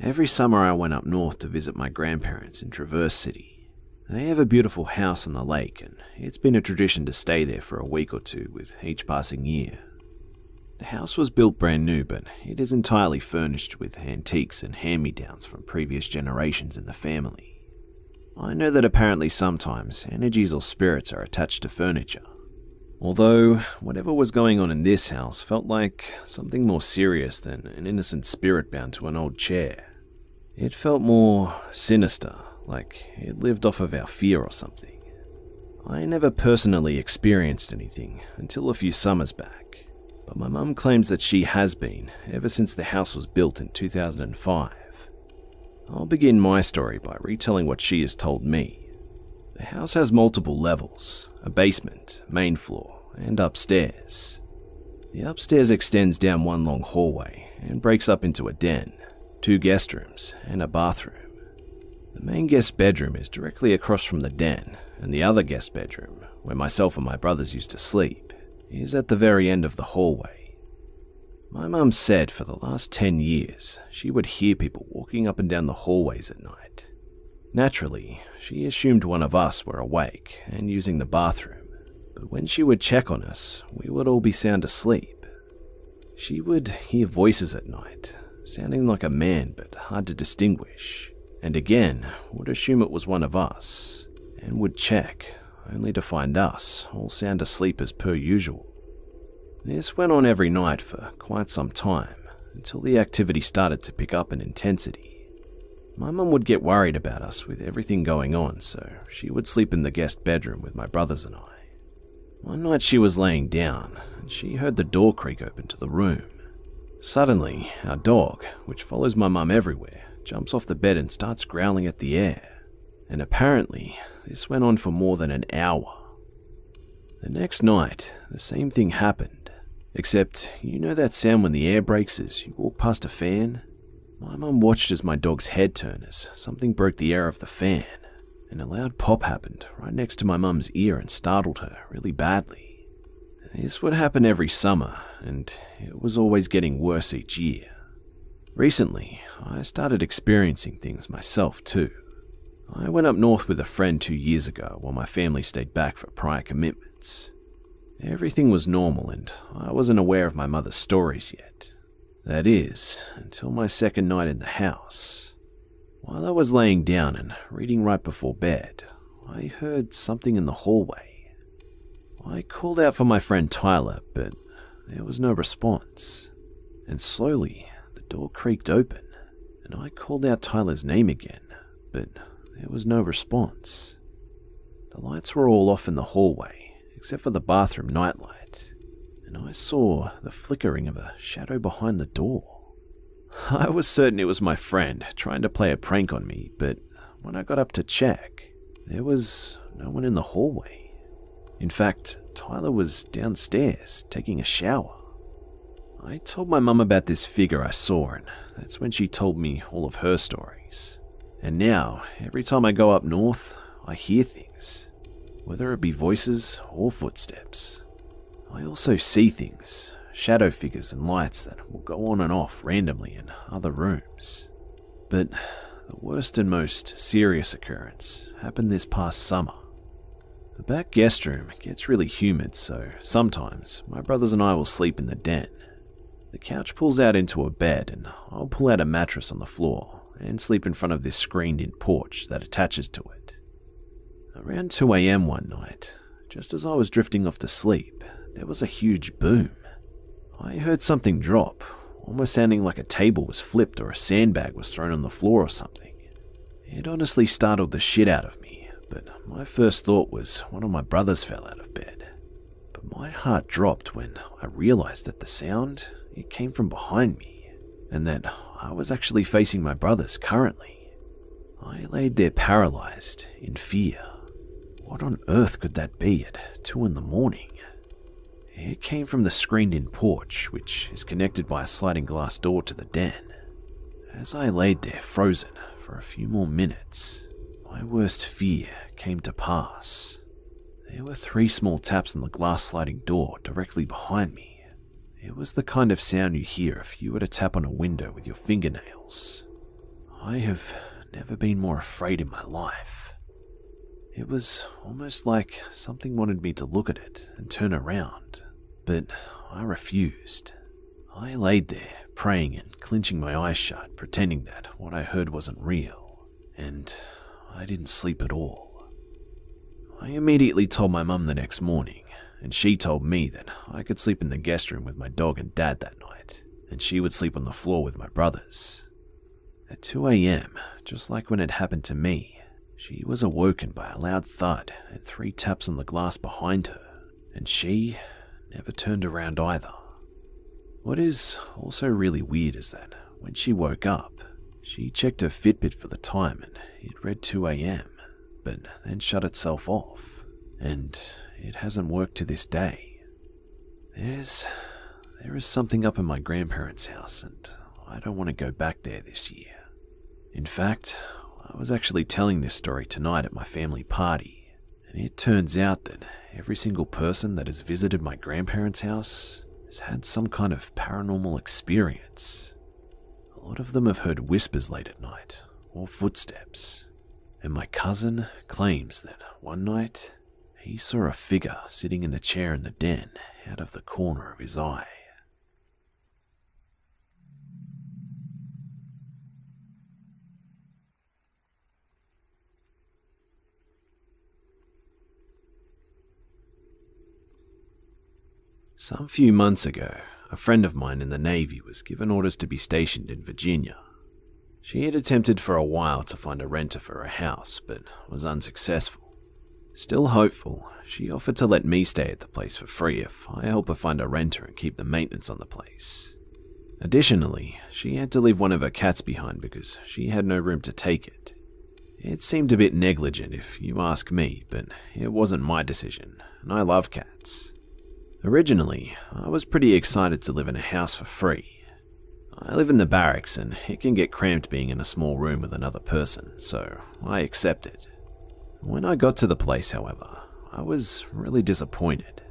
Every summer I went up north to visit my grandparents in Traverse City. They have a beautiful house on the lake, and it's been a tradition to stay there for a week or two with each passing year. The house was built brand new, but it is entirely furnished with antiques and hand-me-downs from previous generations in the family. I know that apparently sometimes energies or spirits are attached to furniture. Although, whatever was going on in this house felt like something more serious than an innocent spirit bound to an old chair. It felt more sinister, like it lived off of our fear or something. I never personally experienced anything until a few summers back, but my mum claims that she has been ever since the house was built in 2005. I'll begin my story by retelling what she has told me. The house has multiple levels, a basement, main floor, and upstairs. The upstairs extends down one long hallway and breaks up into a den, 2 guest rooms, and a bathroom. The main guest bedroom is directly across from the den, and the other guest bedroom, where myself and my brothers used to sleep, is at the very end of the hallway. My mum said for the last 10 years she would hear people walking up and down the hallways at night. Naturally, she assumed one of us were awake and using the bathroom, but when she would check on us, we would all be sound asleep. She would hear voices at night, sounding like a man but hard to distinguish, and again would assume it was one of us, and would check, only to find us all sound asleep as per usual. This went on every night for quite some time, until the activity started to pick up in intensity. My mum would get worried about us with everything going on, so she would sleep in the guest bedroom with my brothers and I. One night she was laying down, and she heard the door creak open to the room. Suddenly, our dog, which follows my mum everywhere, jumps off the bed and starts growling at the air, and apparently this went on for more than an hour. The next night, the same thing happened, except you know that sound when the air breaks as you walk past a fan? My mum watched as my dog's head turned as something broke the air of the fan, and a loud pop happened right next to my mum's ear and startled her really badly. This would happen every summer, and it was always getting worse each year. Recently, I started experiencing things myself too. I went up north with a friend 2 years ago while my family stayed back for prior commitments. Everything was normal and I wasn't aware of my mother's stories yet. That is, until my second night in the house. While I was laying down and reading right before bed, I heard something in the hallway. I called out for my friend Tyler, but there was no response. And slowly, the door creaked open, and I called out Tyler's name again, but there was no response. The lights were all off in the hallway, except for the bathroom nightlight, and I saw the flickering of a shadow behind the door. I was certain it was my friend trying to play a prank on me, but when I got up to check, there was no one in the hallway. In fact, Tyler was downstairs taking a shower. I told my mum about this figure I saw, and that's when she told me all of her stories. And now, every time I go up north, I hear things, whether it be voices or footsteps. I also see things, shadow figures and lights that will go on and off randomly in other rooms. But the worst and most serious occurrence happened this past summer. The back guest room gets really humid, so sometimes my brothers and I will sleep in the den. The couch pulls out into a bed and I'll pull out a mattress on the floor and sleep in front of this screened-in porch that attaches to it. Around 2 a.m. one night, just as I was drifting off to sleep, there was a huge boom. I heard something drop, almost sounding like a table was flipped or a sandbag was thrown on the floor or something. It honestly startled the shit out of me, but my first thought was one of my brothers fell out of bed. But my heart dropped when I realized that the sound, it came from behind me, and that I was actually facing my brothers currently. I laid there paralyzed, in fear. What on earth could that be at 2 a.m? It came from the screened-in porch, which is connected by a sliding glass door to the den. As I laid there frozen for a few more minutes, my worst fear came to pass. There were 3 small taps on the glass sliding door directly behind me. It was the kind of sound you hear if you were to tap on a window with your fingernails. I have never been more afraid in my life. It was almost like something wanted me to look at it and turn around, but I refused. I laid there, praying and clenching my eyes shut, pretending that what I heard wasn't real, and I didn't sleep at all. I immediately told my mum the next morning, and she told me that I could sleep in the guest room with my dog and dad that night, and she would sleep on the floor with my brothers. At 2 a.m., just like when it happened to me, she was awoken by a loud thud and 3 taps on the glass behind her, and she never turned around either. What is also really weird is that when she woke up, she checked her Fitbit for the time and it read 2 a.m., but then shut itself off, and it hasn't worked to this day. There is something up in my grandparents' house, and I don't want to go back there this year. In fact, I was actually telling this story tonight at my family party, and it turns out that every single person that has visited my grandparents' house has had some kind of paranormal experience. A lot of them have heard whispers late at night, or footsteps, and my cousin claims that one night he saw a figure sitting in the chair in the den out of the corner of his eye. Some few months ago, a friend of mine in the Navy was given orders to be stationed in Virginia. She had attempted for a while to find a renter for her house, but was unsuccessful. Still hopeful, she offered to let me stay at the place for free if I help her find a renter and keep the maintenance on the place. Additionally, she had to leave one of her cats behind because she had no room to take it. It seemed a bit negligent if you ask me, but it wasn't my decision, and I love cats. Originally, I was pretty excited to live in a house for free. I live in the barracks and it can get cramped being in a small room with another person, so I accepted. When I got to the place, however, I was really disappointed.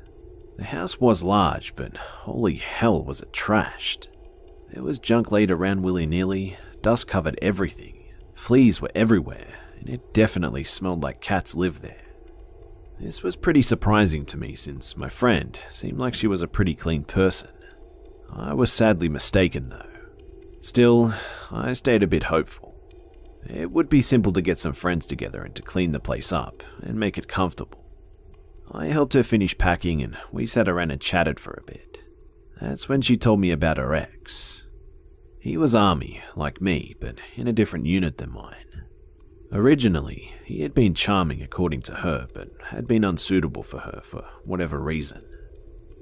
The house was large, but holy hell was it trashed. There was junk laid around willy-nilly, dust covered everything, fleas were everywhere, and it definitely smelled like cats lived there. This was pretty surprising to me since my friend seemed like she was a pretty clean person. I was sadly mistaken though. Still, I stayed a bit hopeful. It would be simple to get some friends together and to clean the place up and make it comfortable. I helped her finish packing and we sat around and chatted for a bit. That's when she told me about her ex. He was Army, like me, but in a different unit than mine. Originally, he had been charming according to her, but had been unsuitable for her for whatever reason.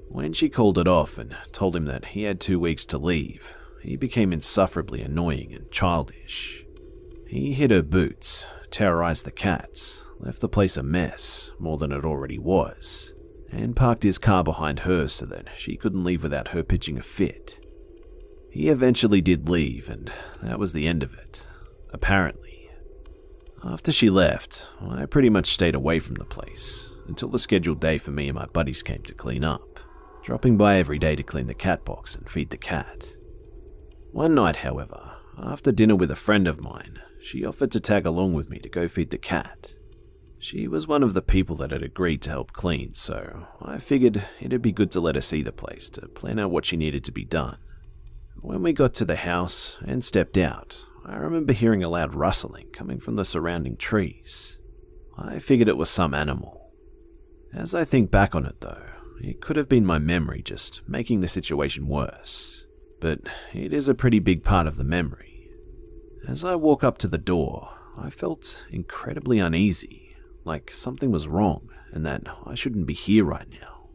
When she called it off and told him that he had 2 weeks to leave, he became insufferably annoying and childish. He hit her boots, terrorized the cats, left the place a mess, more than it already was, and parked his car behind hers so that she couldn't leave without her pitching a fit. He eventually did leave, and that was the end of it, apparently. After she left, I pretty much stayed away from the place, until the scheduled day for me and my buddies came to clean up, dropping by every day to clean the cat box and feed the cat. One night, however, after dinner with a friend of mine, she offered to tag along with me to go feed the cat. She was one of the people that had agreed to help clean, so I figured it'd be good to let her see the place to plan out what she needed to be done. When we got to the house and stepped out, I remember hearing a loud rustling coming from the surrounding trees. I figured it was some animal. As I think back on it though, it could have been my memory just making the situation worse, but it is a pretty big part of the memory. As I walk up to the door, I felt incredibly uneasy, like something was wrong and that I shouldn't be here right now.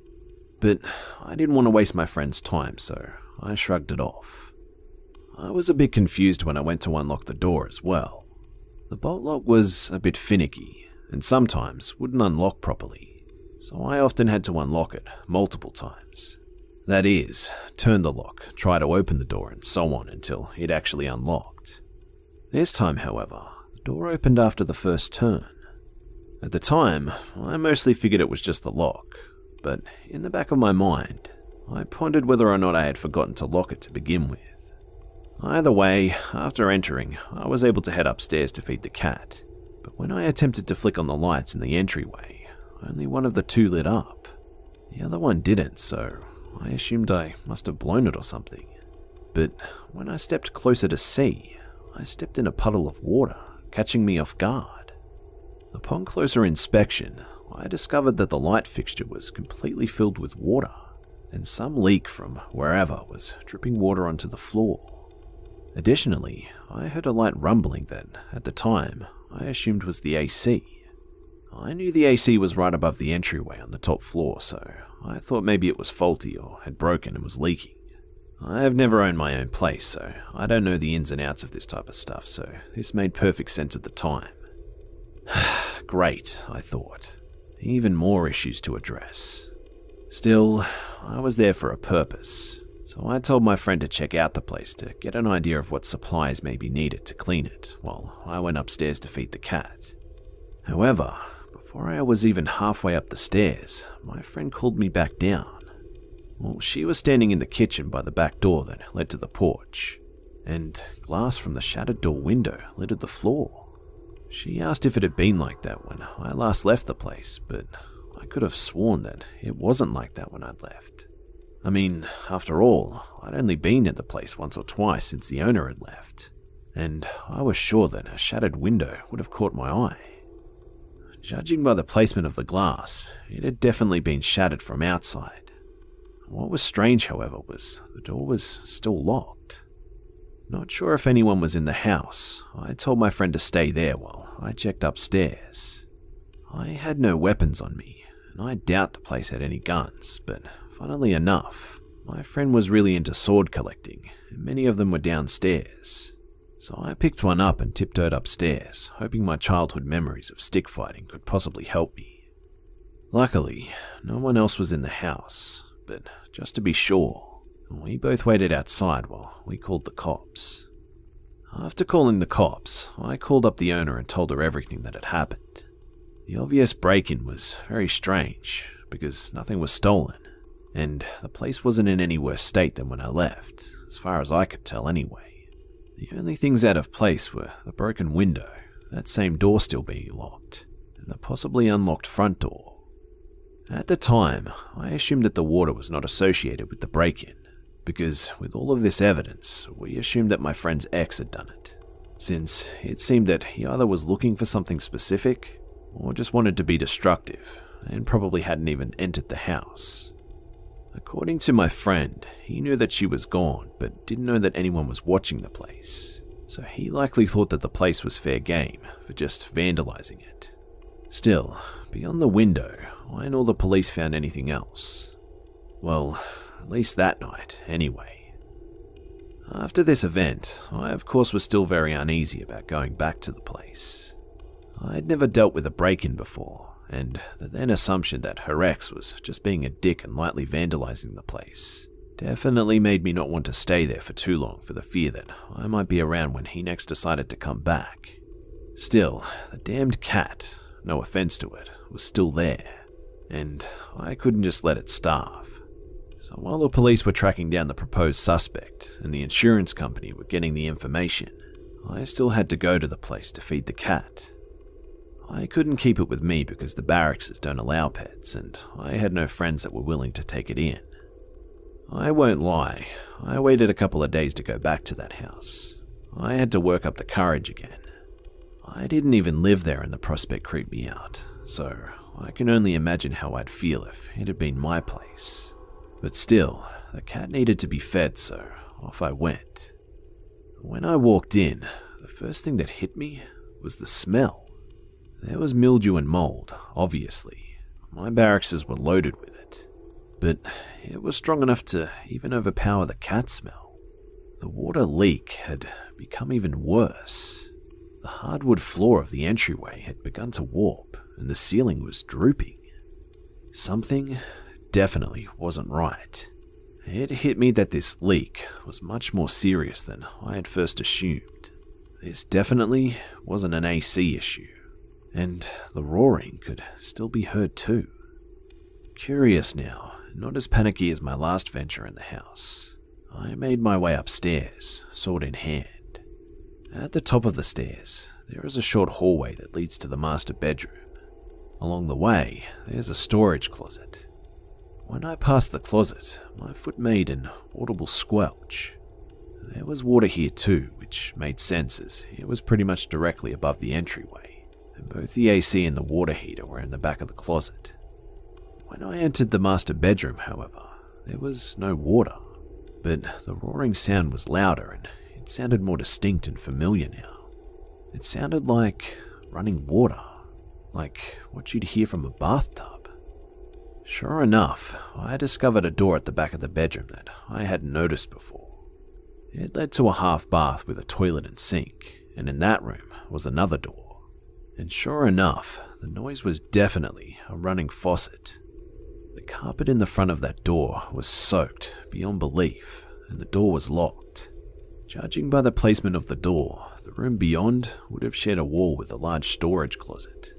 But I didn't want to waste my friend's time, so I shrugged it off. I was a bit confused when I went to unlock the door as well. The bolt lock was a bit finicky, and sometimes wouldn't unlock properly, so I often had to unlock it multiple times. That is, turn the lock, try to open the door, and so on until it actually unlocked. This time, however, the door opened after the first turn. At the time, I mostly figured it was just the lock, but in the back of my mind, I pondered whether or not I had forgotten to lock it to begin with. Either way, after entering, I was able to head upstairs to feed the cat, but when I attempted to flick on the lights in the entryway, only one of the two lit up. The other one didn't, so I assumed I must have blown it or something. But when I stepped closer to see, I stepped in a puddle of water, catching me off guard. Upon closer inspection, I discovered that the light fixture was completely filled with water, and some leak from wherever was dripping water onto the floor. Additionally, I heard a light rumbling that, at the time, I assumed was the AC. I knew the AC was right above the entryway on the top floor, so I thought maybe it was faulty or had broken and was leaking. I have never owned my own place, so I don't know the ins and outs of this type of stuff, so this made perfect sense at the time. Great, I thought. Even more issues to address. Still, I was there for a purpose, so I told my friend to check out the place to get an idea of what supplies may be needed to clean it, while I went upstairs to feed the cat. However, before I was even halfway up the stairs, my friend called me back down. Well, she was standing in the kitchen by the back door that led to the porch, and glass from the shattered door window littered the floor. She asked if it had been like that when I last left the place, but I could have sworn that it wasn't like that when I'd left. I mean, after all, I'd only been at the place once or twice since the owner had left, and I was sure that a shattered window would have caught my eye. Judging by the placement of the glass, it had definitely been shattered from outside. What was strange, however, was the door was still locked. Not sure if anyone was in the house, I told my friend to stay there while I checked upstairs. I had no weapons on me, and I doubt the place had any guns, but funnily enough, my friend was really into sword collecting, and many of them were downstairs. So I picked one up and tiptoed upstairs, hoping my childhood memories of stick fighting could possibly help me. Luckily, no one else was in the house, but just to be sure, we both waited outside while we called the cops. After calling the cops, I called up the owner and told her everything that had happened. The obvious break-in was very strange, because nothing was stolen, and the place wasn't in any worse state than when I left, as far as I could tell anyway. The only things out of place were the broken window, that same door still being locked, and the possibly unlocked front door. At the time, I assumed that the water was not associated with the break-in, because with all of this evidence, we assumed that my friend's ex had done it, since it seemed that he either was looking for something specific, or just wanted to be destructive, and probably hadn't even entered the house. According to my friend, he knew that she was gone, but didn't know that anyone was watching the place, so he likely thought that the place was fair game for just vandalizing it. Still, beyond the window, why nor the police found anything else? Well, at least that night, anyway. After this event, I of course was still very uneasy about going back to the place. I'd never dealt with a break-in before, and the then assumption that her ex was just being a dick and lightly vandalizing the place definitely made me not want to stay there for too long for the fear that I might be around when he next decided to come back. Still, the damned cat, no offense to it, was still there, and I couldn't just let it starve. So while the police were tracking down the proposed suspect and the insurance company were getting the information, I still had to go to the place to feed the cat. I couldn't keep it with me because the barracks don't allow pets, and I had no friends that were willing to take it in. I won't lie, I waited a couple of days to go back to that house. I had to work up the courage again. I didn't even live there and the prospect creeped me out, so I can only imagine how I'd feel if it had been my place. But still, the cat needed to be fed, so off I went. When I walked in, the first thing that hit me was the smell. There was mildew and mold, obviously. My barracks were loaded with it. But it was strong enough to even overpower the cat smell. The water leak had become even worse. The hardwood floor of the entryway had begun to warp, and the ceiling was drooping. Something definitely wasn't right. It hit me that this leak was much more serious than I had first assumed. This definitely wasn't an AC issue, and the roaring could still be heard too. Curious now, not as panicky as my last venture in the house, I made my way upstairs, sword in hand. At the top of the stairs, there is a short hallway that leads to the master bedroom. Along the way, there's a storage closet. When I passed the closet, my foot made an audible squelch. There was water here too, which made sense as it was pretty much directly above the entryway, and both the AC and the water heater were in the back of the closet. When I entered the master bedroom, however, there was no water, but the roaring sound was louder and it sounded more distinct and familiar now. It sounded like running water, like what you'd hear from a bathtub. Sure enough, I discovered a door at the back of the bedroom that I hadn't noticed before. It led to a half bath with a toilet and sink, and in that room was another door. And sure enough, the noise was definitely a running faucet. The carpet in the front of that door was soaked beyond belief, and the door was locked. Judging by the placement of the door, the room beyond would have shared a wall with a large storage closet,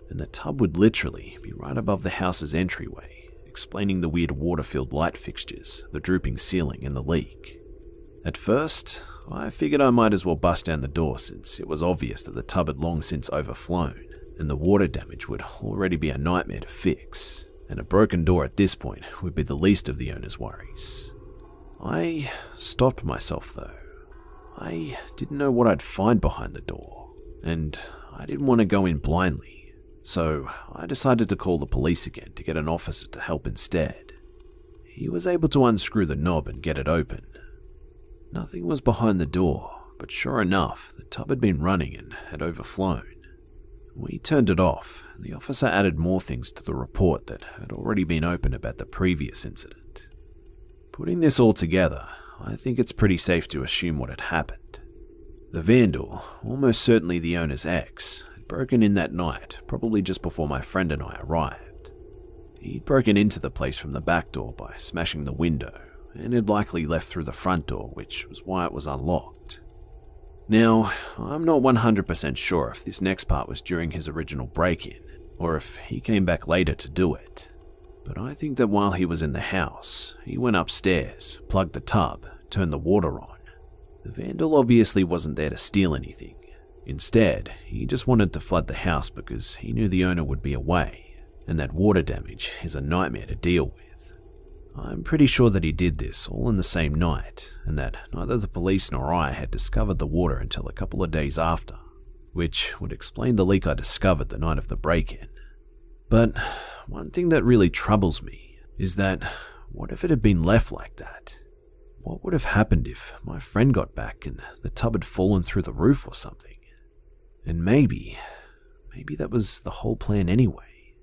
and the tub would literally be right above the house's entryway, explaining the weird water-filled light fixtures, the drooping ceiling, and the leak. At first, I figured I might as well bust down the door since it was obvious that the tub had long since overflown, and the water damage would already be a nightmare to fix, and a broken door at this point would be the least of the owner's worries. I stopped myself though. I didn't know what I'd find behind the door, and I didn't want to go in blindly, so I decided to call the police again to get an officer to help instead. He was able to unscrew the knob and get it open. Nothing was behind the door, but sure enough, the tub had been running and had overflown. We turned it off, and the officer added more things to the report that had already been opened about the previous incident. Putting this all together, I think it's pretty safe to assume what had happened. The vandal, almost certainly the owner's ex, had broken in that night, probably just before my friend and I arrived. He'd broken into the place from the back door by smashing the window, and had likely left through the front door, which was why it was unlocked. Now, I'm not 100% sure if this next part was during his original break-in, or if he came back later to do it, but I think that while he was in the house, he went upstairs, plugged the tub, turned the water on. The vandal obviously wasn't there to steal anything. Instead, he just wanted to flood the house because he knew the owner would be away, and that water damage is a nightmare to deal with. I'm pretty sure that he did this all in the same night, and that neither the police nor I had discovered the water until a couple of days after, which would explain the leak I discovered the night of the break-in. But one thing that really troubles me is that what if it had been left like that? What would have happened if my friend got back and the tub had fallen through the roof or something? And maybe that was the whole plan anyway.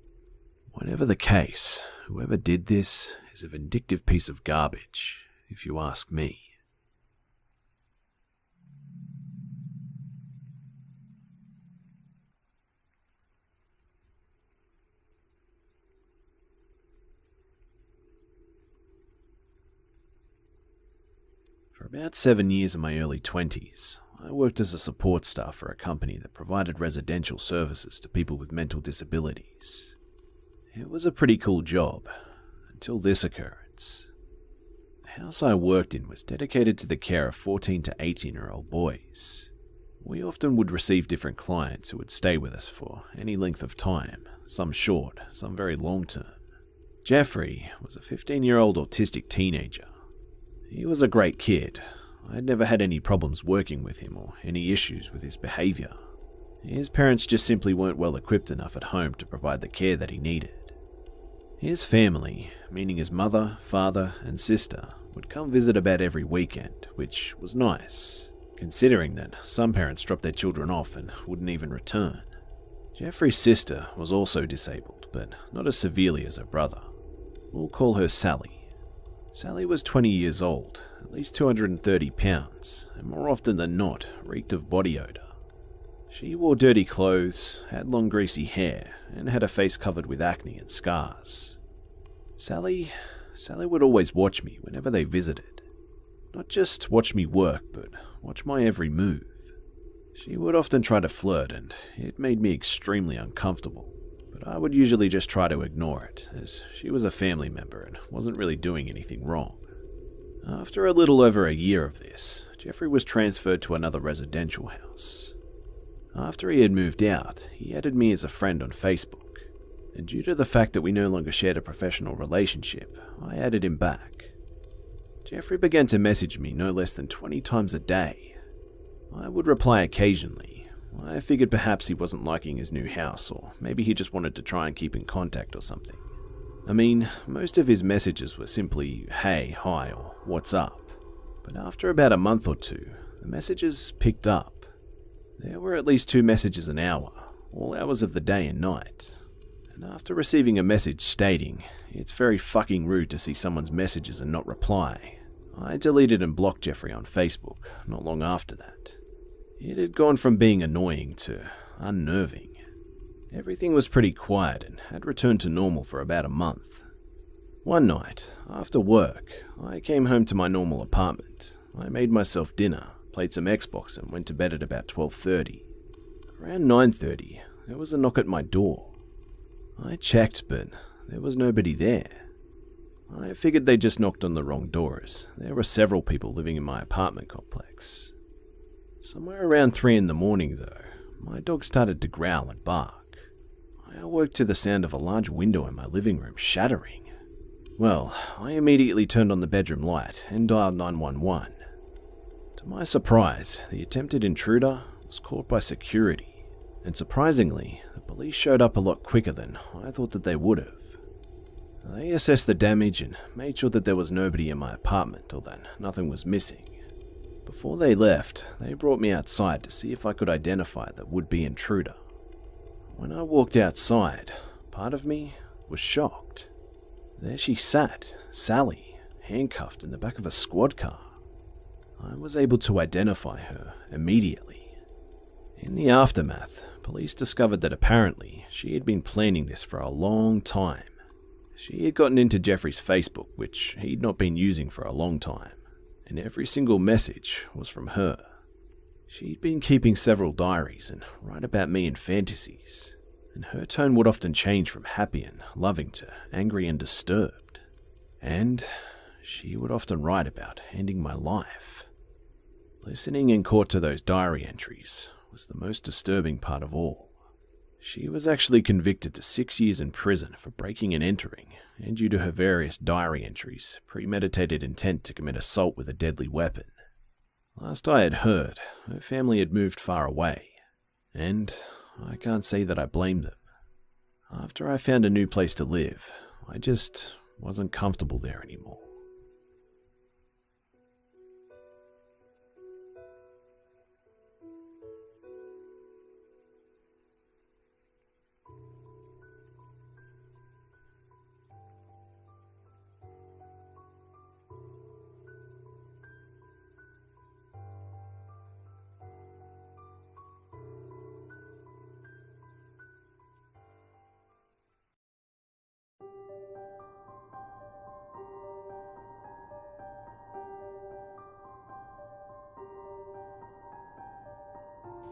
Whatever the case, whoever did this is a vindictive piece of garbage, if you ask me. For about 7 years in my early 20s, I worked as a support staff for a company that provided residential services to people with mental disabilities. It was a pretty cool job, until this occurrence. The house I worked in was dedicated to the care of 14 to 18-year-old boys. We often would receive different clients who would stay with us for any length of time, some short, some very long-term. Jeffrey was a 15-year-old autistic teenager. He was a great kid. I'd never had any problems working with him or any issues with his behavior. His parents just simply weren't well equipped enough at home to provide the care that he needed. His family, meaning his mother, father, and sister, would come visit about every weekend, which was nice, considering that some parents dropped their children off and wouldn't even return. Jeffrey's sister was also disabled, but not as severely as her brother. We'll call her Sally. Sally was 20 years old, at least 230 pounds, and more often than not, reeked of body odor. She wore dirty clothes, had long greasy hair, and had a face covered with acne and scars. Sally would always watch me whenever they visited. Not just watch me work, but watch my every move. She would often try to flirt, and it made me extremely uncomfortable, but I would usually just try to ignore it, as she was a family member and wasn't really doing anything wrong. After a little over a year of this, Jeffrey was transferred to another residential house. After he had moved out, he added me as a friend on Facebook, and due to the fact that we no longer shared a professional relationship, I added him back. Jeffrey began to message me no less than 20 times a day. I would reply occasionally. I figured perhaps he wasn't liking his new house, or maybe he just wanted to try and keep in contact or something. I mean, most of his messages were simply, hey, hi, or what's up. But after about a month or two, the messages picked up. There were at least 2 messages an hour, all hours of the day and night. And after receiving a message stating, it's very fucking rude to see someone's messages and not reply, I deleted and blocked Jeffrey on Facebook not long after that. It had gone from being annoying to unnerving. Everything was pretty quiet and had returned to normal for about a month. One night, after work, I came home to my normal apartment. I made myself dinner, played some Xbox and went to bed at about 12:30. Around 9:30, there was a knock at my door. I checked, but there was nobody there. I figured they just knocked on the wrong doors. There were several people living in my apartment complex. Somewhere around 3 in the morning, though, my dog started to growl and bark. I awoke to the sound of a large window in my living room shattering. Well, I immediately turned on the bedroom light and dialed 911. To my surprise, the attempted intruder was caught by security, and surprisingly, the police showed up a lot quicker than I thought that they would have. They assessed the damage and made sure that there was nobody in my apartment or that nothing was missing. Before they left, they brought me outside to see if I could identify the would-be intruder. When I walked outside, part of me was shocked. There she sat, Sally, handcuffed in the back of a squad car. I was able to identify her immediately. In the aftermath, police discovered that apparently she had been planning this for a long time. She had gotten into Jeffrey's Facebook, which he'd not been using for a long time, and every single message was from her. She'd been keeping several diaries and write about me in fantasies, and her tone would often change from happy and loving to angry and disturbed. And she would often write about ending my life. Listening in court to those diary entries was the most disturbing part of all. She was actually convicted to 6 years in prison for breaking and entering, and due to her various diary entries, premeditated intent to commit assault with a deadly weapon. Last I had heard, her family had moved far away, and I can't say that I blamed them. After I found a new place to live, I just wasn't comfortable there anymore.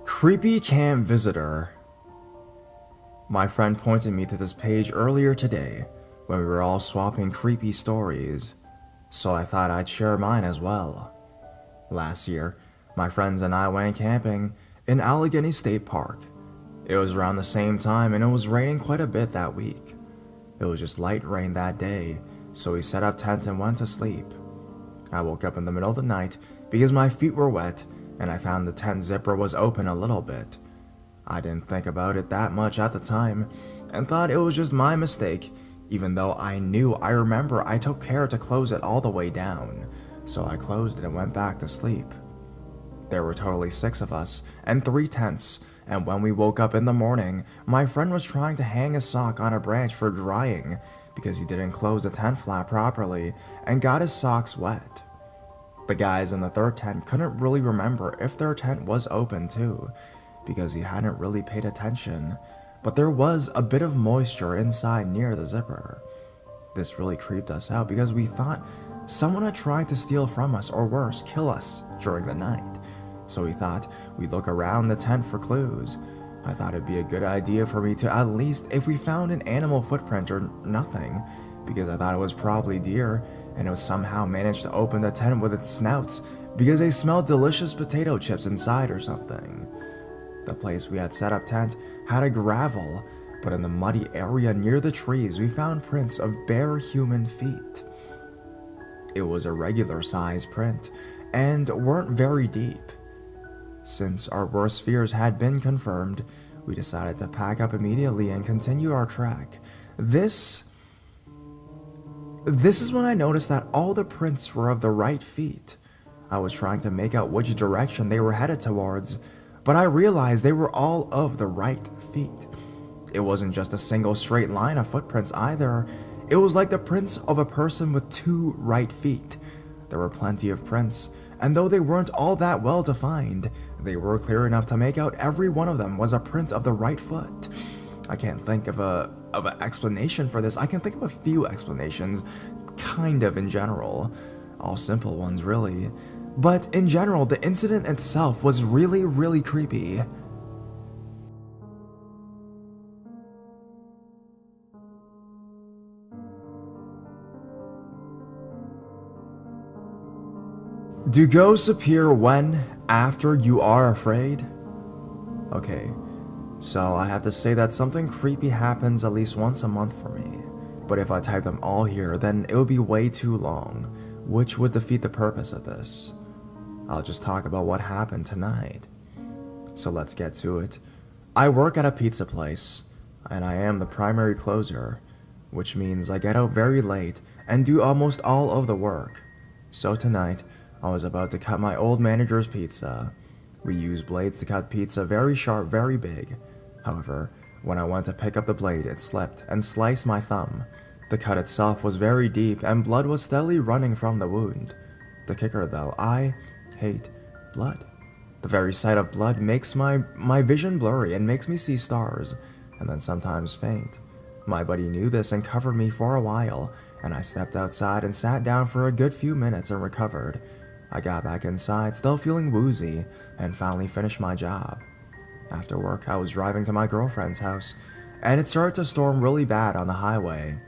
Creepy Cam Visitor. My friend pointed me to this page earlier today when we were all swapping creepy stories, so I thought I'd share mine as well. Last year, my friends and I went camping in Allegheny State Park. It was around the same time and it was raining quite a bit that week. It was just light rain that day, so we set up tents and went to sleep. I woke up in the middle of the night because my feet were wet and I found the tent zipper was open a little bit. I didn't think about it that much at the time and thought it was just my mistake, even though I remember I took care to close it all the way down, so I closed it and went back to sleep. There were totally 6 of us and 3 tents, and when we woke up in the morning, my friend was trying to hang a sock on a branch for drying because he didn't close the tent flap properly and got his socks wet. The guys in the 3rd tent couldn't really remember if their tent was open too, because he hadn't really paid attention, but there was a bit of moisture inside near the zipper. This really creeped us out because we thought someone had tried to steal from us or worse, kill us during the night. So we thought we'd look around the tent for clues. I thought it'd be a good idea for me to at least, if we found an animal footprint or nothing, because I thought it was probably deer, and it somehow managed to open the tent with its snouts because they smelled delicious potato chips inside or something. The place we had set up tent had a gravel, but in the muddy area near the trees we found prints of bare human feet. It was a regular size print, and weren't very deep. Since our worst fears had been confirmed, we decided to pack up immediately and continue our trek. This is when I noticed that all the prints were of the right feet. I was trying to make out which direction they were headed towards, but I realized they were all of the right feet. It wasn't just a single straight line of footprints either. It was like the prints of a person with two right feet. There were plenty of prints, and though they weren't all that well defined, they were clear enough to make out every one of them was a print of the right foot. I can't think of an explanation for this. I can think of a few explanations, kind of in general. All simple ones, really. But in general, the incident itself was really, really creepy. Do ghosts appear when, after you are afraid? Okay, so I have to say that something creepy happens at least once a month for me. But if I type them all here, then it would be way too long, which would defeat the purpose of this. I'll just talk about what happened tonight. So let's get to it. I work at a pizza place, and I am the primary closer, which means I get out very late and do almost all of the work. So tonight, I was about to cut my old manager's pizza. We use blades to cut pizza very sharp, very big. However, when I went to pick up the blade, it slipped and sliced my thumb. The cut itself was very deep and blood was steadily running from the wound. The kicker though, I hate blood. The very sight of blood makes my vision blurry and makes me see stars, and then sometimes faint. My buddy knew this and covered me for a while, and I stepped outside and sat down for a good few minutes and recovered. I got back inside, still feeling woozy, and finally finished my job. After work, I was driving to my girlfriend's house, and it started to storm really bad on the highway.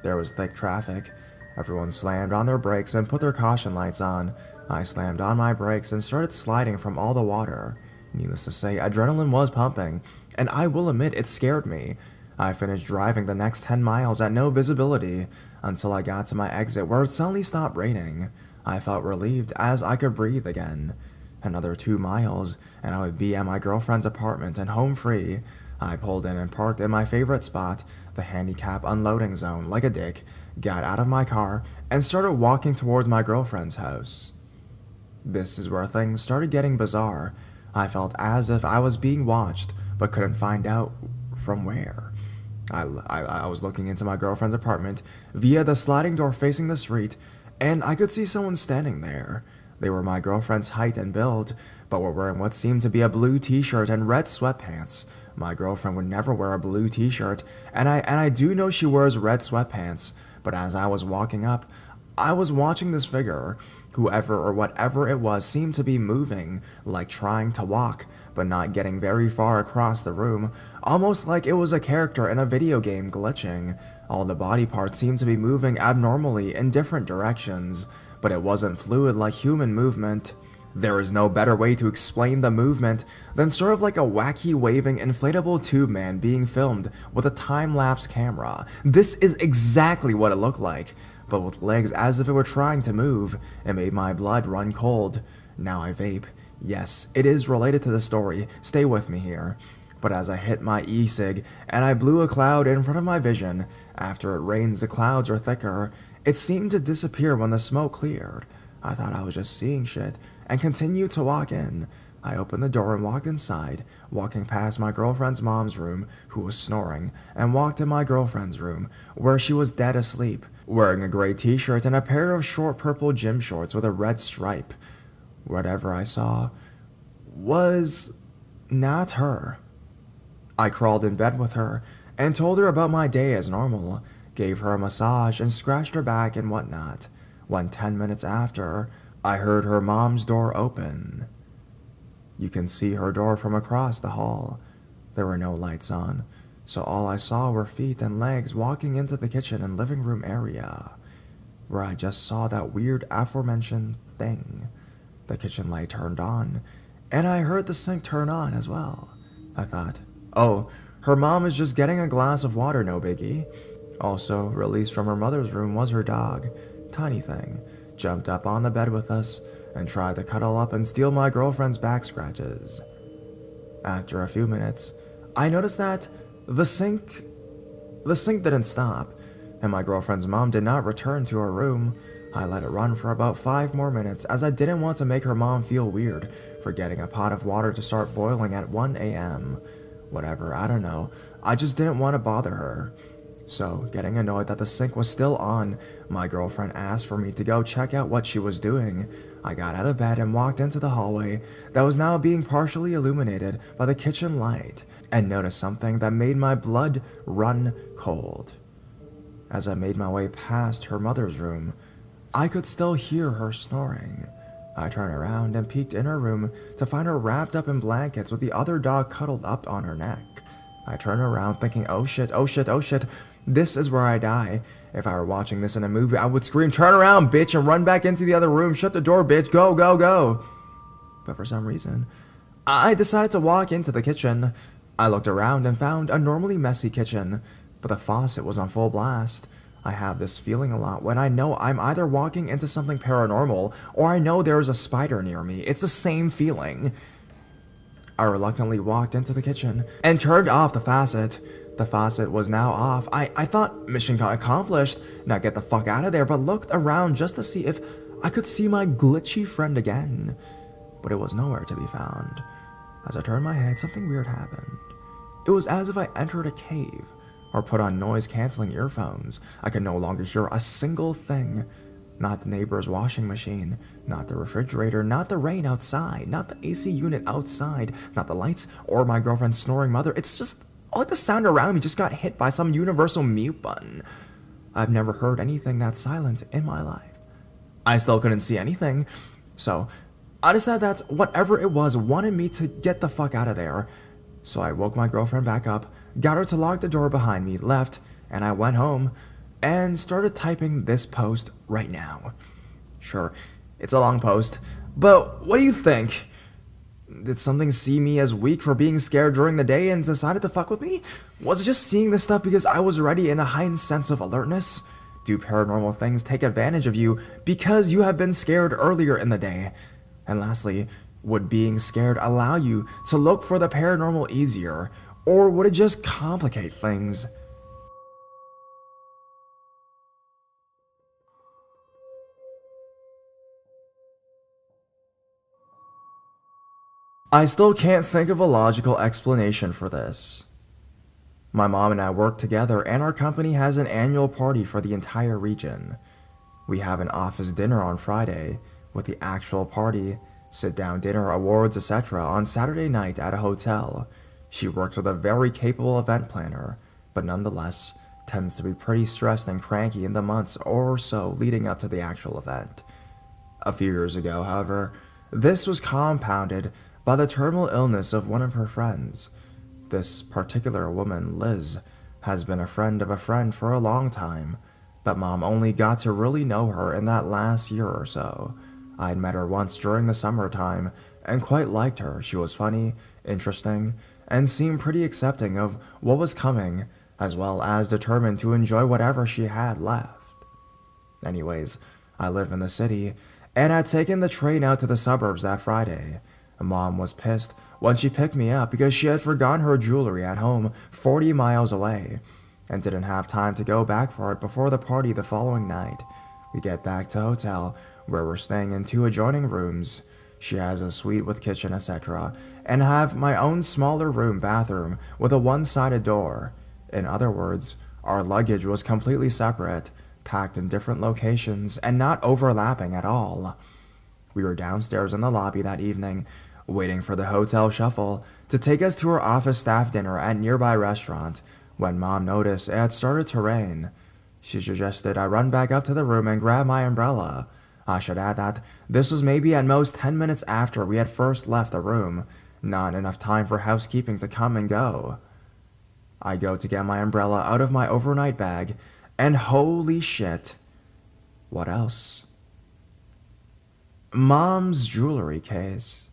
There was thick traffic. Everyone slammed on their brakes and put their caution lights on. I slammed on my brakes and started sliding from all the water. Needless to say, adrenaline was pumping, and I will admit it scared me. I finished driving the next 10 miles at no visibility until I got to my exit where it suddenly stopped raining. I felt relieved as I could breathe again. Another 2 miles, and I would be at my girlfriend's apartment and home free. I pulled in and parked in my favorite spot, the handicap unloading zone, like a dick, got out of my car, and started walking towards my girlfriend's house. This is where things started getting bizarre. I felt as if I was being watched, but couldn't find out from where. I was looking into my girlfriend's apartment via the sliding door facing the street, and I could see someone standing there. They were my girlfriend's height and build, but were wearing what seemed to be a blue t-shirt and red sweatpants. My girlfriend would never wear a blue t-shirt, and I do know she wears red sweatpants, but as I was walking up, I was watching this figure. Whoever or whatever it was seemed to be moving, like trying to walk, but not getting very far across the room, almost like it was a character in a video game glitching. All the body parts seemed to be moving abnormally in different directions, but it wasn't fluid like human movement. There is no better way to explain the movement than sort of like a wacky waving inflatable tube man being filmed with a time-lapse camera. This is exactly what it looked like, but with legs as if it were trying to move. It made my blood run cold. Now I vape. Yes, it is related to the story. Stay with me here. But as I hit my e-cig and I blew a cloud in front of my vision, after it rains the clouds are thicker, it seemed to disappear when the smoke cleared. I thought I was just seeing shit, and continued to walk in. I opened the door and walked inside, walking past my girlfriend's mom's room, who was snoring, and walked in my girlfriend's room, where she was dead asleep, wearing a gray t-shirt and a pair of short purple gym shorts with a red stripe. Whatever I saw was not her. I crawled in bed with her, and told her about my day as normal, gave her a massage and scratched her back and whatnot, when 10 minutes after, I heard her mom's door open. You can see her door from across the hall. There were no lights on, so all I saw were feet and legs walking into the kitchen and living room area. where I just saw that weird aforementioned thing. The kitchen light turned on, and I heard the sink turn on as well. I thought, oh, her mom is just getting a glass of water, no biggie. Also, released from her mother's room was her dog, Tiny Thing, jumped up on the bed with us and tried to cuddle up and steal my girlfriend's back scratches. After a few minutes, I noticed that the sink didn't stop, and my girlfriend's mom did not return to her room. I let it run for about 5 more minutes, as I didn't want to make her mom feel weird for getting a pot of water to start boiling at 1 a.m. Whatever, I don't know. I just didn't want to bother her. So, getting annoyed that the sink was still on, my girlfriend asked for me to go check out what she was doing. I got out of bed and walked into the hallway that was now being partially illuminated by the kitchen light, and noticed something that made my blood run cold. As I made my way past her mother's room, I could still hear her snoring. I turned around and peeked in her room to find her wrapped up in blankets with the other dog cuddled up on her neck. I turned around thinking, oh shit, oh shit, oh shit, this is where I die. If I were watching this in a movie, I would scream, turn around, bitch, and run back into the other room, shut the door, bitch, go, go, go. But for some reason, I decided to walk into the kitchen. I looked around and found a normally messy kitchen, but the faucet was on full blast. I have this feeling a lot when I know I'm either walking into something paranormal or I know there is a spider near me. It's the same feeling. I reluctantly walked into the kitchen and turned off the faucet. The faucet was now off. I thought mission accomplished, now get the fuck out of there, but looked around just to see if I could see my glitchy friend again. But it was nowhere to be found. As I turned my head, something weird happened. It was as if I entered a cave or put on noise-canceling earphones. I could no longer hear a single thing. Not the neighbor's washing machine, not the refrigerator, not the rain outside, not the AC unit outside, not the lights, or my girlfriend's snoring mother. It's just all the sound around me just got hit by some universal mute button. I've never heard anything that silent in my life. I still couldn't see anything, so I decided that whatever it was wanted me to get the fuck out of there. So I woke my girlfriend back up, got her to lock the door behind me, left, and I went home and started typing this post right now. Sure, it's a long post, but what do you think? Did something see me as weak for being scared during the day and decided to fuck with me? Was it just seeing this stuff because I was ready in a heightened sense of alertness? Do paranormal things take advantage of you because you have been scared earlier in the day? And lastly, would being scared allow you to look for the paranormal easier, or would it just complicate things? I still can't think of a logical explanation for this. My mom and I work together, and our company has an annual party for the entire region. We have an office dinner on Friday, with the actual party, sit-down dinner, awards, etc. on Saturday night at a hotel. She works with a very capable event planner, but nonetheless tends to be pretty stressed and cranky in the months or so leading up to the actual event. A few years ago, however, this was compounded by the terminal illness of one of her friends. This particular woman, Liz, has been a friend of a friend for a long time, but Mom only got to really know her in that last year or so. I'd met her once during the summertime and quite liked her. She was funny, interesting, and seemed pretty accepting of what was coming, as well as determined to enjoy whatever she had left. Anyways, I live in the city, and I'd taken the train out to the suburbs that Friday. Mom was pissed when she picked me up because she had forgotten her jewelry at home 40 miles away, and didn't have time to go back for it before the party the following night. We get back to hotel, where we're staying in 2 adjoining rooms. She has a suite with kitchen, etc., and have my own smaller room bathroom with a one-sided door. In other words, our luggage was completely separate, packed in different locations, and not overlapping at all. We were downstairs in the lobby that evening, waiting for the hotel shuffle to take us to our office staff dinner at nearby restaurant, when Mom noticed it had started to rain. She suggested I run back up to the room and grab my umbrella. I should add that this was maybe at most 10 minutes after we had first left the room, not enough time for housekeeping to come and go. I go to get my umbrella out of my overnight bag, and holy shit, What else? Mom's jewelry case.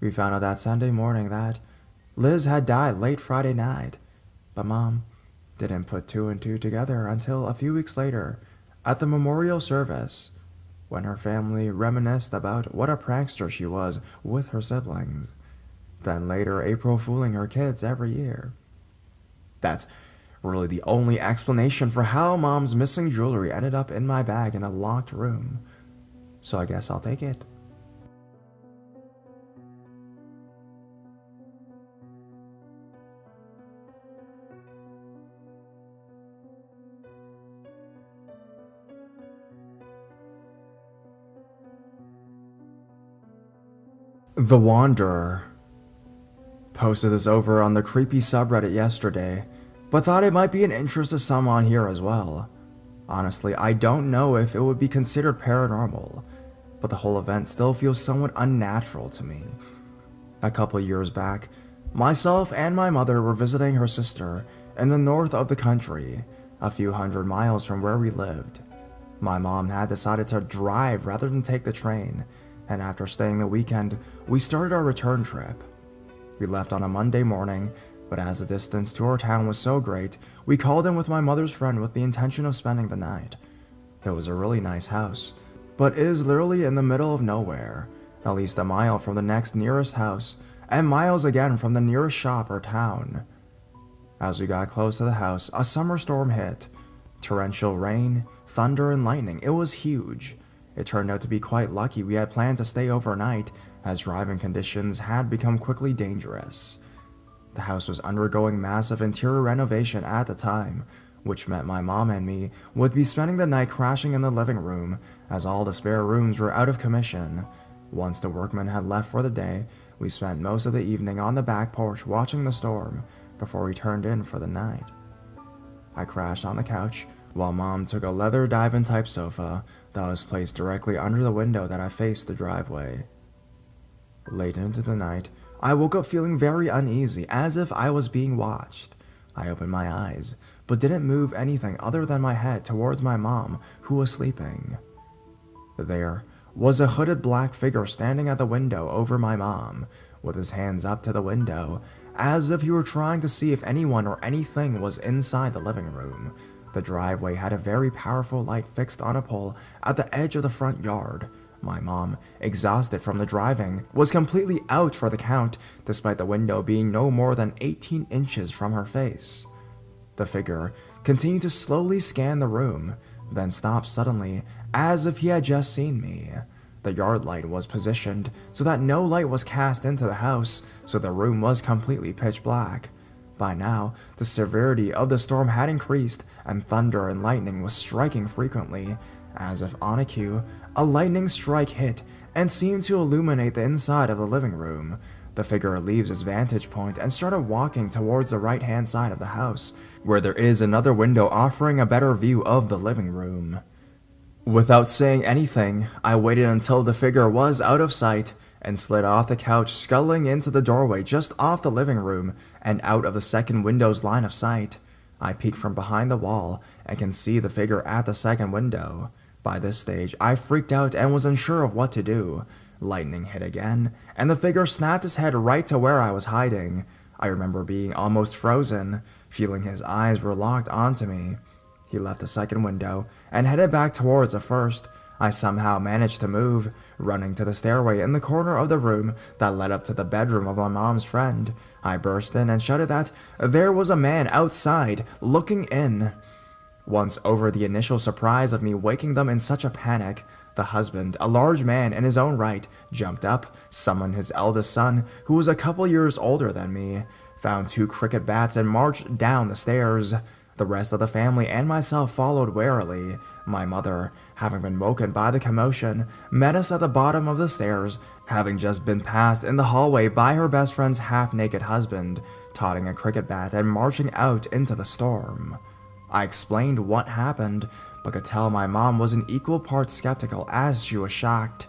We found out that Sunday morning that Liz had died late Friday night, but Mom didn't put two and two together until a few weeks later at the memorial service, when her family reminisced about what a prankster she was with her siblings, then later April fooling her kids every year. That's really the only explanation for how Mom's missing jewelry ended up in my bag in a locked room, so I guess I'll take it. The Wanderer posted this over on the creepy subreddit yesterday, but thought it might be an interest to some on here as well. Honestly, I don't know if it would be considered paranormal, but the whole event still feels somewhat unnatural to me. A couple years back, myself and my mother were visiting her sister in the north of the country, a few hundred miles from where we lived. My mom had decided to drive rather than take the train, and after staying the weekend, we started our return trip. We left on a Monday morning, but as the distance to our town was so great, we called in with my mother's friend with the intention of spending the night. It was a really nice house, but it is literally in the middle of nowhere, at least a mile from the next nearest house, and miles again from the nearest shop or town. As we got close to the house, a summer storm hit. Torrential rain, thunder, and lightning. It was huge. It turned out to be quite lucky we had planned to stay overnight, as driving conditions had become quickly dangerous. The house was undergoing massive interior renovation at the time, which meant my mom and me would be spending the night crashing in the living room, as all the spare rooms were out of commission. Once the workmen had left for the day, we spent most of the evening on the back porch watching the storm before we turned in for the night. I crashed on the couch, while Mom took a leather divan type sofa that was placed directly under the window that I faced the driveway. Late into the night, I woke up feeling very uneasy, as if I was being watched. I opened my eyes, but didn't move anything other than my head towards my mom, who was sleeping. There was a hooded black figure standing at the window over my mom, with his hands up to the window, as if he were trying to see if anyone or anything was inside the living room. The driveway had a very powerful light fixed on a pole at the edge of the front yard. My mom, exhausted from the driving, was completely out for the count, despite the window being no more than 18 inches from her face. The figure continued to slowly scan the room, then stopped suddenly, as if he had just seen me. The yard light was positioned so that no light was cast into the house, so the room was completely pitch black. By now, the severity of the storm had increased, and thunder and lightning was striking frequently. As if on a cue, a lightning strike hit and seemed to illuminate the inside of the living room. The figure leaves its vantage point and started walking towards the right-hand side of the house, where there is another window offering a better view of the living room. Without saying anything, I waited until the figure was out of sight and slid off the couch, scuttling into the doorway just off the living room and out of the second window's line of sight. I peeked from behind the wall and can see the figure at the second window. By this stage, I freaked out and was unsure of what to do. Lightning hit again, and the figure snapped his head right to where I was hiding. I remember being almost frozen, feeling his eyes were locked onto me. He left the second window and headed back towards the first. I somehow managed to move, running to the stairway in the corner of the room that led up to the bedroom of my mom's friend. I burst in and shouted that there was a man outside, looking in. Once over the initial surprise of me waking them in such a panic, the husband, a large man in his own right, jumped up, summoned his eldest son, who was a couple years older than me, found 2 cricket bats and marched down the stairs. The rest of the family and myself followed warily. My mother, having been woken by the commotion, met us at the bottom of the stairs, having just been passed in the hallway by her best friend's half-naked husband, toting a cricket bat and marching out into the storm. I explained what happened, but could tell my mom was an equal part skeptical as she was shocked.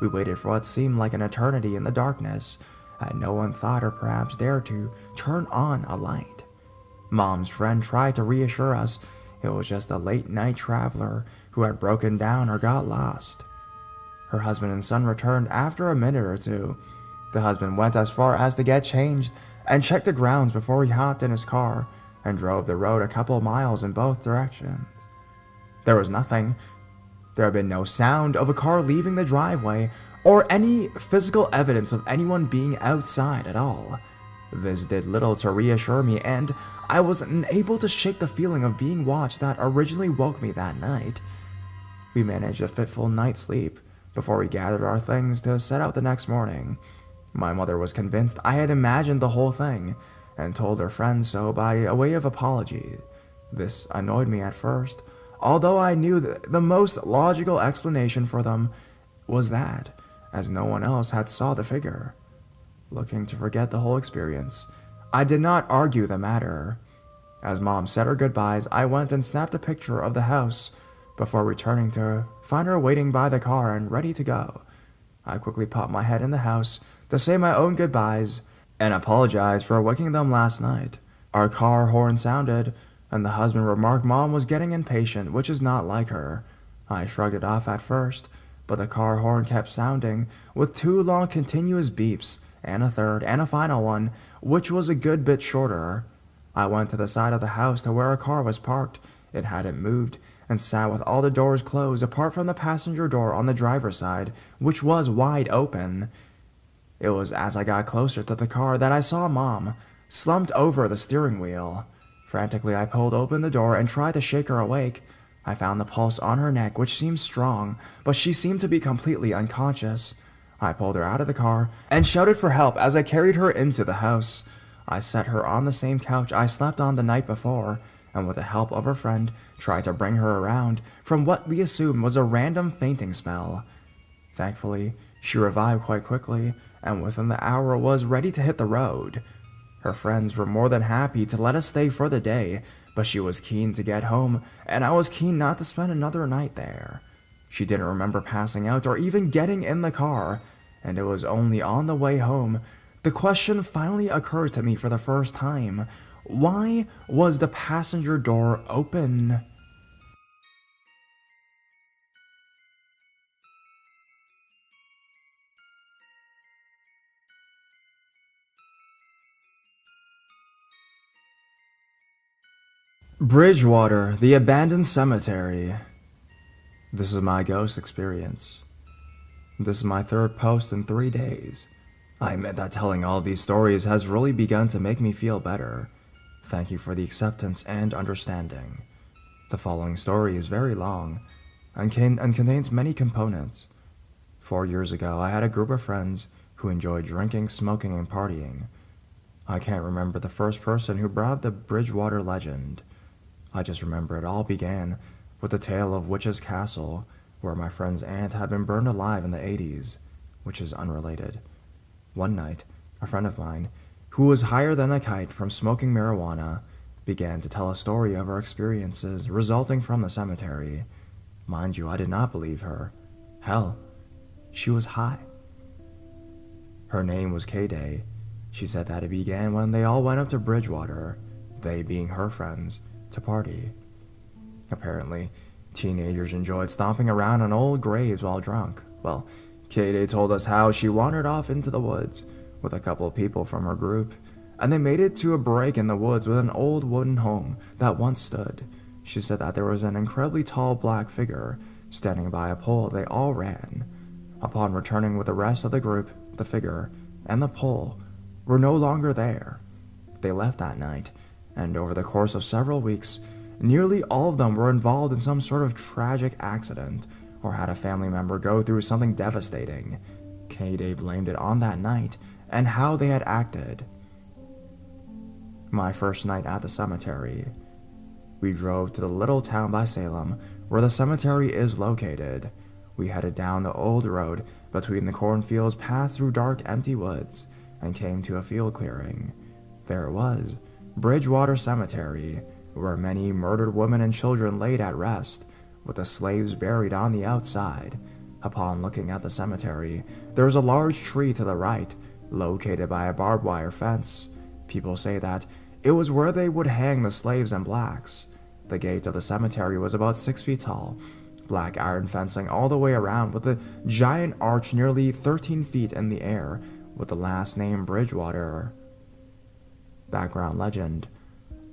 We waited for what seemed like an eternity in the darkness, and no one thought or perhaps dared to turn on a light. Mom's friend tried to reassure us it was just a late-night traveler who had broken down or got lost. Her husband and son returned after a minute or two. The husband went as far as to get changed and checked the grounds before he hopped in his car and drove the road a couple miles in both directions. There was nothing. There had been no sound of a car leaving the driveway or any physical evidence of anyone being outside at all. This did little to reassure me, and I was unable to shake the feeling of being watched that originally woke me that night. We managed a fitful night's sleep before we gathered our things to set out the next morning. My mother was convinced I had imagined the whole thing and told her friends so by a way of apology. This annoyed me at first, although I knew that the most logical explanation for them was that, as no one else had saw the figure. Looking to forget the whole experience, I did not argue the matter. As Mom said her goodbyes, I went and snapped a picture of the house before returning to find her waiting by the car and ready to go. I quickly popped my head in the house to say my own goodbyes and apologize for waking them last night. Our car horn sounded, and the husband remarked Mom was getting impatient, which is not like her. I shrugged it off at first, but the car horn kept sounding, with 2 long continuous beeps, and a third and a final one, which was a good bit shorter. I went to the side of the house to where a car was parked. It hadn't moved, and sat with all the doors closed apart from the passenger door on the driver's side, which was wide open. It was as I got closer to the car that I saw Mom, slumped over the steering wheel. Frantically, I pulled open the door and tried to shake her awake. I found the pulse on her neck, which seemed strong, but she seemed to be completely unconscious. I pulled her out of the car and shouted for help as I carried her into the house. I set her on the same couch I slept on the night before, and with the help of her friend, tried to bring her around from what we assumed was a random fainting spell. Thankfully, she revived quite quickly, and within the hour was ready to hit the road. Her friends were more than happy to let us stay for the day, but she was keen to get home, and I was keen not to spend another night there. She didn't remember passing out or even getting in the car, and it was only on the way home the question finally occurred to me for the first time. Why was the passenger door open? Bridgewater, the abandoned cemetery. This is my ghost experience. This is my 3rd post in 3 days. I admit that telling all these stories has really begun to make me feel better. Thank you for the acceptance and understanding. The following story is very long and contains many components. 4 years ago, I had a group of friends who enjoyed drinking, smoking, and partying. I can't remember the first person who brought up the Bridgewater legend. I just remember it all began with the tale of Witch's Castle, where my friend's aunt had been burned alive in the 80s, which is unrelated. One night, a friend of mine, who was higher than a kite from smoking marijuana, began to tell a story of her experiences resulting from the cemetery. Mind you, I did not believe her. Hell, she was high. Her name was K-Day. She said that it began when they all went up to Bridgewater, they being her friends, to party. Apparently, teenagers enjoyed stomping around on old graves while drunk. Well, K-Day told us how she wandered off into the woods with a couple of people from her group, and they made it to a break in the woods with an old wooden home that once stood. She said that there was an incredibly tall black figure standing by a pole. They all ran. Upon returning with the rest of the group, the figure and the pole were no longer there. They left that night, and over the course of several weeks, nearly all of them were involved in some sort of tragic accident or had a family member go through something devastating. K-Day blamed it on that night and how they had acted. My first night at the cemetery. We drove to the little town by Salem where the cemetery is located. We headed down the old road between the cornfields, passed through dark, empty woods, and came to a field clearing. There it was, Bridgewater Cemetery, where many murdered women and children laid at rest, with the slaves buried on the outside. Upon looking at the cemetery, there was a large tree to the right, located by a barbed wire fence. People say that it was where they would hang the slaves and blacks. The gate of the cemetery was about 6 feet tall, Black iron fencing all the way around with a giant arch nearly 13 feet in the air with the last name Bridgewater. Background legend.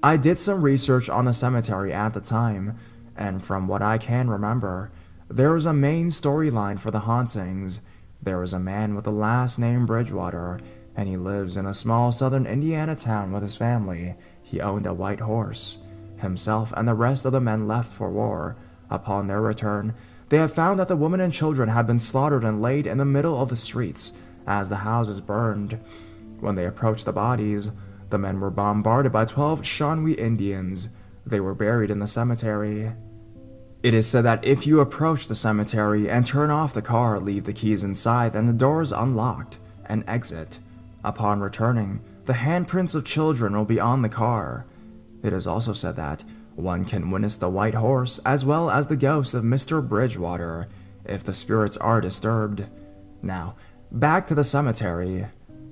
I did some research on the cemetery at the time, and from what I can remember, there was a main storyline for the hauntings. There was a man with the last name Bridgewater, and he lives in a small southern Indiana town with his family. He owned a white horse. Himself and the rest of the men left for war. Upon their return, they had found that the women and children had been slaughtered and laid in the middle of the streets as the houses burned. When they approached the bodies, the men were bombarded by 12 Shawnee Indians. They were buried in the cemetery. It is said that if you approach the cemetery and turn off the car, leave the keys inside, then the door is unlocked, and exit. Upon returning, the handprints of children will be on the car. It is also said that one can witness the white horse as well as the ghost of Mr. Bridgewater if the spirits are disturbed. Now, back to the cemetery.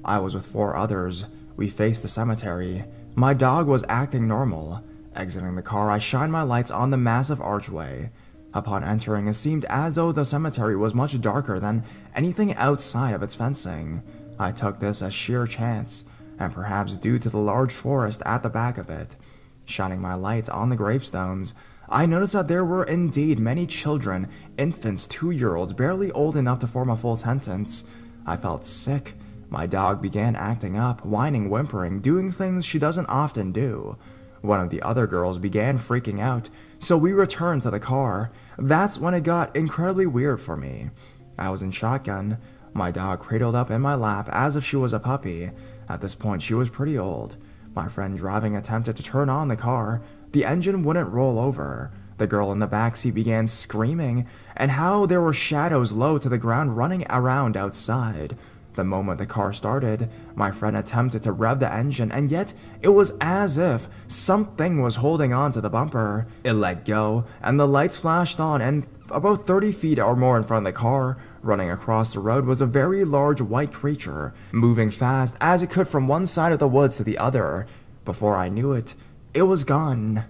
I was with 4 others. We faced the cemetery. My dog was acting normal. Exiting the car, I shined my lights on the massive archway. Upon entering, it seemed as though the cemetery was much darker than anything outside of its fencing. I took this as sheer chance, and perhaps due to the large forest at the back of it. Shining my light on the gravestones, I noticed that there were indeed many children, infants, 2-year-olds, barely old enough to form a full sentence. I felt sick. My dog began acting up, whining, whimpering, doing things she doesn't often do. One of the other girls began freaking out, so we returned to the car. That's when it got incredibly weird for me. I was in shotgun, my dog cradled up in my lap as if she was a puppy. At this point, she was pretty old. My friend driving attempted to turn on the car. The engine wouldn't roll over. The girl in the backseat began screaming, and how there were shadows low to the ground running around outside. The moment the car started, my friend attempted to rev the engine, and yet it was as if something was holding on to the bumper. It let go, and the lights flashed on, and about 30 feet or more in front of the car, running across the road, was a very large white creature, moving fast as it could from one side of the woods to the other. Before I knew it, it was gone.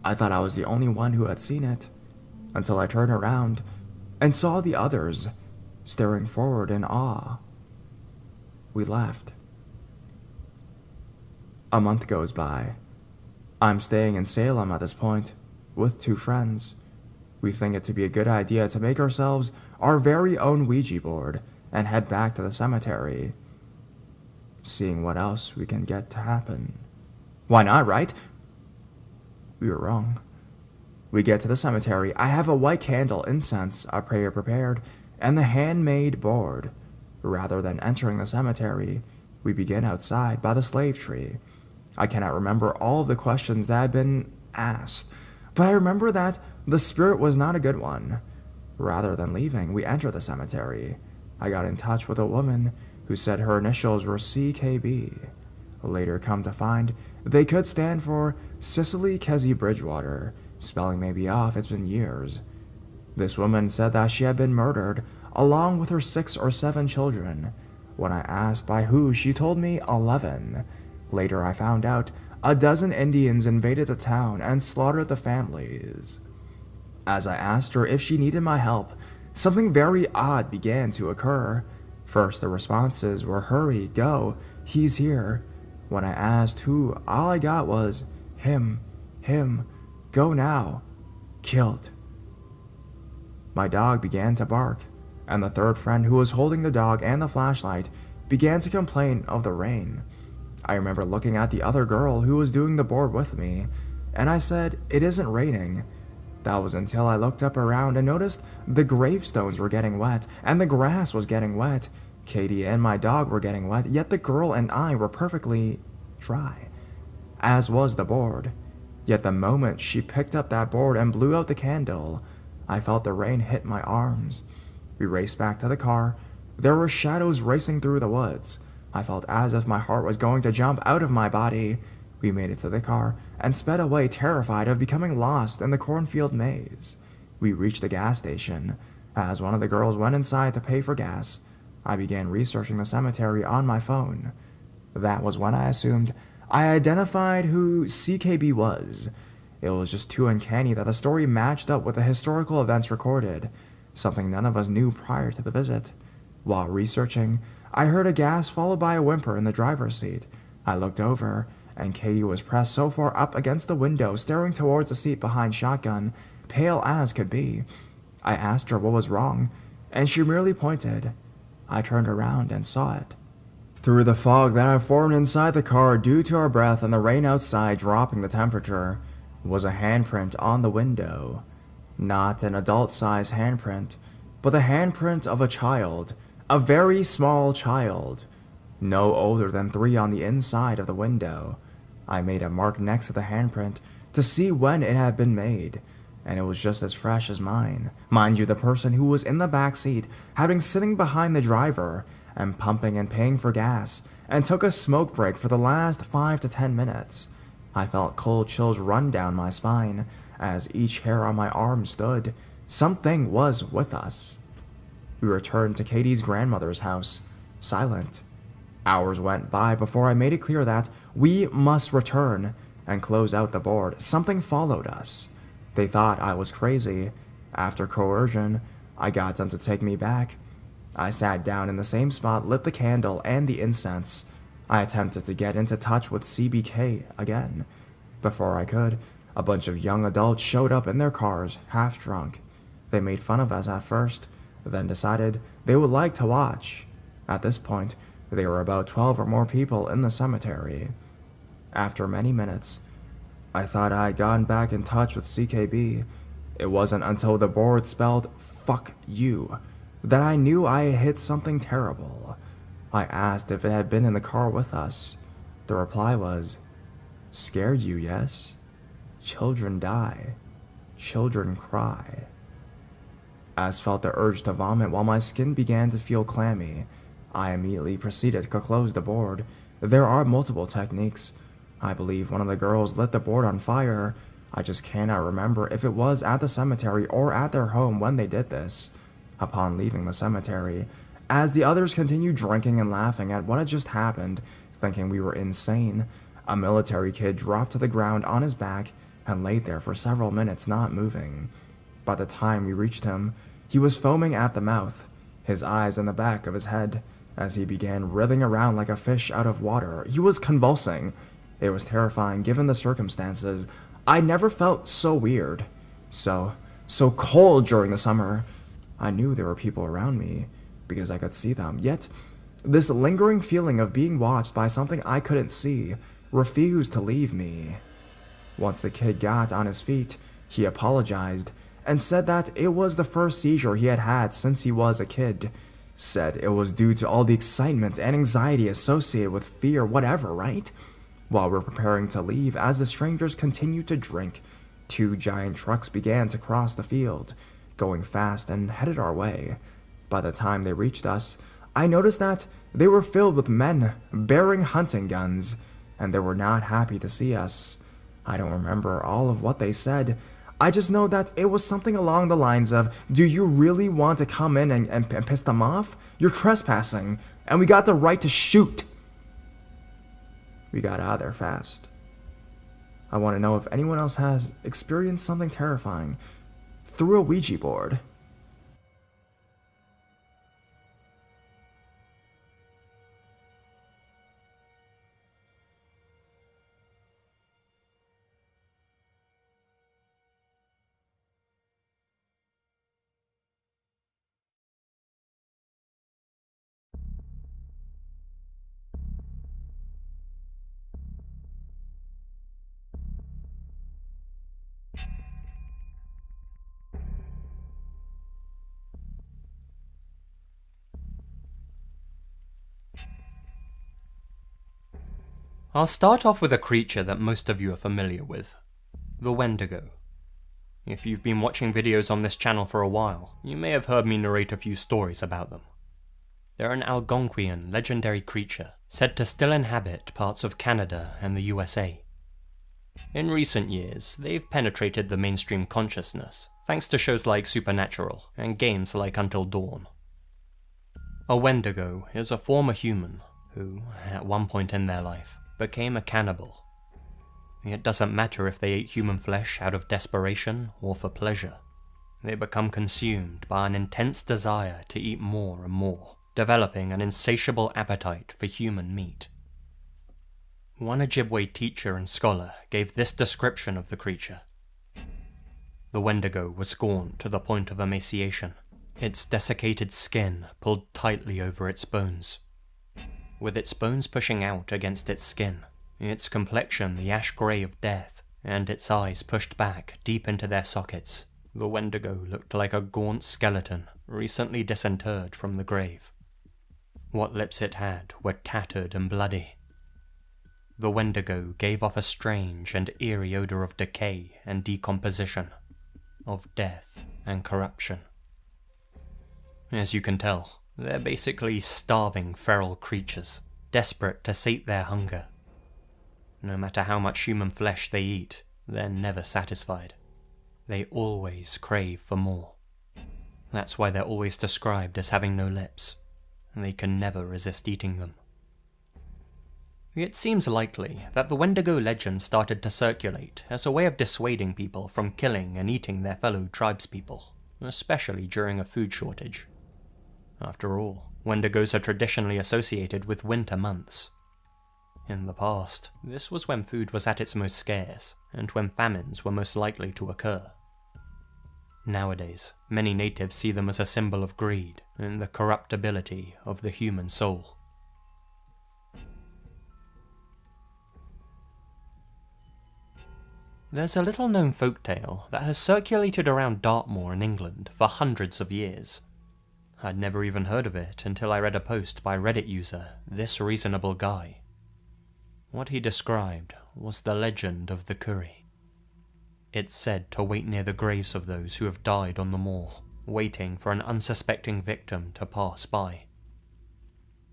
I thought I was the only one who had seen it, until I turned around and saw the others staring forward in awe. We left. A month goes by. I'm staying in Salem at this point, with 2 friends. We think it to be a good idea to make ourselves our very own Ouija board and head back to the cemetery, seeing what else we can get to happen. Why not, right? We were wrong. We get to the cemetery. I have a white candle, incense, a prayer prepared, and the handmade board. Rather than entering the cemetery, we begin outside by the slave tree. I cannot remember all of the questions that had been asked, but I remember that the spirit was not a good one. Rather than leaving, we enter the cemetery. I got in touch with a woman who said her initials were CKB. Later come to find, they could stand for Cicely Kesey Bridgewater. Spelling may be off, it's been years. This woman said that she had been murdered, along with her 6 or 7 children. When I asked by who, she told me 11. Later I found out a dozen Indians invaded the town and slaughtered the families. As I asked her if she needed my help, something very odd began to occur. First, the responses were, "Hurry, go, he's here." When I asked who, all I got was, him, go now, killed. My dog began to bark, and the third friend who was holding the dog and the flashlight began to complain of the rain. I remember looking at the other girl who was doing the board with me, and I said, "It isn't raining." That was until I looked up around and noticed the gravestones were getting wet, and the grass was getting wet. Katie and my dog were getting wet, yet the girl and I were perfectly dry, as was the board. Yet the moment she picked up that board and blew out the candle, I felt the rain hit my arms. We raced back to the car. There were shadows racing through the woods. I felt as if my heart was going to jump out of my body. We made it to the car and sped away, terrified of becoming lost in the cornfield maze. We reached the gas station. As one of the girls went inside to pay for gas, I began researching the cemetery on my phone. That was when I assumed I identified who CKB was. It was just too uncanny that the story matched up with the historical events recorded, something none of us knew prior to the visit. While researching, I heard a gasp followed by a whimper in the driver's seat. I looked over, and Katie was pressed so far up against the window, staring towards the seat behind shotgun, pale as could be. I asked her what was wrong, and she merely pointed. I turned around and saw it. Through the fog that had formed inside the car due to our breath and the rain outside dropping the temperature, was a handprint on the window. Not an adult-sized handprint, but the handprint of a child, a very small child, no older than 3 on the inside of the window. I made a mark next to the handprint to see when it had been made, and it was just as fresh as mine. Mind you, the person who was in the back seat had been sitting behind the driver and pumping and paying for gas, and took a smoke break for the last 5 to 10 minutes. I felt cold chills run down my spine as each hair on my arm stood. Something was with us. We returned to Katie's grandmother's house, silent. Hours went by before I made it clear that we must return and close out the board. Something followed us. They thought I was crazy. After coercion, I got them to take me back. I sat down in the same spot, lit the candle and the incense. I attempted to get into touch with CBK again. Before I could, a bunch of young adults showed up in their cars, half drunk. They made fun of us at first, then decided they would like to watch. At this point, there were about 12 or more people in the cemetery. After many minutes, I thought I had gotten back in touch with CKB. It wasn't until the board spelled "fuck you" that I knew I had hit something terrible. I asked if it had been in the car with us. The reply was, "Scared you, yes? Children die. Children cry." As felt the urge to vomit while my skin began to feel clammy. I immediately proceeded to close the board. There are multiple techniques. I believe one of the girls lit the board on fire. I just cannot remember if it was at the cemetery or at their home when they did this. Upon leaving the cemetery, as the others continued drinking and laughing at what had just happened, thinking we were insane, a military kid dropped to the ground on his back and laid there for several minutes not moving. By the time we reached him, he was foaming at the mouth, his eyes in the back of his head. As he began writhing around like a fish out of water, he was convulsing. It was terrifying given the circumstances. I never felt so weird, so cold during the summer. I knew there were people around me, because I could see them, yet this lingering feeling of being watched by something I couldn't see refused to leave me. Once the kid got on his feet, he apologized, and said that it was the first seizure he had had since he was a kid. Said it was due to all the excitement and anxiety associated with fear, whatever, right? While we're preparing to leave, as the strangers continued to drink, 2 giant trucks began to cross the field, going fast and headed our way. By the time they reached us, I noticed that they were filled with men bearing hunting guns, and they were not happy to see us. I don't remember all of what they said. I just know that it was something along the lines of, "Do you really want to come in and piss them off? You're trespassing, and we got the right to shoot." We got out of there fast. I want to know if anyone else has experienced something terrifying through a Ouija board. I'll start off with a creature that most of you are familiar with, the Wendigo. If you've been watching videos on this channel for a while, you may have heard me narrate a few stories about them. They're an Algonquian legendary creature said to still inhabit parts of Canada and the USA. In recent years, they've penetrated the mainstream consciousness thanks to shows like Supernatural and games like Until Dawn. A Wendigo is a former human who, at one point in their life, became a cannibal. It doesn't matter if they ate human flesh out of desperation or for pleasure. They become consumed by an intense desire to eat more and more, developing an insatiable appetite for human meat. One Ojibwe teacher and scholar gave this description of the creature. The Wendigo was gaunt to the point of emaciation, its desiccated skin pulled tightly over its bones. With its bones pushing out against its skin, its complexion the ash grey of death, and its eyes pushed back deep into their sockets, the Wendigo looked like a gaunt skeleton recently disinterred from the grave. What lips it had were tattered and bloody. The Wendigo gave off a strange and eerie odour of decay and decomposition, of death and corruption. As you can tell, they're basically starving feral creatures, desperate to sate their hunger. No matter how much human flesh they eat, they're never satisfied. They always crave for more. That's why they're always described as having no lips, and they can never resist eating them. It seems likely that the Wendigo legend started to circulate as a way of dissuading people from killing and eating their fellow tribespeople, especially during a food shortage. After all, Wendigos are traditionally associated with winter months. In the past, this was when food was at its most scarce, and when famines were most likely to occur. Nowadays, many natives see them as a symbol of greed and the corruptibility of the human soul. There's a little-known folktale that has circulated around Dartmoor in England for hundreds of years. I'd never even heard of it until I read a post by Reddit user This Reasonable Guy. What he described was the legend of the curry. It's said to wait near the graves of those who have died on the moor, waiting for an unsuspecting victim to pass by.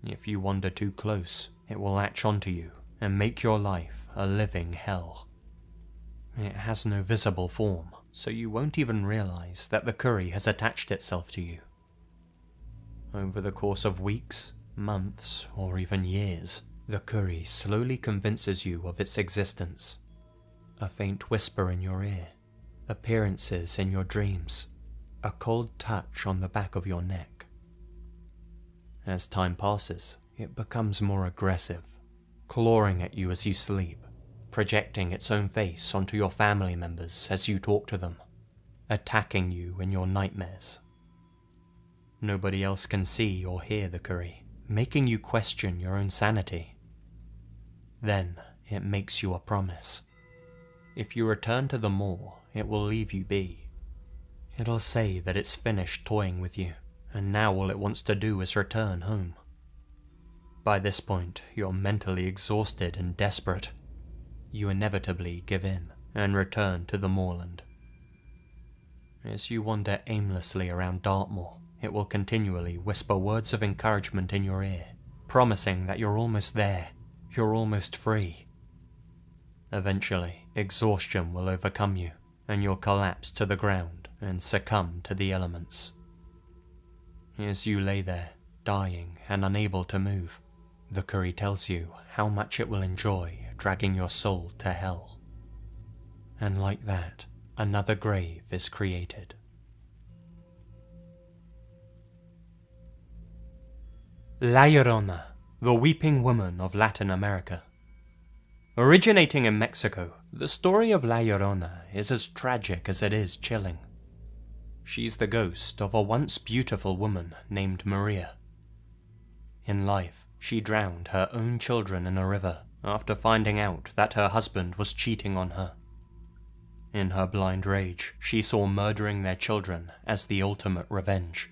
If you wander too close, it will latch onto you and make your life a living hell. It has no visible form, so you won't even realize that the curry has attached itself to you. Over the course of weeks, months, or even years, the curry slowly convinces you of its existence. A faint whisper in your ear, appearances in your dreams, a cold touch on the back of your neck. As time passes, it becomes more aggressive, clawing at you as you sleep, projecting its own face onto your family members as you talk to them, attacking you in your nightmares. Nobody else can see or hear the curry, making you question your own sanity. Then it makes you a promise. If you return to the moor, it will leave you be. It'll say that it's finished toying with you, and now all it wants to do is return home. By this point, you're mentally exhausted and desperate. You inevitably give in and return to the moorland. As you wander aimlessly around Dartmoor, it will continually whisper words of encouragement in your ear, promising that you're almost there, you're almost free. Eventually, exhaustion will overcome you, and you'll collapse to the ground and succumb to the elements. As you lay there, dying and unable to move, the curry tells you how much it will enjoy dragging your soul to hell. And like that, another grave is created. La Llorona, the Weeping Woman of Latin America. Originating in Mexico, the story of La Llorona is as tragic as it is chilling. She's the ghost of a once beautiful woman named Maria. In life, she drowned her own children in a river after finding out that her husband was cheating on her. In her blind rage, she saw murdering their children as the ultimate revenge.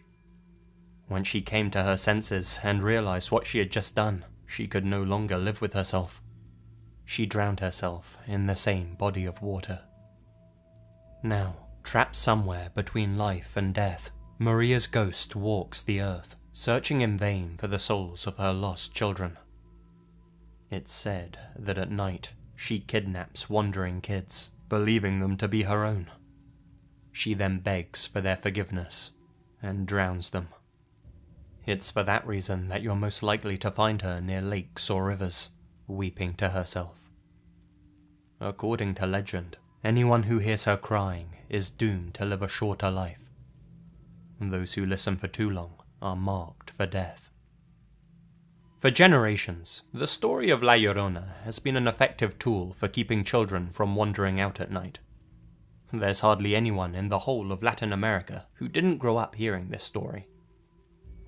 When she came to her senses and realized what she had just done, she could no longer live with herself. She drowned herself in the same body of water. Now, trapped somewhere between life and death, Maria's ghost walks the earth, searching in vain for the souls of her lost children. It's said that at night, she kidnaps wandering kids, believing them to be her own. She then begs for their forgiveness and drowns them. It's for that reason that you're most likely to find her near lakes or rivers, weeping to herself. according to legend, anyone who hears her crying is doomed to live a shorter life. And those who listen for too long are marked for death. For generations, the story of La Llorona has been an effective tool for keeping children from wandering out at night. There's hardly anyone in the whole of Latin America who didn't grow up hearing this story.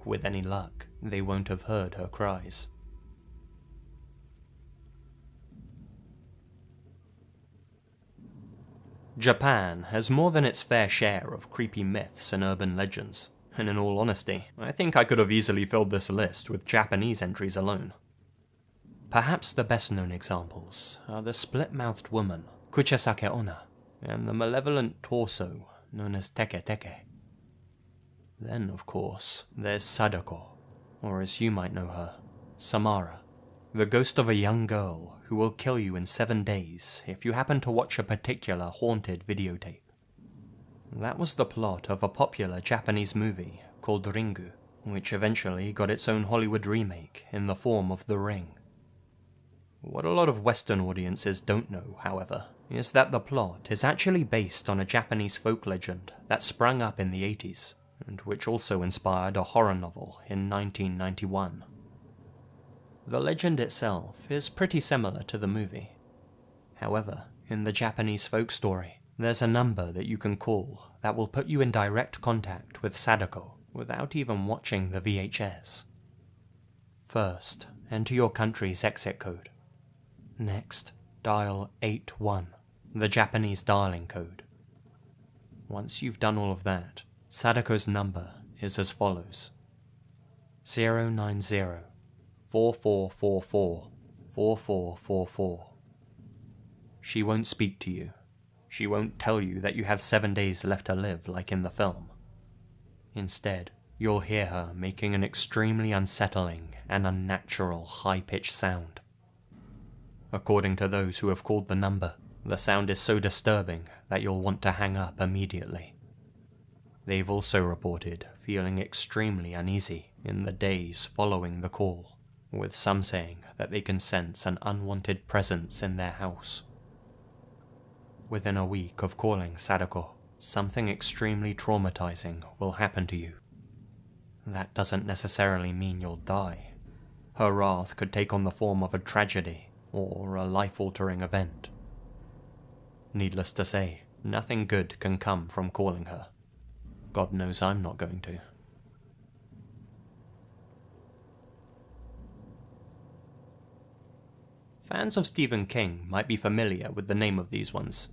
With any luck, they won't have heard her cries. Japan has more than its fair share of creepy myths and urban legends, and in all honesty, I think I could have easily filled this list with Japanese entries alone. Perhaps the best known examples are the split-mouthed woman, Kuchisake Onna, and the malevolent torso known as Teke Teke. Then, of course, there's Sadako, or as you might know her, Samara, the ghost of a young girl who will kill you in 7 days if you happen to watch a particular haunted videotape. That was the plot of a popular Japanese movie called Ringu, which eventually got its own Hollywood remake in the form of The Ring. What a lot of Western audiences don't know, however, is that the plot is actually based on a Japanese folk legend that sprang up in the 80s, and which also inspired a horror novel in 1991. The legend itself is pretty similar to the movie. However, in the Japanese folk story, there's a number that you can call that will put you in direct contact with Sadako without even watching the VHS. First, enter your country's exit code. Next, dial 81, the Japanese dialing code. Once you've done all of that, Sadako's number is as follows: 090 4444 4444. She won't speak to you. She won't tell you that you have 7 days left to live like in the film. Instead, you'll hear her making an extremely unsettling and unnatural high-pitched sound. According to those who have called the number, the sound is so disturbing that you'll want to hang up immediately. They've also reported feeling extremely uneasy in the days following the call, with some saying that they can sense an unwanted presence in their house. Within a week of calling Sadako, something extremely traumatizing will happen to you. That doesn't necessarily mean you'll die. Her wrath could take on the form of a tragedy or a life-altering event. Needless to say, nothing good can come from calling her. God knows I'm not going to. Fans of Stephen King might be familiar with the name of these ones.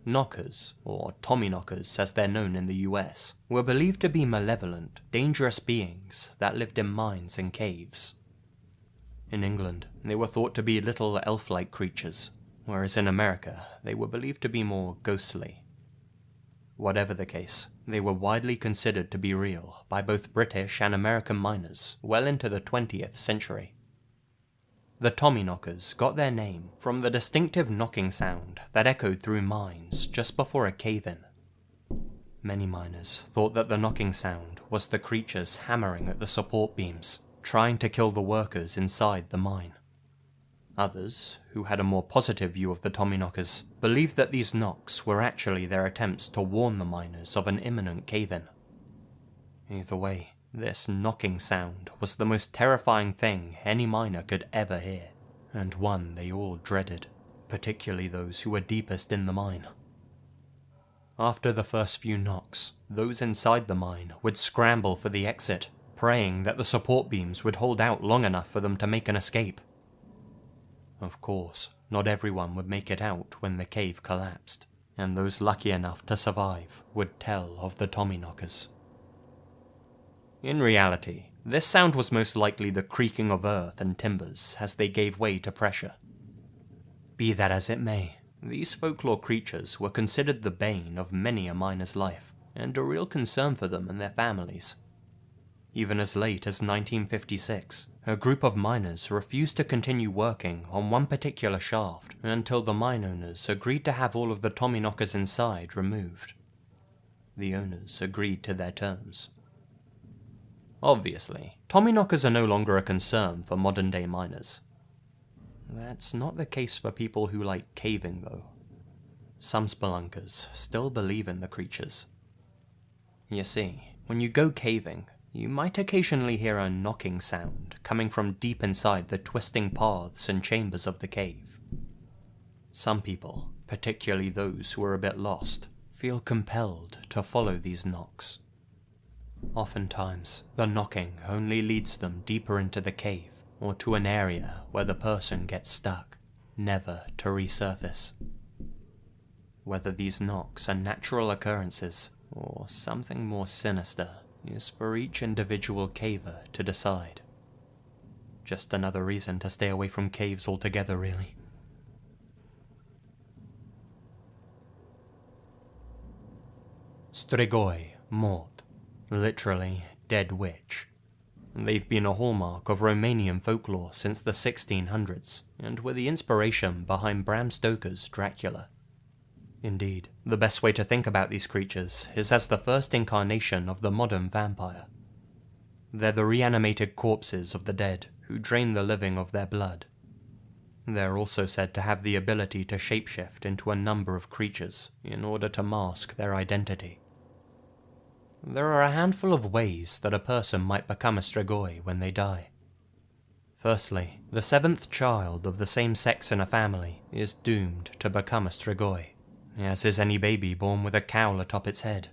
Knockers, or Tommyknockers as they're known in the US, were believed to be malevolent, dangerous beings that lived in mines and caves. In England, they were thought to be little elf-like creatures, whereas in America, they were believed to be more ghostly. Whatever the case, they were widely considered to be real by both British and American miners well into the 20th century. The Tommyknockers got their name from the distinctive knocking sound that echoed through mines just before a cave-in. Many miners thought that the knocking sound was the creatures hammering at the support beams, trying to kill the workers inside the mine. Others, who had a more positive view of the Tommyknockers, believed that these knocks were actually their attempts to warn the miners of an imminent cave-in. Either way, this knocking sound was the most terrifying thing any miner could ever hear, and one they all dreaded, particularly those who were deepest in the mine. After the first few knocks, those inside the mine would scramble for the exit, praying that the support beams would hold out long enough for them to make an escape. Of course, not everyone would make it out when the cave collapsed, and those lucky enough to survive would tell of the Tommyknockers. In reality, this sound was most likely the creaking of earth and timbers as they gave way to pressure. Be that as it may, these folklore creatures were considered the bane of many a miner's life, and a real concern for them and their families. Even as late as 1956, a group of miners refused to continue working on one particular shaft until the mine owners agreed to have all of the Tommyknockers inside removed. The owners agreed to their terms. Obviously, Tommyknockers are no longer a concern for modern-day miners. That's not the case for people who like caving, though. Some spelunkers still believe in the creatures. You see, when you go caving, you might occasionally hear a knocking sound coming from deep inside the twisting paths and chambers of the cave. Some people, particularly those who are a bit lost, feel compelled to follow these knocks. Oftentimes, the knocking only leads them deeper into the cave or to an area where the person gets stuck, never to resurface. Whether these knocks are natural occurrences or something more sinister is for each individual caver to decide. Just another reason to stay away from caves altogether, really. Strigoi Mort, literally dead witch. They've been a hallmark of Romanian folklore since the 1600s, and were the inspiration behind Bram Stoker's Dracula. Indeed, the best way to think about these creatures is as the first incarnation of the modern vampire. They're the reanimated corpses of the dead who drain the living of their blood. They're also said to have the ability to shapeshift into a number of creatures in order to mask their identity. There are a handful of ways that a person might become a strigoi when they die. Firstly, the seventh child of the same sex in a family is doomed to become a strigoi, as is any baby born with a cowl atop its head.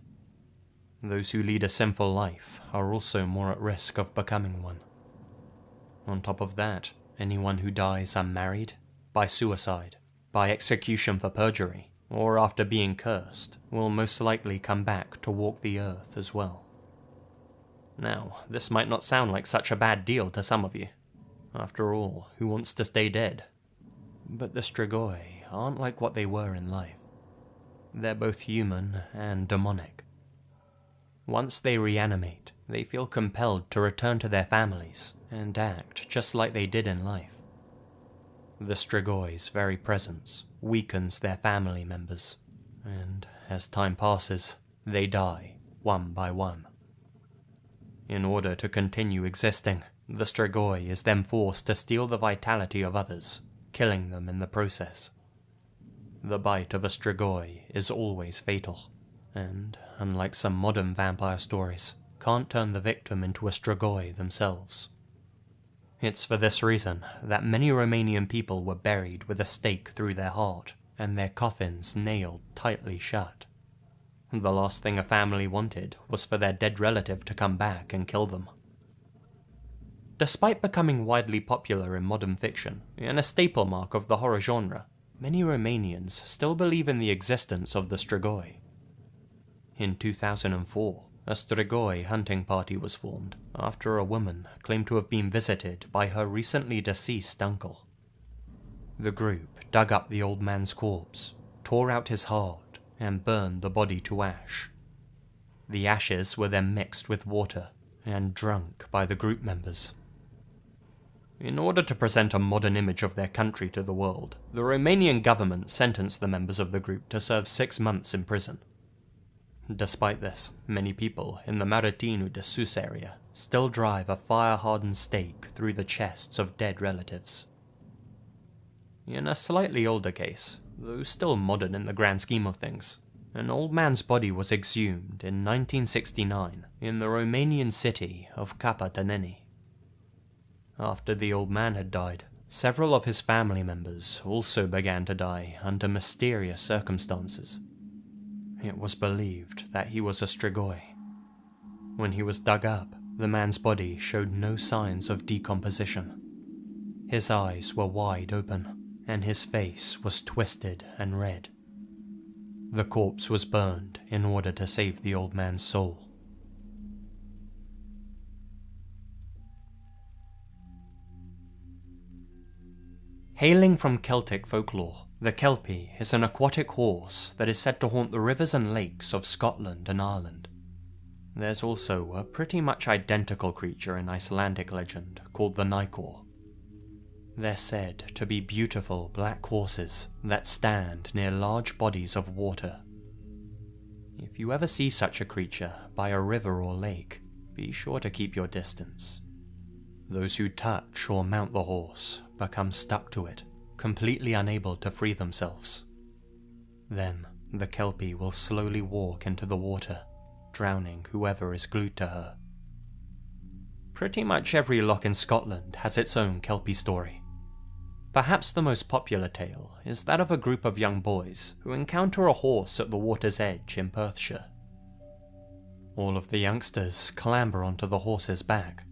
Those who lead a sinful life are also more at risk of becoming one. On top of that, anyone who dies unmarried, by suicide, by execution for perjury, or after being cursed, will most likely come back to walk the earth as well. Now, this might not sound like such a bad deal to some of you. After all, who wants to stay dead? But the strigoi aren't like what they were in life. They're both human and demonic. Once they reanimate, they feel compelled to return to their families and act just like they did in life. The Strigoi's very presence weakens their family members, and as time passes, they die one by one. In order to continue existing, the Strigoi is then forced to steal the vitality of others, killing them in the process. The bite of a Strigoi is always fatal, and, unlike some modern vampire stories, can't turn the victim into a Strigoi themselves. It's for this reason that many Romanian people were buried with a stake through their heart, and their coffins nailed tightly shut. The last thing a family wanted was for their dead relative to come back and kill them. Despite becoming widely popular in modern fiction, and a staple mark of the horror genre, many Romanians still believe in the existence of the Strigoi. In 2004, a Strigoi hunting party was formed after a woman claimed to have been visited by her recently deceased uncle. The group dug up the old man's corpse, tore out his heart, and burned the body to ash. The ashes were then mixed with water and drunk by the group members. In order to present a modern image of their country to the world, the Romanian government sentenced the members of the group to serve 6 months in prison. Despite this, many people in the Marătinu de Sus area still drive a fire-hardened stake through the chests of dead relatives. In a slightly older case, though still modern in the grand scheme of things, an old man's body was exhumed in 1969 in the Romanian city of Capătăneni. After the old man had died, several of his family members also began to die under mysterious circumstances. It was believed that he was a Strigoi. When he was dug up, the man's body showed no signs of decomposition. His eyes were wide open, and his face was twisted and red. The corpse was burned in order to save the old man's soul. Hailing from Celtic folklore, the Kelpie is an aquatic horse that is said to haunt the rivers and lakes of Scotland and Ireland. There's also a pretty much identical creature in Icelandic legend called the Nikor. They're said to be beautiful black horses that stand near large bodies of water. If you ever see such a creature by a river or lake, be sure to keep your distance. Those who touch or mount the horse become stuck to it completely unable to free themselves. Then, the Kelpie will slowly walk into the water, drowning whoever is glued to her. Pretty much every loch in Scotland has its own Kelpie story. Perhaps the most popular tale is that of a group of young boys who encounter a horse at the water's edge in Perthshire. All of the youngsters clamber onto the horse's back,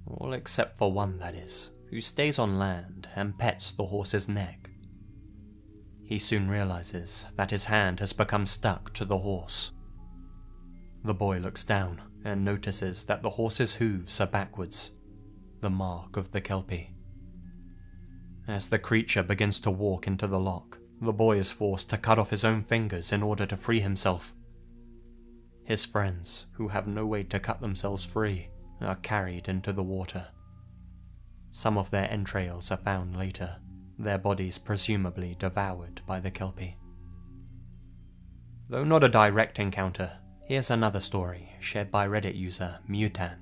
all except for one, that is, who stays on land and pets the horse's neck. He soon realizes that his hand has become stuck to the horse. The boy looks down and notices that the horse's hooves are backwards, the mark of the Kelpie. As the creature begins to walk into the loch, the boy is forced to cut off his own fingers in order to free himself. His friends, who have no way to cut themselves free, are carried into the water. Some of their entrails are found later, their bodies presumably devoured by the Kelpie. Though not a direct encounter, here's another story shared by Reddit user Myuuji.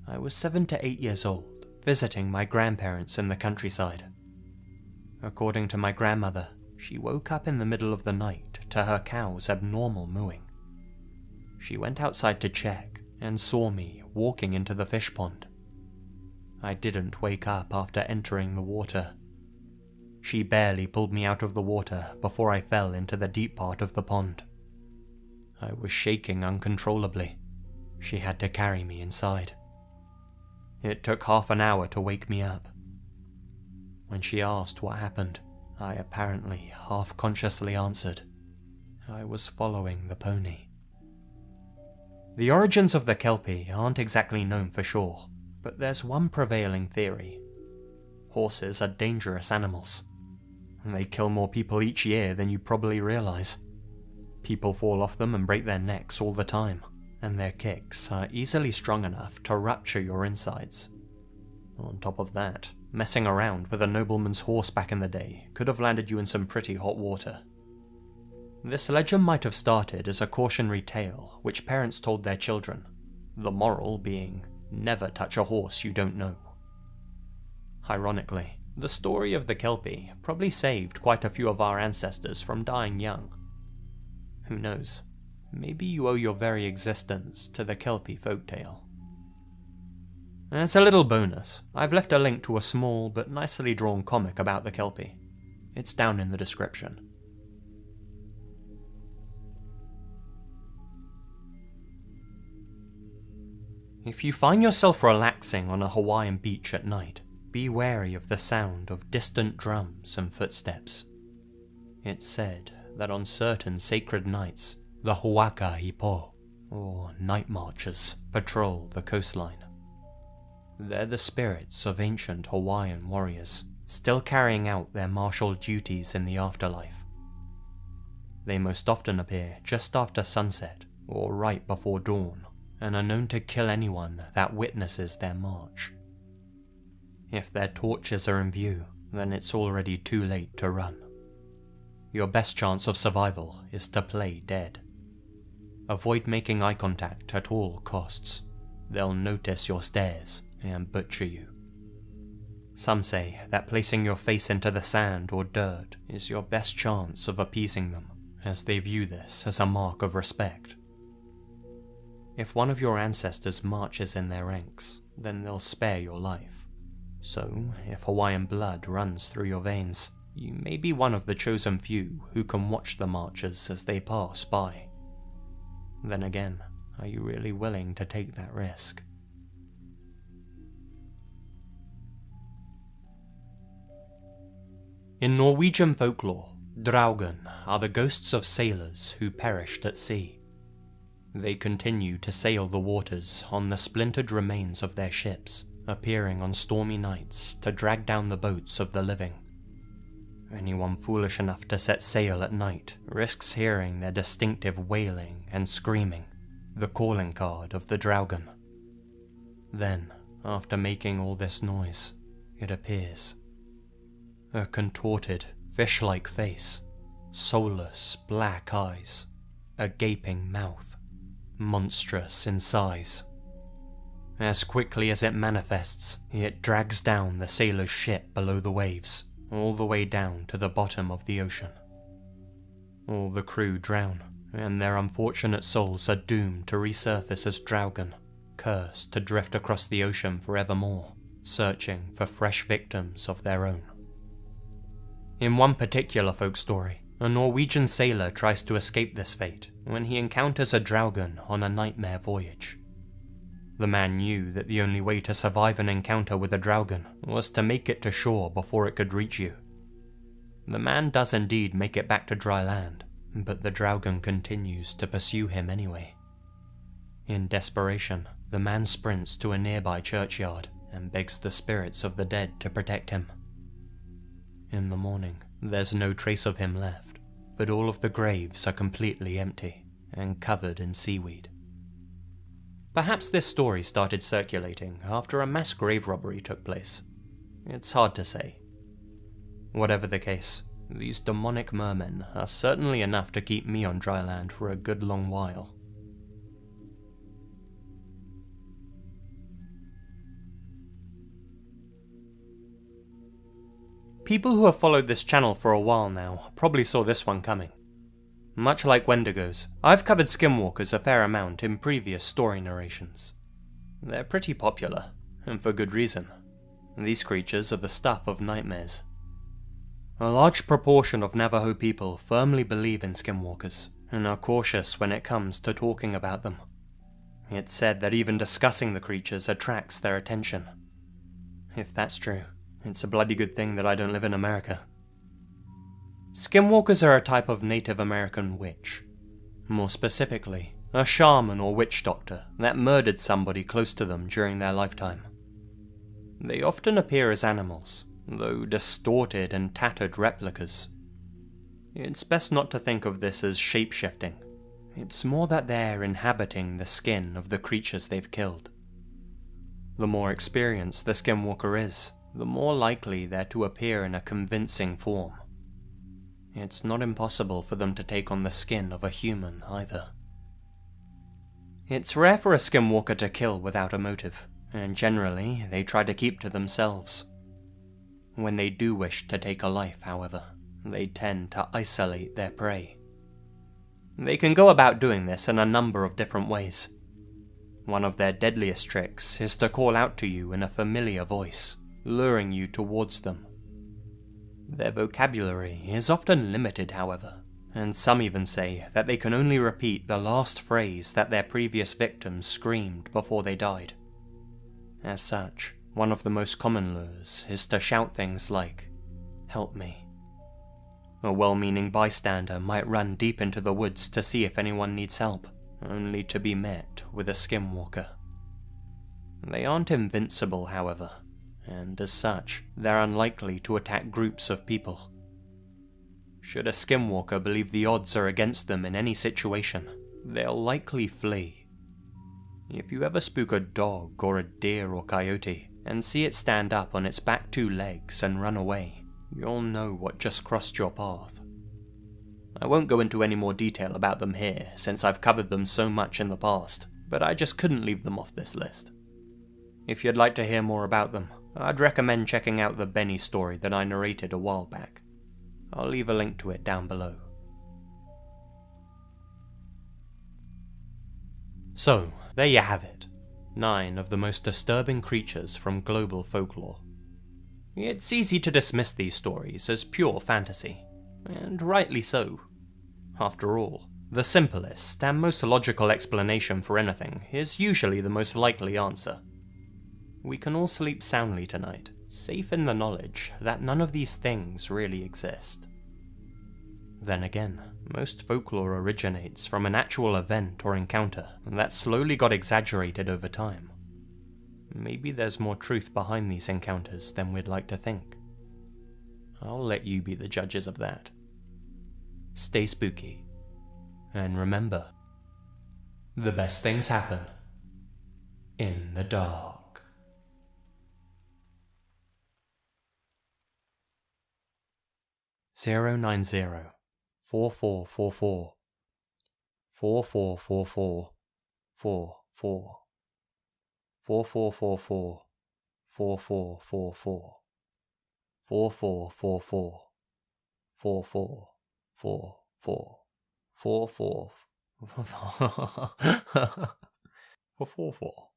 I was 7 to 8 years old, visiting my grandparents in the countryside. According to my grandmother, she woke up in the middle of the night to her cow's abnormal mooing. She went outside to check and saw me walking into the fish pond. I didn't wake up after entering the water. She barely pulled me out of the water before I fell into the deep part of the pond. I was shaking uncontrollably. She had to carry me inside. It took half an hour to wake me up. When she asked what happened, I apparently half-consciously answered, I was following the pony. The origins of the Kelpie aren't exactly known for sure, but there's one prevailing theory. Horses are dangerous animals. They kill more people each year than you probably realize. People fall off them and break their necks all the time, and their kicks are easily strong enough to rupture your insides. On top of that, messing around with a nobleman's horse back in the day could have landed you in some pretty hot water. This legend might have started as a cautionary tale which parents told their children, the moral being, never touch a horse you don't know. Ironically, the story of the Kelpie probably saved quite a few of our ancestors from dying young. Who knows? Maybe you owe your very existence to the Kelpie folktale. As a little bonus, I've left a link to a small but nicely drawn comic about the Kelpie. It's down in the description. If you find yourself relaxing on a Hawaiian beach at night, be wary of the sound of distant drums and footsteps. It's said that on certain sacred nights, the Huaka Ipo, or night marchers, patrol the coastline. They're the spirits of ancient Hawaiian warriors, still carrying out their martial duties in the afterlife. They most often appear just after sunset, or right before dawn, and are known to kill anyone that witnesses their march. If their torches are in view, then it's already too late to run. Your best chance of survival is to play dead. Avoid making eye contact at all costs. They'll notice your stares and butcher you. Some say that placing your face into the sand or dirt is your best chance of appeasing them, as they view this as a mark of respect. If one of your ancestors marches in their ranks, then they'll spare your life. So, if Hawaiian blood runs through your veins, you may be one of the chosen few who can watch the marchers as they pass by. Then again, are you really willing to take that risk? In Norwegian folklore, Draugen are the ghosts of sailors who perished at sea. They continue to sail the waters on the splintered remains of their ships, appearing on stormy nights to drag down the boats of the living. Anyone foolish enough to set sail at night risks hearing their distinctive wailing and screaming, the calling card of the Draugen. Then, after making all this noise, it appears. A contorted, fish-like face, soulless black eyes, a gaping mouth, monstrous in size. As quickly as it manifests, it drags down the sailor's ship below the waves, all the way down to the bottom of the ocean. All the crew drown, and their unfortunate souls are doomed to resurface as Draugen, cursed to drift across the ocean forevermore, searching for fresh victims of their own. In one particular folk story, a Norwegian sailor tries to escape this fate when he encounters a Draugen on a nightmare voyage. The man knew that the only way to survive an encounter with a Draugen was to make it to shore before it could reach you. The man does indeed make it back to dry land, but the Draugen continues to pursue him anyway. In desperation, the man sprints to a nearby churchyard and begs the spirits of the dead to protect him. In the morning, there's no trace of him left, but all of the graves are completely empty and covered in seaweed. Perhaps this story started circulating after a mass grave robbery took place. It's hard to say. Whatever the case, these demonic mermen are certainly enough to keep me on dry land for a good long while. People who have followed this channel for a while now probably saw this one coming. Much like Wendigos, I've covered skinwalkers a fair amount in previous story narrations. They're pretty popular, and for good reason. These creatures are the stuff of nightmares. A large proportion of Navajo people firmly believe in skinwalkers, and are cautious when it comes to talking about them. It's said that even discussing the creatures attracts their attention. If that's true, it's a bloody good thing that I don't live in America. Skinwalkers are a type of Native American witch. More specifically, a shaman or witch doctor that murdered somebody close to them during their lifetime. They often appear as animals, though distorted and tattered replicas. It's best not to think of this as shape-shifting. It's more that they're inhabiting the skin of the creatures they've killed. The more experienced the skinwalker is, the more likely they're to appear in a convincing form. It's not impossible for them to take on the skin of a human either. It's rare for a skinwalker to kill without a motive, and generally they try to keep to themselves. When they do wish to take a life, however, they tend to isolate their prey. They can go about doing this in a number of different ways. One of their deadliest tricks is to call out to you in a familiar voice, luring you towards them. Their vocabulary is often limited, however, and some even say that they can only repeat the last phrase that their previous victims screamed before they died. As such, one of the most common lures is to shout things like, "Help me." A well-meaning bystander might run deep into the woods to see if anyone needs help, only to be met with a skinwalker. They aren't invincible, however, and as such, they're unlikely to attack groups of people. Should a skinwalker believe the odds are against them in any situation, they'll likely flee. If you ever spook a dog or a deer or coyote, and see it stand up on its back two legs and run away, you'll know what just crossed your path. I won't go into any more detail about them here, since I've covered them so much in the past, but I just couldn't leave them off this list. If you'd like to hear more about them, I'd recommend checking out the Benny story that I narrated a while back. I'll leave a link to it down below. So, there you have it. 9 of the most disturbing creatures from global folklore. It's easy to dismiss these stories as pure fantasy, and rightly so. After all, the simplest and most logical explanation for anything is usually the most likely answer. We can all sleep soundly tonight, safe in the knowledge that none of these things really exist. Then again, most folklore originates from an actual event or encounter that slowly got exaggerated over time. Maybe there's more truth behind these encounters than we'd like to think. I'll let you be the judges of that. Stay spooky, and remember, the best things happen in the dark. 090 4444 4444 44 4444 4444 4444 4444 44.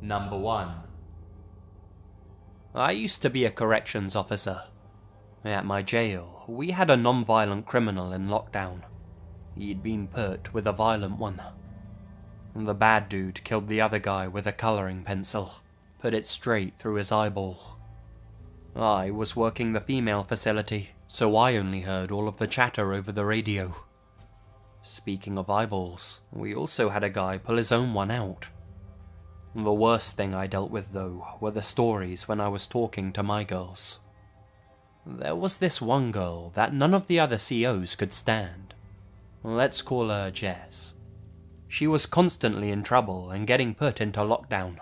Number 1. I used to be a corrections officer. At my jail, we had a non-violent criminal in lockdown. He'd been put with a violent one. The bad dude killed the other guy with a coloring pencil, put it straight through his eyeball. I was working the female facility, so I only heard all of the chatter over the radio. Speaking of eyeballs, we also had a guy pull his own one out. The worst thing I dealt with, though, were the stories when I was talking to my girls. There was this one girl that none of the other COs could stand. Let's call her Jess. She was constantly in trouble and getting put into lockdown.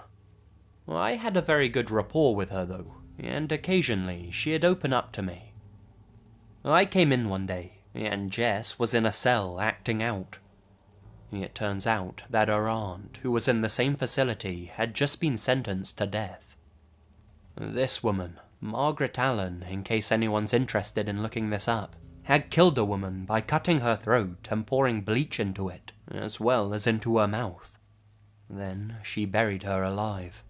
I had a very good rapport with her, though, and occasionally she'd open up to me. I came in one day, and Jess was in a cell acting out. It turns out that her aunt, who was in the same facility, had just been sentenced to death. This woman, Margaret Allen, in case anyone's interested in looking this up, had killed a woman by cutting her throat and pouring bleach into it, as well as into her mouth. Then she buried her alive.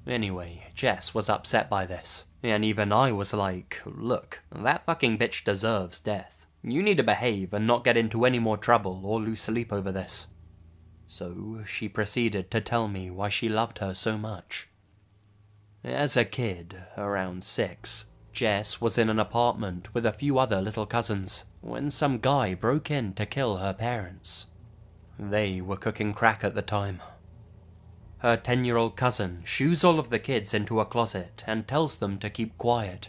Anyway, Jess was upset by this, and even I was like, look, that fucking bitch deserves death. You need to behave and not get into any more trouble or lose sleep over this. So she proceeded to tell me why she loved her so much. As a kid, around 6, Jess was in an apartment with a few other little cousins when some guy broke in to kill her parents. They were cooking crack at the time. Her 10-year-old cousin shoos all of the kids into a closet and tells them to keep quiet.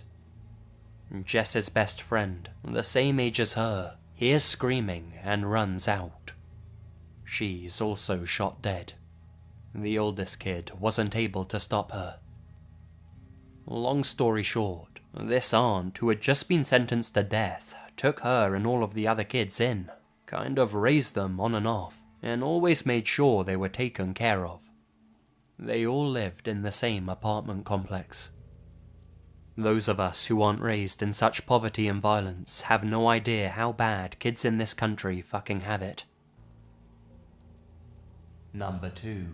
Jess's best friend, the same age as her, hears screaming and runs out. She's also shot dead. The oldest kid wasn't able to stop her. Long story short, this aunt who had just been sentenced to death took her and all of the other kids in, kind of raised them on and off, and always made sure they were taken care of. They all lived in the same apartment complex. Those of us who aren't raised in such poverty and violence have no idea how bad kids in this country fucking have it. Number 2.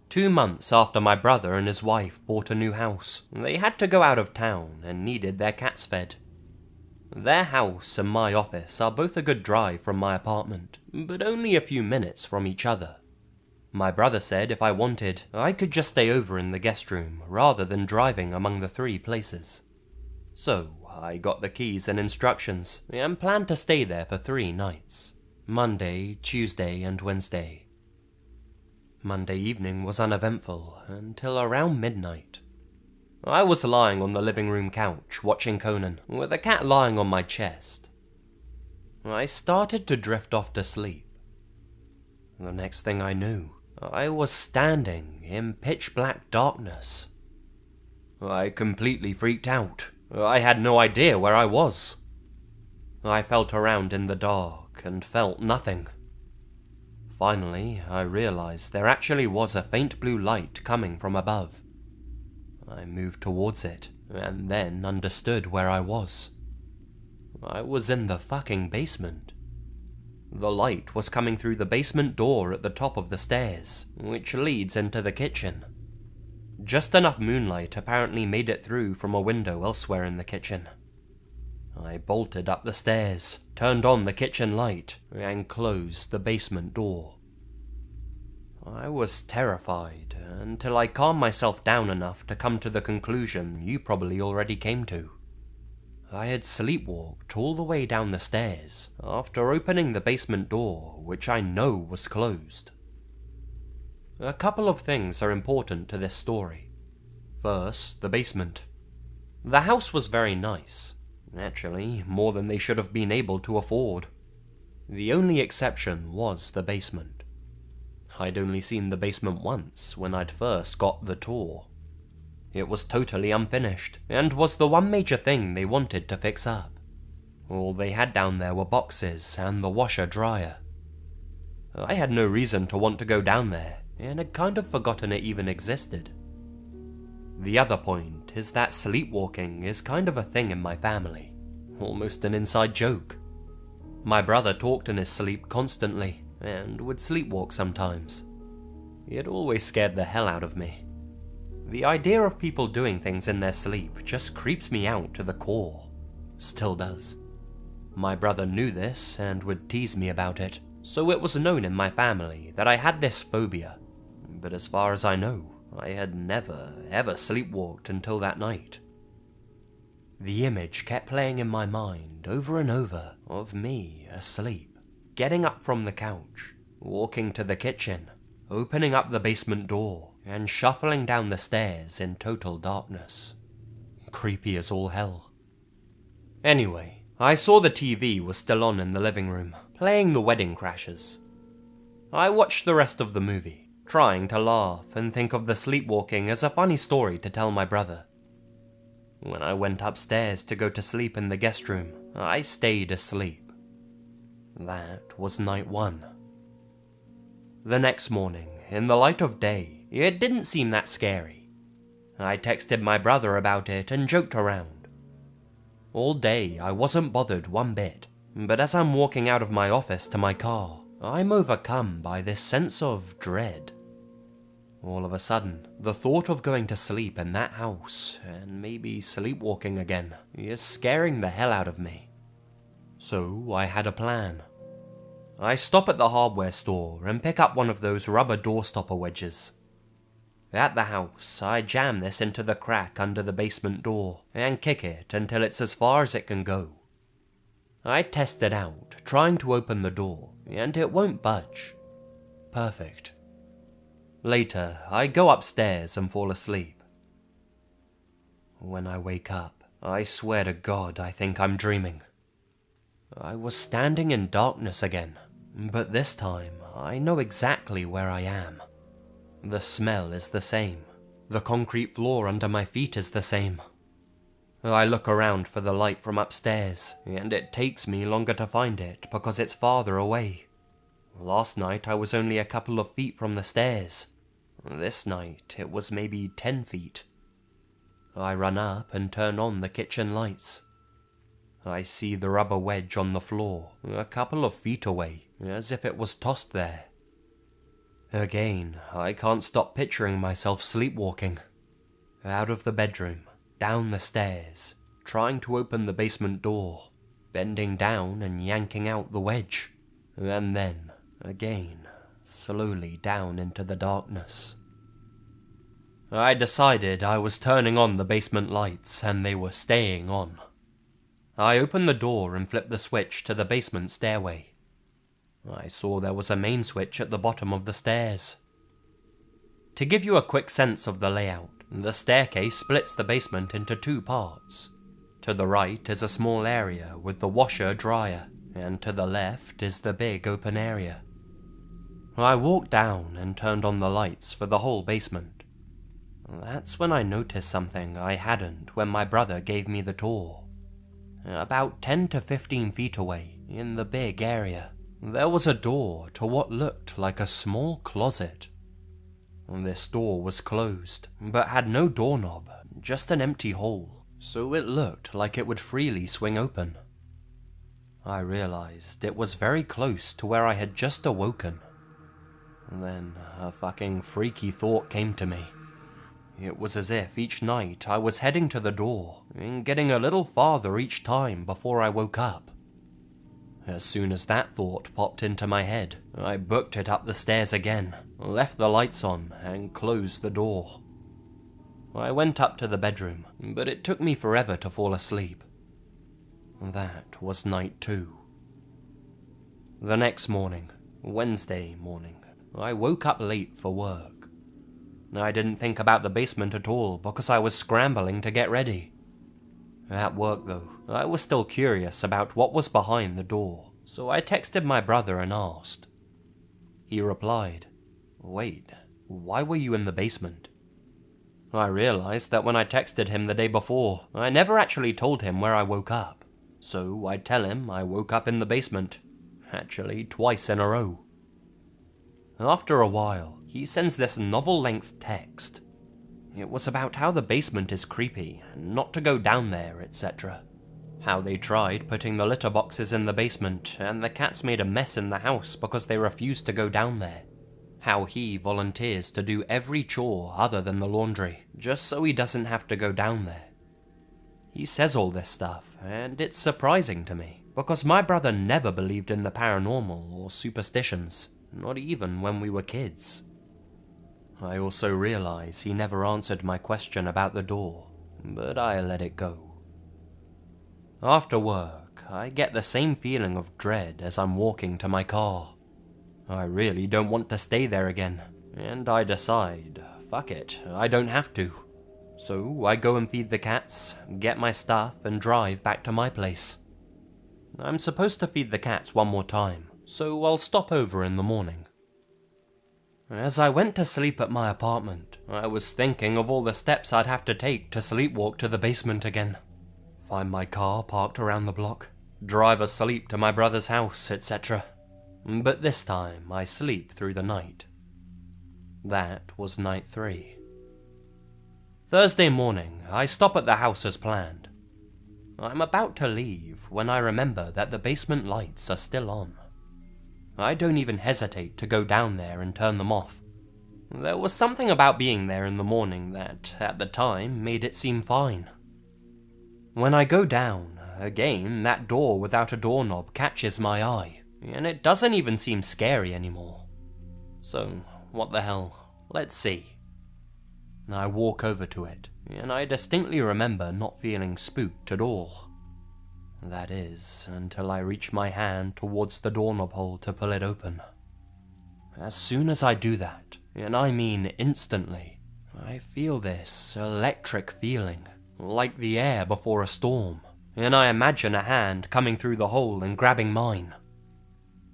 2 months after my brother and his wife bought a new house, they had to go out of town and needed their cats fed. Their house and my office are both a good drive from my apartment, but only a few minutes from each other. My brother said if I wanted, I could just stay over in the guest room rather than driving among the 3 places. So I got the keys and instructions and planned to stay there for 3 nights, Monday, Tuesday and Wednesday. Monday evening was uneventful until around midnight. I was lying on the living room couch watching Conan with a cat lying on my chest. I started to drift off to sleep. The next thing I knew, I was standing in pitch black darkness. I completely freaked out. I had no idea where I was. I felt around in the dark and felt nothing. Finally, I realized there actually was a faint blue light coming from above. I moved towards it, and then understood where I was. I was in the fucking basement. The light was coming through the basement door at the top of the stairs, which leads into the kitchen. Just enough moonlight apparently made it through from a window elsewhere in the kitchen. I bolted up the stairs, turned on the kitchen light, and closed the basement door. I was terrified until I calmed myself down enough to come to the conclusion you probably already came to. I had sleepwalked all the way down the stairs after opening the basement door, which I know was closed. A couple of things are important to this story. First, the basement. The house was very nice. Actually, more than they should have been able to afford. The only exception was the basement. I'd only seen the basement once when I'd first got the tour. It was totally unfinished, and was the one major thing they wanted to fix up. All they had down there were boxes and the washer-dryer. I had no reason to want to go down there, and had kind of forgotten it even existed. The other point is that sleepwalking is kind of a thing in my family, almost an inside joke. My brother talked in his sleep constantly, and would sleepwalk sometimes. It always scared the hell out of me. The idea of people doing things in their sleep just creeps me out to the core. Still does. My brother knew this and would tease me about it, so it was known in my family that I had this phobia, but as far as I know, I had never, ever sleepwalked until that night. The image kept playing in my mind over and over of me asleep, getting up from the couch, walking to the kitchen, opening up the basement door, and shuffling down the stairs in total darkness. Creepy as all hell. Anyway, I saw the TV was still on in the living room, playing The Wedding Crashers. I watched the rest of the movie, trying to laugh and think of the sleepwalking as a funny story to tell my brother. When I went upstairs to go to sleep in the guest room, I stayed asleep. That was night 1. The next morning, in the light of day, it didn't seem that scary. I texted my brother about it and joked around. All day, I wasn't bothered one bit, but as I'm walking out of my office to my car, I'm overcome by this sense of dread. All of a sudden, the thought of going to sleep in that house, and maybe sleepwalking again, is scaring the hell out of me. So I had a plan. I stop at the hardware store and pick up one of those rubber door stopper wedges. At the house, I jam this into the crack under the basement door and kick it until it's as far as it can go. I test it out, trying to open the door, and it won't budge. Perfect. Later, I go upstairs and fall asleep. When I wake up, I swear to God I think I'm dreaming. I was standing in darkness again, but this time I know exactly where I am. The smell is the same. The concrete floor under my feet is the same. I look around for the light from upstairs, and it takes me longer to find it because it's farther away. Last night I was only a couple of feet from the stairs. This night it was maybe 10 feet. I run up and turn on the kitchen lights. I see the rubber wedge on the floor, a couple of feet away, as if it was tossed there. Again, I can't stop picturing myself sleepwalking. Out of the bedroom, down the stairs, trying to open the basement door, bending down and yanking out the wedge, and then, again, slowly down into the darkness. I decided I was turning on the basement lights, and they were staying on. I opened the door and flipped the switch to the basement stairway. I saw there was a main switch at the bottom of the stairs. To give you a quick sense of the layout, the staircase splits the basement into 2 parts. To the right is a small area with the washer-dryer, and to the left is the big open area. I walked down and turned on the lights for the whole basement. That's when I noticed something I hadn't when my brother gave me the tour. About 10 to 15 feet away, in the big area, there was a door to what looked like a small closet. This door was closed, but had no doorknob, just an empty hole, so it looked like it would freely swing open. I realized it was very close to where I had just awoken. Then a fucking freaky thought came to me. It was as if each night I was heading to the door and getting a little farther each time before I woke up. As soon as that thought popped into my head, I booked it up the stairs again, left the lights on, and closed the door. I went up to the bedroom, but it took me forever to fall asleep. That was night 2. The next morning, Wednesday morning, I woke up late for work. I didn't think about the basement at all because I was scrambling to get ready. At work though, I was still curious about what was behind the door, so I texted my brother and asked. He replied, "Wait, why were you in the basement?" I realized that when I texted him the day before, I never actually told him where I woke up. So I'd tell him I woke up in the basement. Actually, twice in a row. After a while, he sends this novel-length text. It was about how the basement is creepy, and not to go down there, etc. How they tried putting the litter boxes in the basement, and the cats made a mess in the house because they refused to go down there. How he volunteers to do every chore other than the laundry, just so he doesn't have to go down there. He says all this stuff, and it's surprising to me, because my brother never believed in the paranormal or superstitions, not even when we were kids. I also realize he never answered my question about the door, but I let it go. After work, I get the same feeling of dread as I'm walking to my car. I really don't want to stay there again, and I decide, fuck it, I don't have to. So I go and feed the cats, get my stuff, and drive back to my place. I'm supposed to feed the cats one more time, so I'll stop over in the morning. As I went to sleep at my apartment, I was thinking of all the steps I'd have to take to sleepwalk to the basement again. Find my car parked around the block, drive asleep to my brother's house, etc. But this time, I sleep through the night. That was night 3. Thursday morning, I stop at the house as planned. I'm about to leave when I remember that the basement lights are still on. I don't even hesitate to go down there and turn them off. There was something about being there in the morning that, at the time, made it seem fine. When I go down, again, that door without a doorknob catches my eye, and it doesn't even seem scary anymore. So, what the hell, let's see. I walk over to it, and I distinctly remember not feeling spooked at all. That is, until I reach my hand towards the doorknob hole to pull it open. As soon as I do that, and I mean instantly, I feel this electric feeling, like the air before a storm, and I imagine a hand coming through the hole and grabbing mine.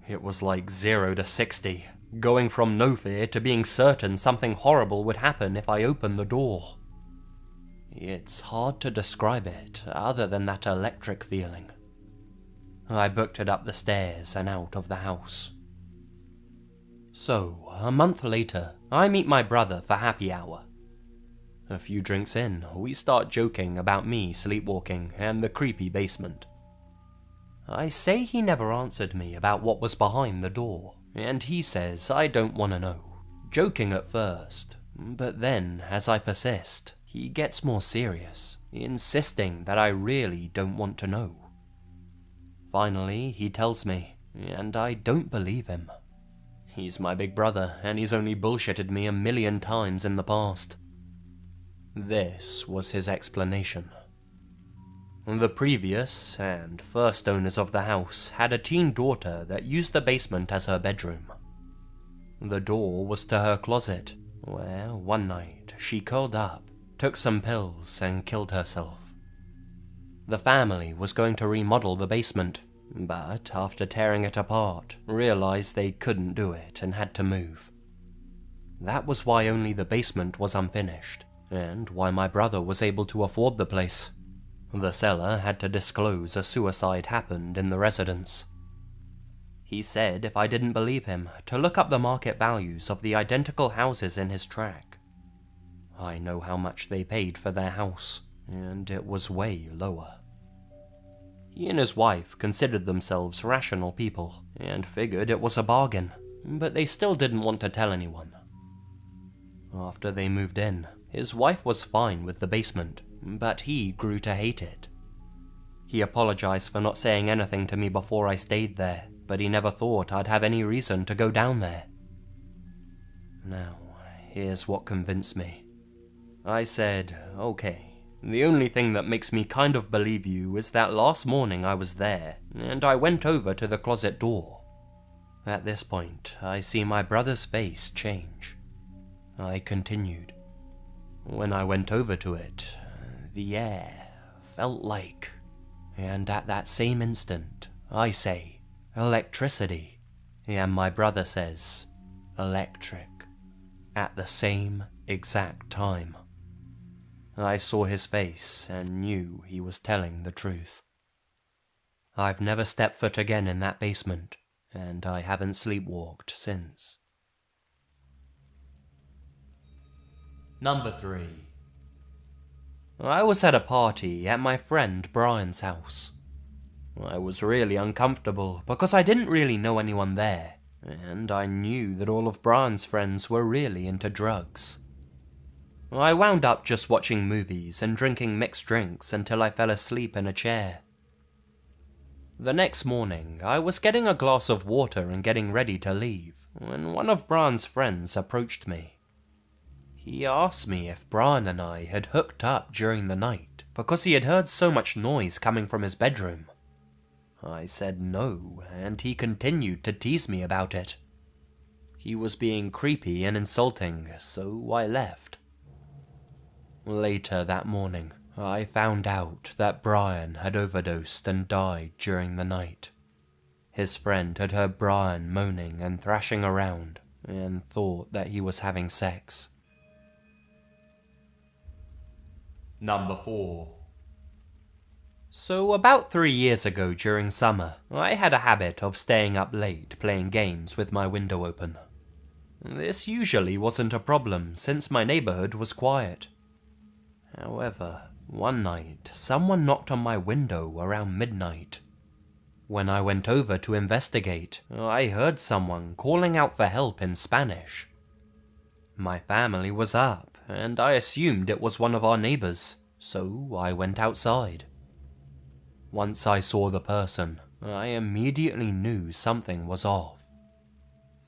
It was like 0 to 60, going from no fear to being certain something horrible would happen if I opened the door. It's hard to describe it other than that electric feeling. I booked it up the stairs and out of the house. So, a month later, I meet my brother for happy hour. A few drinks in, we start joking about me sleepwalking and the creepy basement. I say he never answered me about what was behind the door, and he says I don't want to know, joking at first, but then, as I persist, he gets more serious, insisting that I really don't want to know. Finally, he tells me, and I don't believe him. He's my big brother, and he's only bullshitted me 1,000,000 times in the past. This was his explanation. The previous and first owners of the house had a teen daughter that used the basement as her bedroom. The door was to her closet, where one night she curled up, took some pills, and killed herself. The family was going to remodel the basement, but after tearing it apart, realized they couldn't do it and had to move. That was why only the basement was unfinished, and why my brother was able to afford the place. The seller had to disclose a suicide happened in the residence. He said if I didn't believe him, to look up the market values of the identical houses in his tract. I know how much they paid for their house, and it was way lower. He and his wife considered themselves rational people, and figured it was a bargain, but they still didn't want to tell anyone. After they moved in, his wife was fine with the basement, but he grew to hate it. He apologized for not saying anything to me before I stayed there, but he never thought I'd have any reason to go down there. Now, here's what convinced me. I said, okay, the only thing that makes me kind of believe you is that last morning I was there, and I went over to the closet door. At this point, I see my brother's face change. I continued. When I went over to it, the air felt like, and at that same instant, I say, electricity, and my brother says, electric, at the same exact time. I saw his face and knew he was telling the truth. I've never stepped foot again in that basement, and I haven't sleepwalked since. Number 3. I was at a party at my friend Brian's house. I was really uncomfortable because I didn't really know anyone there, and I knew that all of Brian's friends were really into drugs. I wound up just watching movies and drinking mixed drinks until I fell asleep in a chair. The next morning, I was getting a glass of water and getting ready to leave when one of Brian's friends approached me. He asked me if Brian and I had hooked up during the night because he had heard so much noise coming from his bedroom. I said no, and he continued to tease me about it. He was being creepy and insulting, so I left. Later that morning, I found out that Brian had overdosed and died during the night. His friend had heard Brian moaning and thrashing around and thought that he was having sex. Number 4. So about 3 years ago during summer, I had a habit of staying up late playing games with my window open. This usually wasn't a problem since my neighborhood was quiet. However, one night someone knocked on my window around midnight. When I went over to investigate, I heard someone calling out for help in Spanish. My family was up, and I assumed it was one of our neighbors, so I went outside. Once I saw the person, I immediately knew something was off.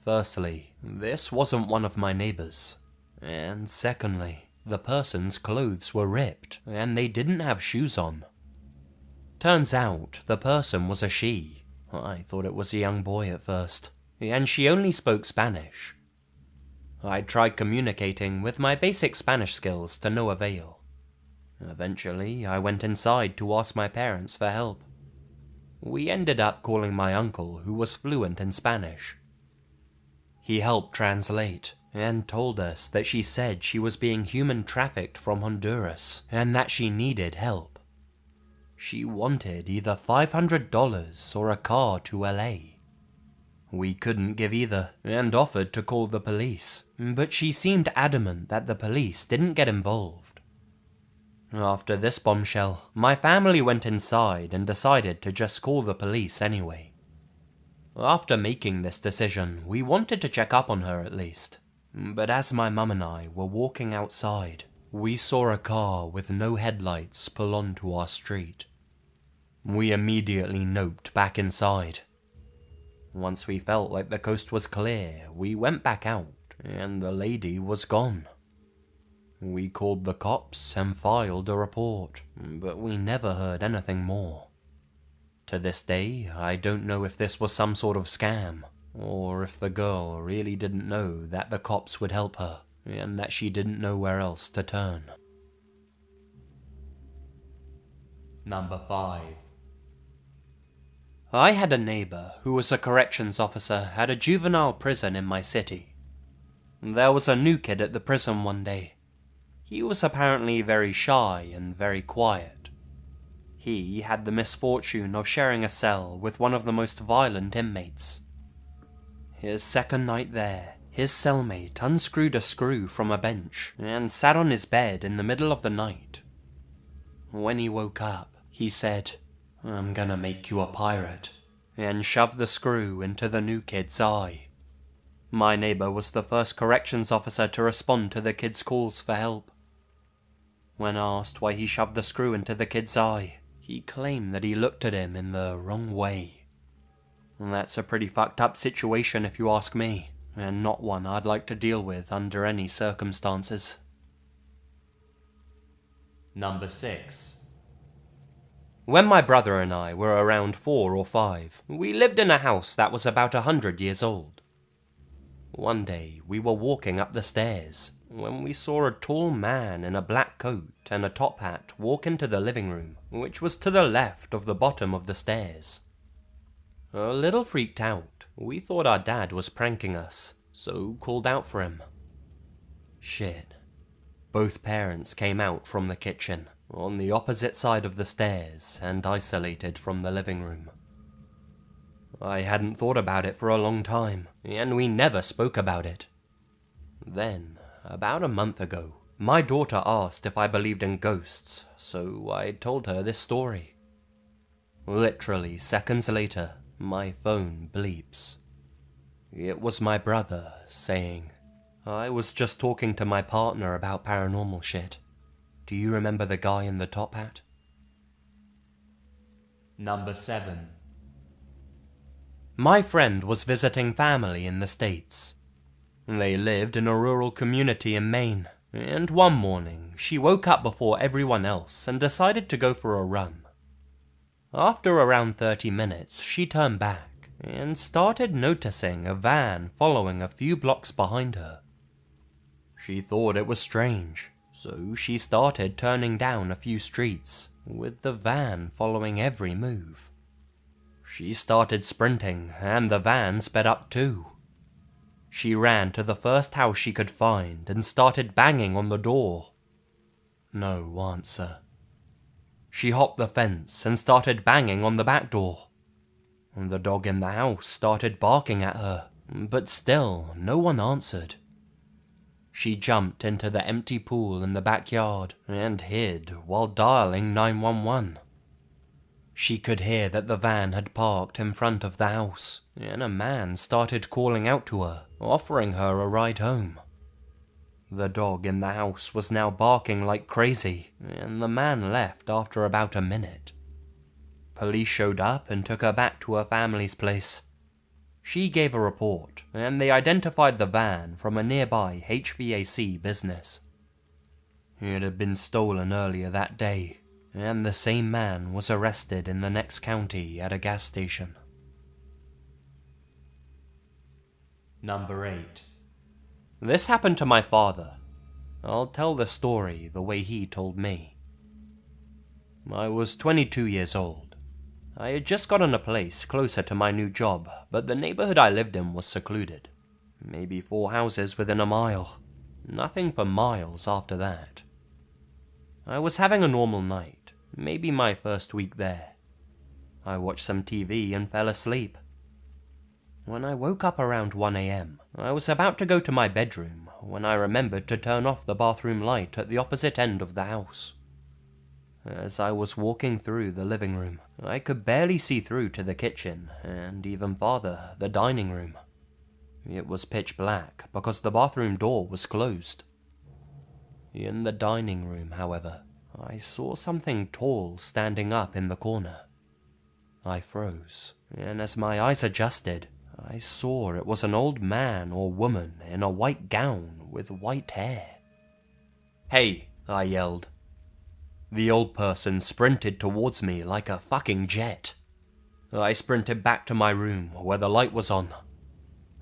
Firstly, this wasn't one of my neighbors, and secondly, the person's clothes were ripped and they didn't have shoes on. Turns out the person was a she. I thought it was a young boy at first, and she only spoke Spanish. I tried communicating with my basic Spanish skills to no avail. Eventually, I went inside to ask my parents for help. We ended up calling my uncle, who was fluent in Spanish. He helped translate and told us that she said she was being human trafficked from Honduras and that she needed help. She wanted either $500 or a car to LA. We couldn't give either and offered to call the police, but she seemed adamant that the police didn't get involved. After this bombshell, my family went inside and decided to just call the police anyway. After making this decision, we wanted to check up on her at least, but as my mum and I were walking outside, we saw a car with no headlights pull onto our street. We immediately noped back inside. Once we felt like the coast was clear, we went back out, and the lady was gone. We called the cops and filed a report, but we never heard anything more. To this day, I don't know if this was some sort of scam, or if the girl really didn't know that the cops would help her, and that she didn't know where else to turn. Number 5. I had a neighbor who was a corrections officer at a juvenile prison in my city. There was a new kid at the prison one day. He was apparently very shy and very quiet. He had the misfortune of sharing a cell with one of the most violent inmates. His second night there, his cellmate unscrewed a screw from a bench and sat on his bed in the middle of the night. When he woke up, he said, "I'm gonna make you a pirate," and shoved the screw into the new kid's eye. My neighbor was the first corrections officer to respond to the kid's calls for help. When asked why he shoved the screw into the kid's eye, he claimed that he looked at him in the wrong way. That's a pretty fucked up situation if you ask me, and not one I'd like to deal with under any circumstances. Number 6. When my brother and I were around 4 or 5, we lived in a house that was about 100 years old. One day, we were walking up the stairs when we saw a tall man in a black coat and a top hat walk into the living room, which was to the left of the bottom of the stairs. A little freaked out, we thought our dad was pranking us, so called out for him. Shit. Both parents came out from the kitchen, on the opposite side of the stairs and isolated from the living room. I hadn't thought about it for a long time, and we never spoke about it. Then, about a month ago, my daughter asked if I believed in ghosts, so I told her this story. Literally seconds later, my phone bleeps. It was my brother saying, "I was just talking to my partner about paranormal shit. Do you remember the guy in the top hat?" Number 7. My friend was visiting family in the States. They lived in a rural community in Maine, and one morning she woke up before everyone else and decided to go for a run. After around 30 minutes, she turned back and started noticing a van following a few blocks behind her. She thought it was strange, so she started turning down a few streets, with the van following every move. She started sprinting, and the van sped up too. She ran to the first house she could find and started banging on the door. No answer. She hopped the fence and started banging on the back door. The dog in the house started barking at her, but still no one answered. She jumped into the empty pool in the backyard and hid while dialing 911. She could hear that the van had parked in front of the house, and a man started calling out to her, offering her a ride home. The dog in the house was now barking like crazy, and the man left after about a minute. Police showed up and took her back to her family's place. She gave a report, and they identified the van from a nearby HVAC business. It had been stolen earlier that day, and the same man was arrested in the next county at a gas station. Number 8. This happened to my father. I'll tell the story the way he told me. I was 22 years old. I had just gotten a place closer to my new job, but the neighborhood I lived in was secluded. Maybe 4 houses within a mile. Nothing for miles after that. I was having a normal night, maybe my first week there. I watched some TV and fell asleep. When I woke up around 1 a.m., I was about to go to my bedroom when I remembered to turn off the bathroom light at the opposite end of the house. As I was walking through the living room, I could barely see through to the kitchen, and even farther, the dining room. It was pitch black because the bathroom door was closed. In the dining room, however, I saw something tall standing up in the corner. I froze, and as my eyes adjusted, I saw it was an old man or woman in a white gown with white hair. "Hey!" I yelled. The old person sprinted towards me like a fucking jet. I sprinted back to my room where the light was on.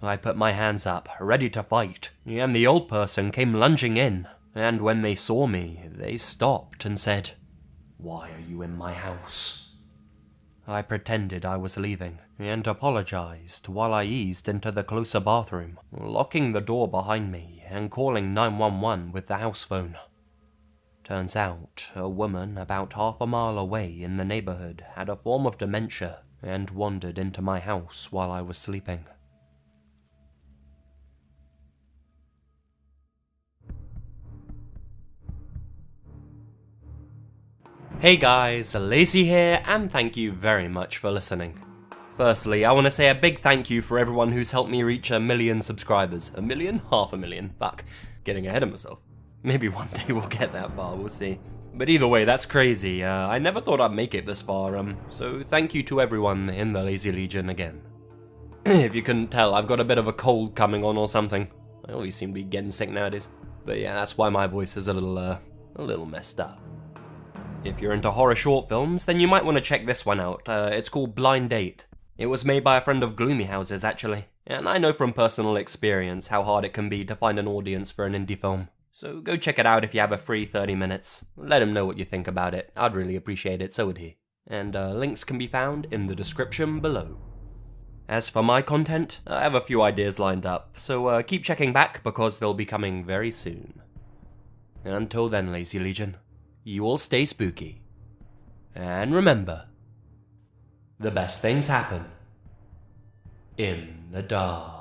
I put my hands up, ready to fight, and the old person came lunging in, and when they saw me, they stopped and said, "Why are you in my house?" I pretended I was leaving, and apologized while I eased into the closer bathroom, locking the door behind me and calling 911 with the house phone. Turns out, a woman about half a mile away in the neighborhood had a form of dementia and wandered into my house while I was sleeping. Hey guys, Lazy here, and thank you very much for listening. Firstly, I want to say a big thank you for everyone who's helped me reach 1 million subscribers. 1 million? Half a million. Fuck. Getting ahead of myself. Maybe one day we'll get that far, we'll see. But either way, that's crazy. I never thought I'd make it this far, so thank you to everyone in the Lazy Legion again. If you couldn't tell, I've got a bit of a cold coming on or something. I always seem to be getting sick nowadays. But yeah, that's why my voice is a little messed up. If you're into horror short films, then you might want to check this one out. It's called Blind Date. It was made by a friend of Gloomy House's, actually. And I know from personal experience how hard it can be to find an audience for an indie film. So go check it out if you have a free 30 minutes. Let him know what you think about it. I'd really appreciate it, so would he. And links can be found in the description below. As for my content, I have a few ideas lined up, so keep checking back because they'll be coming very soon. Until then, Lazy Legion, you all stay spooky. And remember, the best things happen in the dark.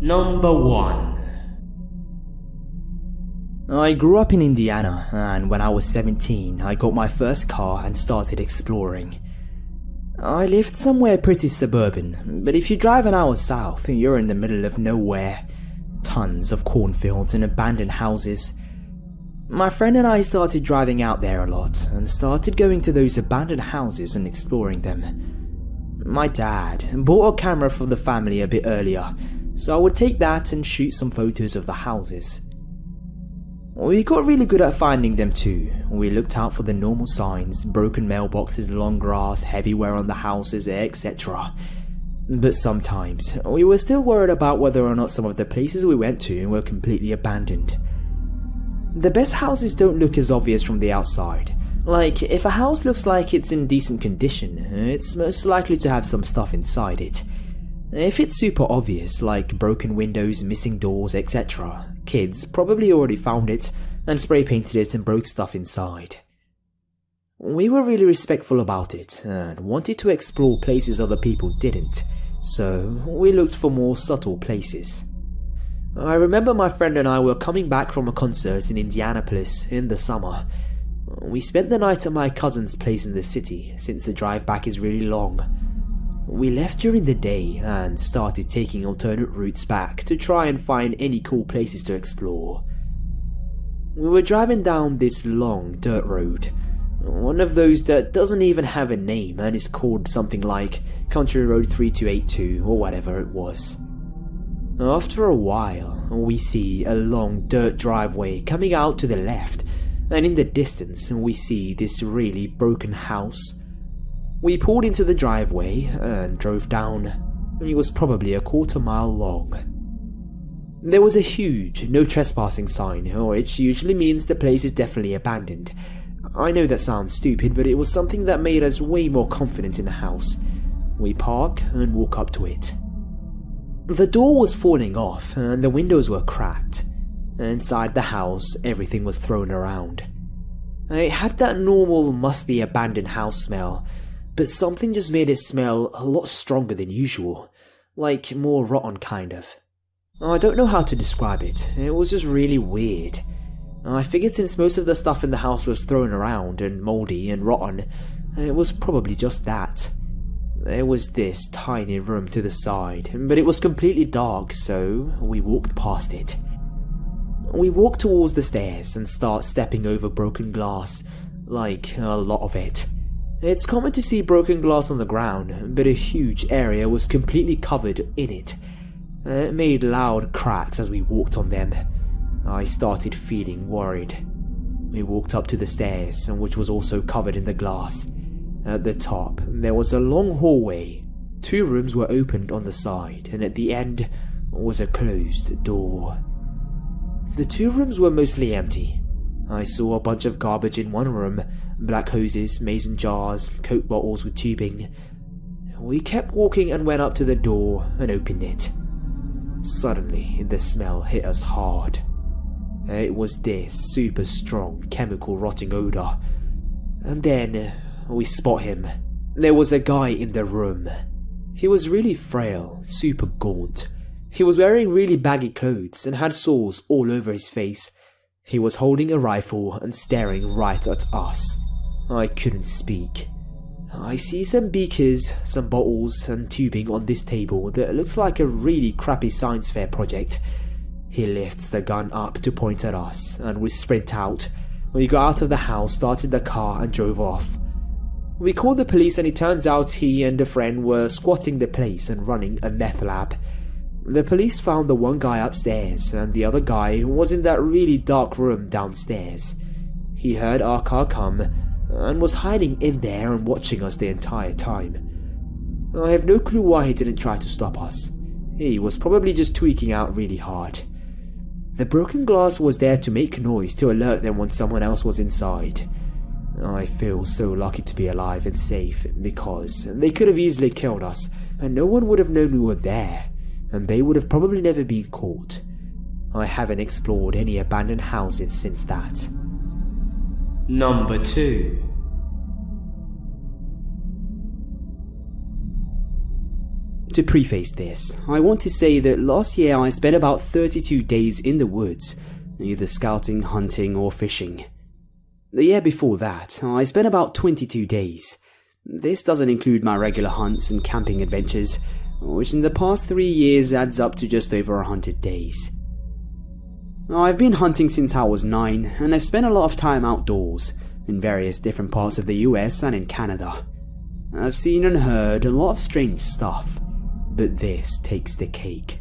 Number 1. I grew up in Indiana, and when I was 17, I got my first car and started exploring. I lived somewhere pretty suburban, but if you drive an hour south, you're in the middle of nowhere. Tons of cornfields and abandoned houses. My friend and I started driving out there a lot, and started going to those abandoned houses and exploring them. My dad bought a camera for the family a bit earlier, so I would take that and shoot some photos of the houses. We got really good at finding them too. We looked out for the normal signs, broken mailboxes, long grass, heavy wear on the houses, etc. But sometimes, we were still worried about whether or not some of the places we went to were completely abandoned. The best houses don't look as obvious from the outside. Like, if a house looks like it's in decent condition, it's most likely to have some stuff inside it. If it's super obvious, like broken windows, missing doors, etc., kids probably already found it and spray painted it and broke stuff inside. We were really respectful about it and wanted to explore places other people didn't, so we looked for more subtle places. I remember my friend and I were coming back from a concert in Indianapolis in the summer. We spent the night at my cousin's place in the city, since the drive back is really long. We left during the day and started taking alternate routes back to try and find any cool places to explore. We were driving down this long dirt road, one of those that doesn't even have a name and is called something like Country Road 3282 or whatever it was. After a while, we see a long dirt driveway coming out to the left, and in the distance we see this really broken house. We pulled into the driveway and drove down. It was probably a quarter-mile long. There was a huge no trespassing sign, which usually means the place is definitely abandoned. I know that sounds stupid, but it was something that made us way more confident in the house. We park and walk up to it. The door was falling off and the windows were cracked. Inside the house, everything was thrown around. It had that normal, musty, abandoned house smell, but something just made it smell a lot stronger than usual, like more rotten kind of. I don't know how to describe it, it was just really weird. I figured since most of the stuff in the house was thrown around and mouldy and rotten, it was probably just that. There was this tiny room to the side, but it was completely dark, so we walked past it. We walked towards the stairs and start stepping over broken glass, like a lot of it. It's common to see broken glass on the ground, but a huge area was completely covered in it. It made loud cracks as we walked on them. I started feeling worried. We walked up to the stairs, which was also covered in the glass. At the top, there was a long hallway. 2 rooms were opened on the side, and at the end was a closed door. The 2 rooms were mostly empty. I saw a bunch of garbage in one room, black hoses, mason jars, Coke bottles with tubing. We kept walking and went up to the door and opened it. Suddenly, the smell hit us hard. It was this super strong chemical rotting odor. And then we spot him. There was a guy in the room. He was really frail, super gaunt. He was wearing really baggy clothes and had sores all over his face. He was holding a rifle and staring right at us. I couldn't speak. I see some beakers, some bottles and tubing on this table that looks like a really crappy science fair project. He lifts the gun up to point at us and we sprint out. We got out of the house, started the car and drove off. We called the police and it turns out he and a friend were squatting the place and running a meth lab. The police found the one guy upstairs and the other guy was in that really dark room downstairs. He heard our car come and was hiding in there and watching us the entire time. I have no clue why he didn't try to stop us. He was probably just tweaking out really hard. The broken glass was there to make noise to alert them when someone else was inside. I feel so lucky to be alive and safe because they could have easily killed us and no one would have known we were there, and they would have probably never been caught. I haven't explored any abandoned houses since that. Number 2. To preface this, I want to say that last year I spent about 32 days in the woods, either scouting, hunting, or fishing. The year before that, I spent about 22 days. This doesn't include my regular hunts and camping adventures, which in the past 3 years adds up to just over 100 days. I've been hunting since I was 9, and I've spent a lot of time outdoors, in various different parts of the US and in Canada. I've seen and heard a lot of strange stuff, but this takes the cake.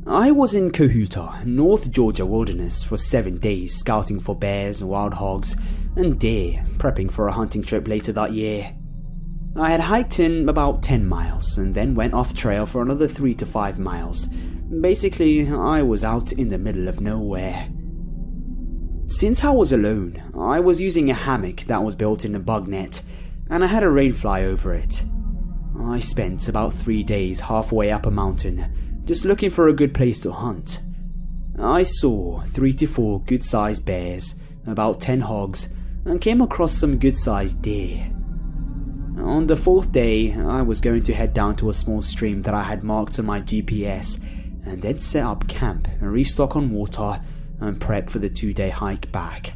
I was in Cohutta, North Georgia wilderness for 7 days scouting for bears, wild hogs, and deer, prepping for a hunting trip later that year. I had hiked in about 10 miles and then went off trail for another 3 to 5 miles. Basically, I was out in the middle of nowhere. Since I was alone, I was using a hammock that was built in a bug net, and I had a rain fly over it. I spent about 3 days halfway up a mountain, just looking for a good place to hunt. I saw 3 to 4 good-sized bears, about 10 hogs, and came across some good-sized deer. On the 4th day, I was going to head down to a small stream that I had marked on my GPS, and then set up camp and restock on water and prep for the 2-day hike back.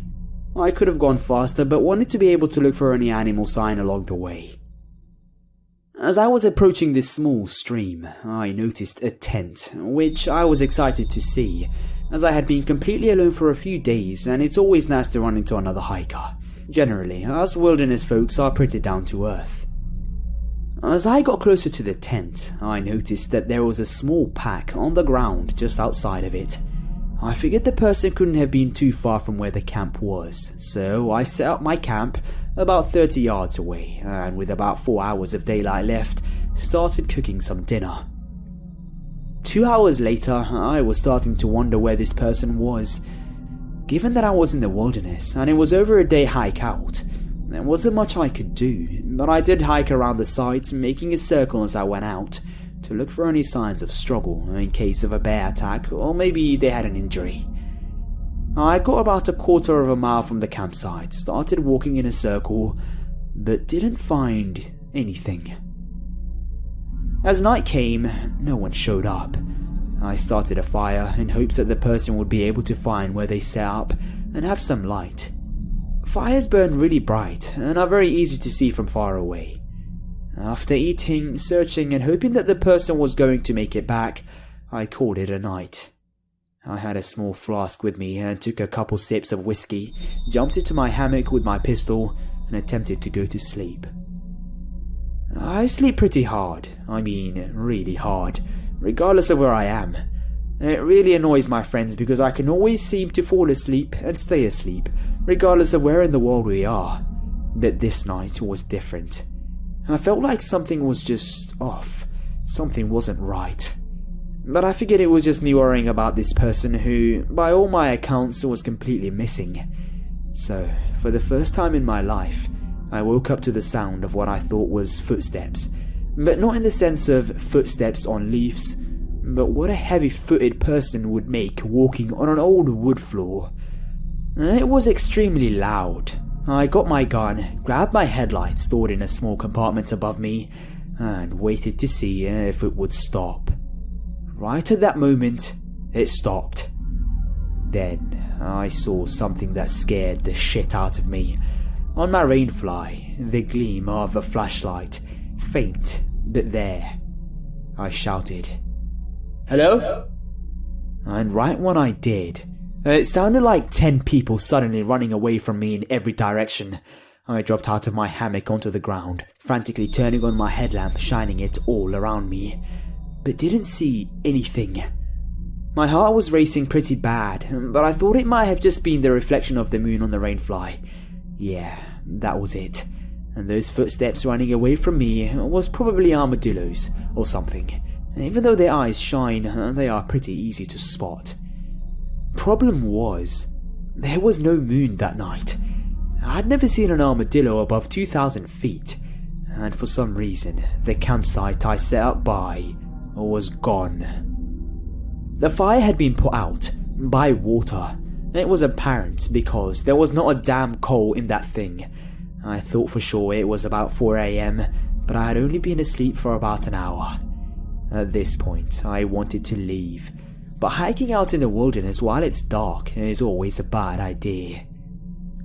I could have gone faster, but wanted to be able to look for any animal sign along the way. As I was approaching this small stream, I noticed a tent, which I was excited to see, as I had been completely alone for a few days and it's always nice to run into another hiker. Generally, us wilderness folks are pretty down to earth. As I got closer to the tent, I noticed that there was a small pack on the ground just outside of it. I figured the person couldn't have been too far from where the camp was, so I set up my camp about 30 yards away, and with about 4 hours of daylight left, started cooking some dinner. 2 hours later, I was starting to wonder where this person was. Given that I was in the wilderness, and it was over a day hike out, there wasn't much I could do, but I did hike around the site, making a circle as I went out, to look for any signs of struggle in case of a bear attack, or maybe they had an injury. I got about a quarter of a mile from the campsite, started walking in a circle, but didn't find anything. As night came, no one showed up. I started a fire in hopes that the person would be able to find where they set up and have some light. Fires burn really bright and are very easy to see from far away. After eating, searching and hoping that the person was going to make it back, I called it a night. I had a small flask with me and took a couple sips of whiskey, jumped into my hammock with my pistol and attempted to go to sleep. I sleep pretty hard, I mean really hard, regardless of where I am. It really annoys my friends because I can always seem to fall asleep and stay asleep, regardless of where in the world we are. But this night was different. I felt like something was just off. Something wasn't right. But I figured it was just me worrying about this person who, by all my accounts, was completely missing. So, for the first time in my life, I woke up to the sound of what I thought was footsteps. But not in the sense of footsteps on leaves, but what a heavy-footed person would make walking on an old wood floor. It was extremely loud. I got my gun, grabbed my headlight stored in a small compartment above me, and waited to see if it would stop. Right at that moment, it stopped. Then I saw something that scared the shit out of me. On my rainfly, the gleam of a flashlight, faint but there. I shouted, "Hello?" And right when I did, it sounded like 10 people suddenly running away from me in every direction. I dropped out of my hammock onto the ground, frantically turning on my headlamp, shining it all around me, but didn't see anything. My heart was racing pretty bad, but I thought it might have just been the reflection of the moon on the rainfly. Yeah, that was it. And those footsteps running away from me was probably armadillos or something. Even though their eyes shine, they are pretty easy to spot. Problem was, there was no moon that night. I'd never seen an armadillo above 2,000 feet, and for some reason, the campsite I set up by was gone. The fire had been put out by water. It was apparent because there was not a damn coal in that thing. I thought for sure it was about 4 AM, but I had only been asleep for about an hour. At this point, I wanted to leave, but hiking out in the wilderness while it's dark is always a bad idea.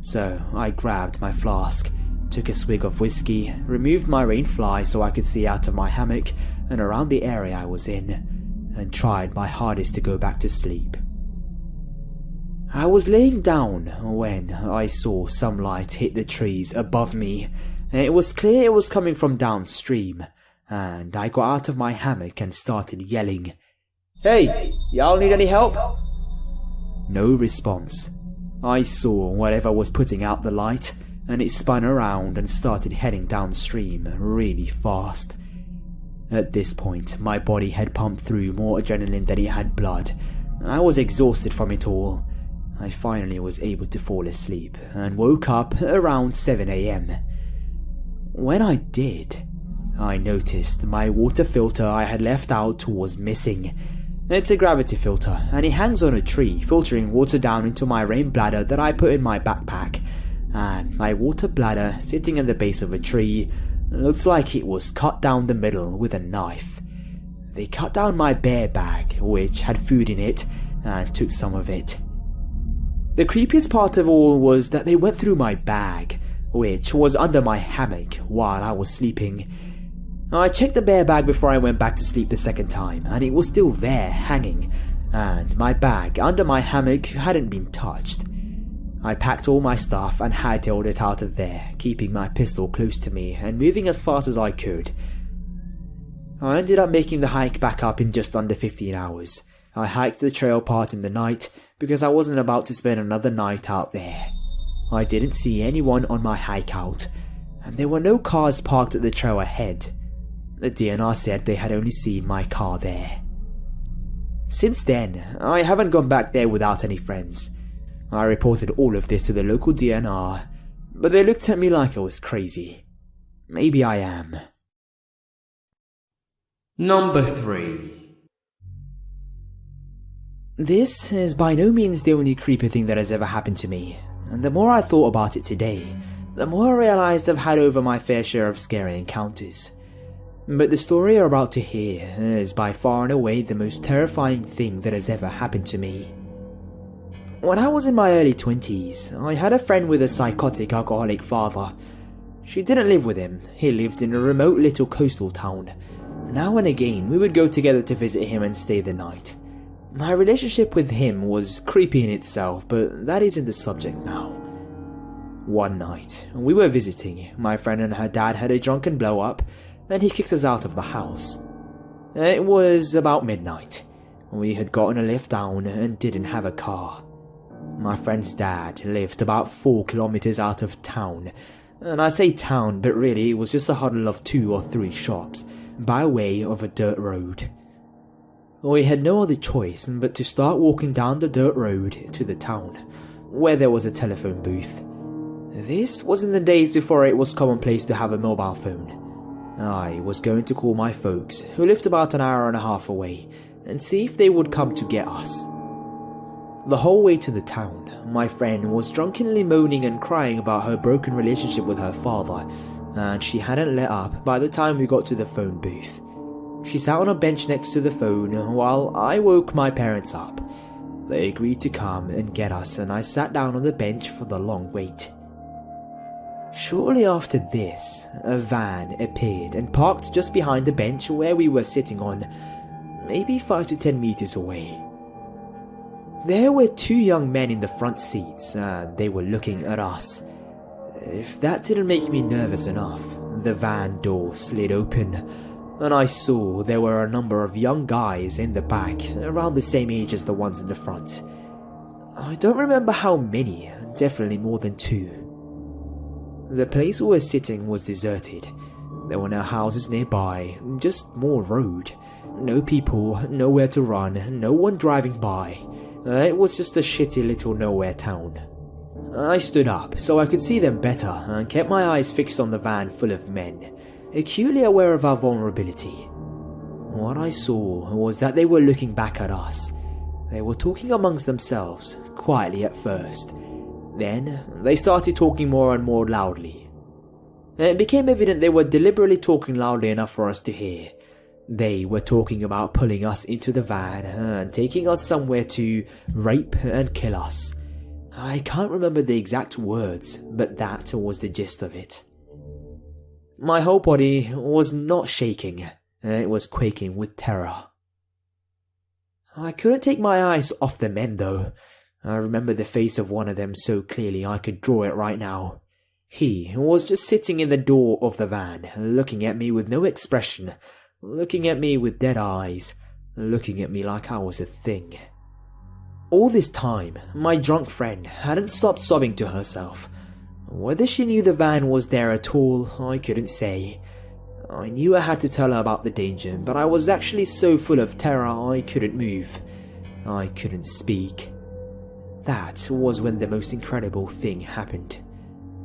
So I grabbed my flask, took a swig of whiskey, removed my rain fly so I could see out of my hammock and around the area I was in, and tried my hardest to go back to sleep. I was laying down when I saw some light hit the trees above me. It was clear it was coming from downstream, and I got out of my hammock and started yelling, "Hey, y'all need any help?" No response. I saw whatever was putting out the light, and it spun around and started heading downstream really fast. At this point, my body had pumped through more adrenaline than it had blood, and I was exhausted from it all. I finally was able to fall asleep and woke up around 7 AM. When I did, I noticed my water filter I had left out was missing. It's a gravity filter, and it hangs on a tree, filtering water down into my rain bladder that I put in my backpack. And my water bladder, sitting at the base of a tree, looks like it was cut down the middle with a knife. They cut down my bear bag, which had food in it, and took some of it. The creepiest part of all was that they went through my bag, which was under my hammock while I was sleeping. I checked the bear bag before I went back to sleep the second time, and it was still there, hanging, and my bag under my hammock hadn't been touched. I packed all my stuff and hightailed it out of there, keeping my pistol close to me and moving as fast as I could. I ended up making the hike back up in just under 15 hours. I hiked the trail part in the night because I wasn't about to spend another night out there. I didn't see anyone on my hike out, and there were no cars parked at the trail ahead. The DNR said they had only seen my car there. Since then, I haven't gone back there without any friends. I reported all of this to the local DNR, but they looked at me like I was crazy. Maybe I am. Number 3. This is by no means the only creepy thing that has ever happened to me, and the more I thought about it today, the more I realized I've had over my fair share of scary encounters. But the story you're about to hear is by far and away the most terrifying thing that has ever happened to me. When I was in my early 20s, I had a friend with a psychotic alcoholic father. She didn't live with him, he lived in a remote little coastal town. Now and again we would go together to visit him and stay the night. My relationship with him was creepy in itself, but that isn't the subject now. One night, we were visiting, my friend and her dad had a drunken blow-up, and he kicked us out of the house. It was about midnight. We had gotten a lift down and didn't have a car. My friend's dad lived about 4 kilometers out of town, and I say town, but really it was just a huddle of 2 or 3 shops, by way of a dirt road. We had no other choice but to start walking down the dirt road to the town, where there was a telephone booth. This was in the days before it was commonplace to have a mobile phone. I was going to call my folks, who lived about an hour and a half away, and see if they would come to get us. The whole way to the town, my friend was drunkenly moaning and crying about her broken relationship with her father, and she hadn't let up by the time we got to the phone booth. She sat on a bench next to the phone while I woke my parents up. They agreed to come and get us, and I sat down on the bench for the long wait. Shortly after this, a van appeared and parked just behind the bench where we were sitting on, maybe 5 to 10 meters away. There were 2 young men in the front seats, and they were looking at us. If that didn't make me nervous enough, the van door slid open, and I saw there were a number of young guys in the back, around the same age as the ones in the front. I don't remember how many, definitely more than 2. The place we were sitting was deserted. There were no houses nearby, just more road. No people, nowhere to run, no one driving by. It was just a shitty little nowhere town. I stood up so I could see them better and kept my eyes fixed on the van full of men, acutely aware of our vulnerability. What I saw was that they were looking back at us. They were talking amongst themselves, quietly at first. Then they started talking more and more loudly. It became evident they were deliberately talking loudly enough for us to hear. They were talking about pulling us into the van and taking us somewhere to rape and kill us. I can't remember the exact words, but that was the gist of it. My whole body was not shaking, it was quaking with terror. I couldn't take my eyes off the men though. I remember the face of one of them so clearly I could draw it right now. He was just sitting in the door of the van, looking at me with no expression, looking at me with dead eyes, looking at me like I was a thing. All this time, my drunk friend hadn't stopped sobbing to herself. Whether she knew the van was there at all, I couldn't say. I knew I had to tell her about the danger, but I was actually so full of terror I couldn't move. I couldn't speak. That was when the most incredible thing happened.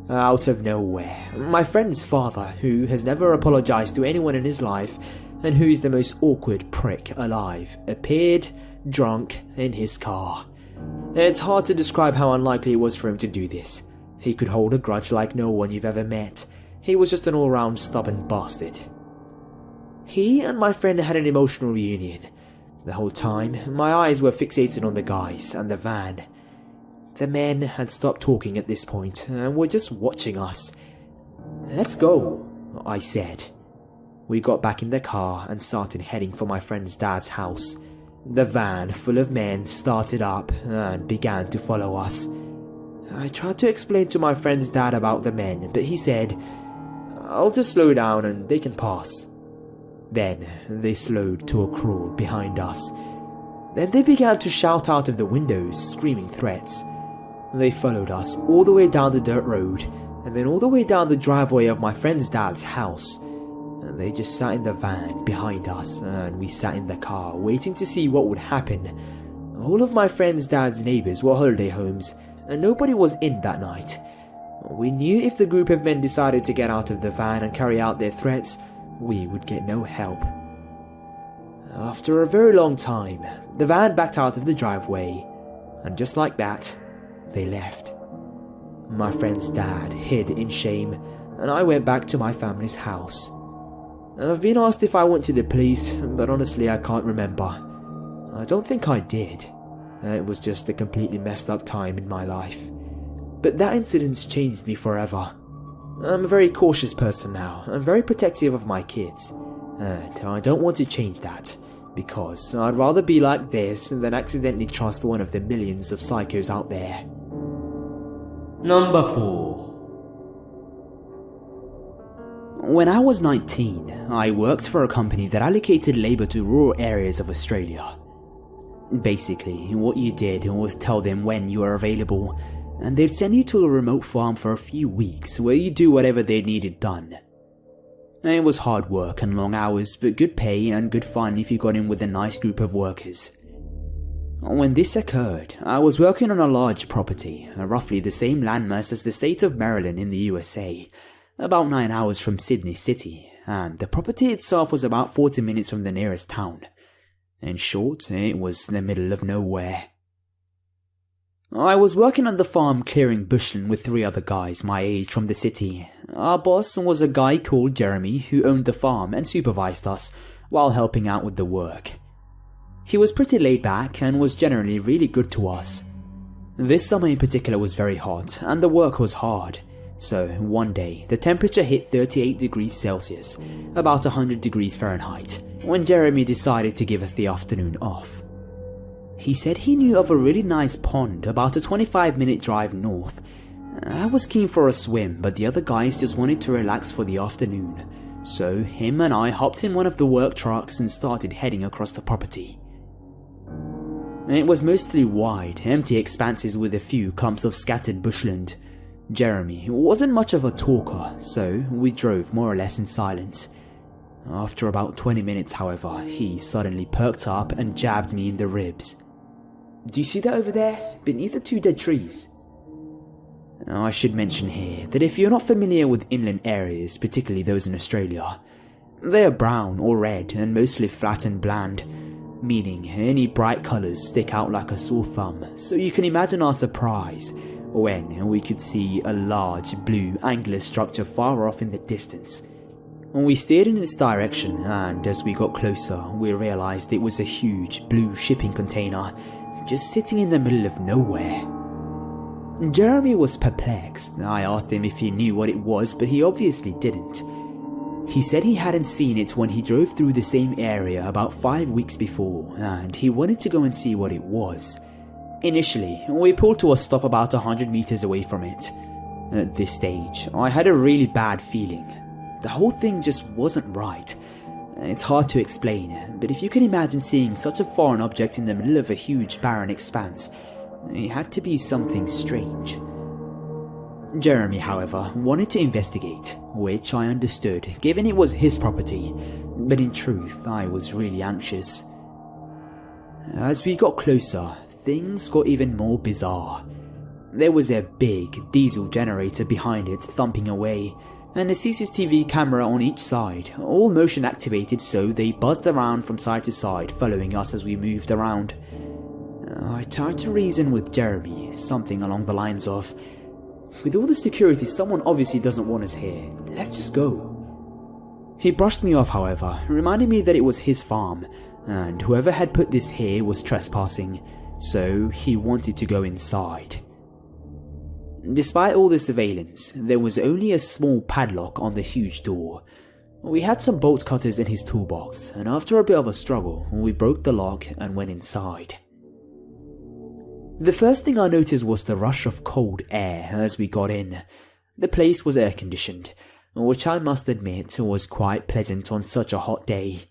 Out of nowhere, my friend's father, who has never apologized to anyone in his life, and who is the most awkward prick alive, appeared, drunk, in his car. It's hard to describe how unlikely it was for him to do this. He could hold a grudge like no one you've ever met. He was just an all-round stubborn bastard. He and my friend had an emotional reunion. The whole time, my eyes were fixated on the guys and the van. The men had stopped talking at this point and were just watching us. "Let's go," I said. We got back in the car and started heading for my friend's dad's house. The van full of men started up and began to follow us. I tried to explain to my friend's dad about the men, but he said, "I'll just slow down and they can pass." Then they slowed to a crawl behind us. Then they began to shout out of the windows, screaming threats. They followed us all the way down the dirt road, and then all the way down the driveway of my friend's dad's house. And they just sat in the van behind us, and we sat in the car waiting to see what would happen. All of my friend's dad's neighbors were holiday homes, and nobody was in that night. We knew if the group of men decided to get out of the van and carry out their threats, we would get no help. After a very long time, the van backed out of the driveway, and just like that, they left. My friend's dad hid in shame, and I went back to my family's house. I've been asked if I went to the police, but honestly I can't remember. I don't think I did. It was just a completely messed up time in my life. But that incident changed me forever. I'm a very cautious person now. I'm very protective of my kids. And I don't want to change that, because I'd rather be like this than accidentally trust one of the millions of psychos out there. Number 4. When I was 19, I worked for a company that allocated labour to rural areas of Australia. Basically, what you did was tell them when you were available, and they'd send you to a remote farm for a few weeks where you do whatever they needed done. It was hard work and long hours, but good pay and good fun if you got in with a nice group of workers. When this occurred, I was working on a large property, roughly the same landmass as the state of Maryland in the USA, about 9 hours from Sydney City, and the property itself was about 40 minutes from the nearest town. In short, it was the middle of nowhere. I was working on the farm clearing bushland with 3 other guys my age from the city. Our boss was a guy called Jeremy who owned the farm and supervised us while helping out with the work. He was pretty laid back and was generally really good to us. This summer in particular was very hot and the work was hard. So one day, the temperature hit 38 degrees Celsius, about 100 degrees Fahrenheit, when Jeremy decided to give us the afternoon off. He said he knew of a really nice pond about a 25-minute drive north. I was keen for a swim, but the other guys just wanted to relax for the afternoon. So him and I hopped in one of the work trucks and started heading across the property. It was mostly wide, empty expanses with a few clumps of scattered bushland. Jeremy wasn't much of a talker, so we drove more or less in silence. After about 20 minutes, however, he suddenly perked up and jabbed me in the ribs. Do you see that over there, beneath the 2 dead trees? Now, I should mention here that if you're not familiar with inland areas, particularly those in Australia, they are brown or red and mostly flat and bland, meaning any bright colours stick out like a sore thumb, so you can imagine our surprise when we could see a large blue angular structure far off in the distance. We steered in its direction, and as we got closer we realised it was a huge blue shipping container just sitting in the middle of nowhere. Jeremy was perplexed. I asked him if he knew what it was, but he obviously didn't. He said he hadn't seen it when he drove through the same area about 5 weeks before, and he wanted to go and see what it was. Initially, we pulled to a stop about 100 meters away from it. At this stage, I had a really bad feeling. The whole thing just wasn't right. It's hard to explain, but if you can imagine seeing such a foreign object in the middle of a huge barren expanse, it had to be something strange. Jeremy, however, wanted to investigate, which I understood, given it was his property, but in truth, I was really anxious. As we got closer, things got even more bizarre. There was a big diesel generator behind it thumping away, and a CCTV camera on each side, all motion activated, so they buzzed around from side to side, following us as we moved around. I tried to reason with Jeremy, something along the lines of, "With all the security, someone obviously doesn't want us here. Let's just go." He brushed me off, however, reminding me that it was his farm, and whoever had put this here was trespassing, so he wanted to go inside. Despite all the surveillance, there was only a small padlock on the huge door. We had some bolt cutters in his toolbox, and after a bit of a struggle, we broke the lock and went inside. The first thing I noticed was the rush of cold air as we got in. The place was air conditioned, which I must admit was quite pleasant on such a hot day.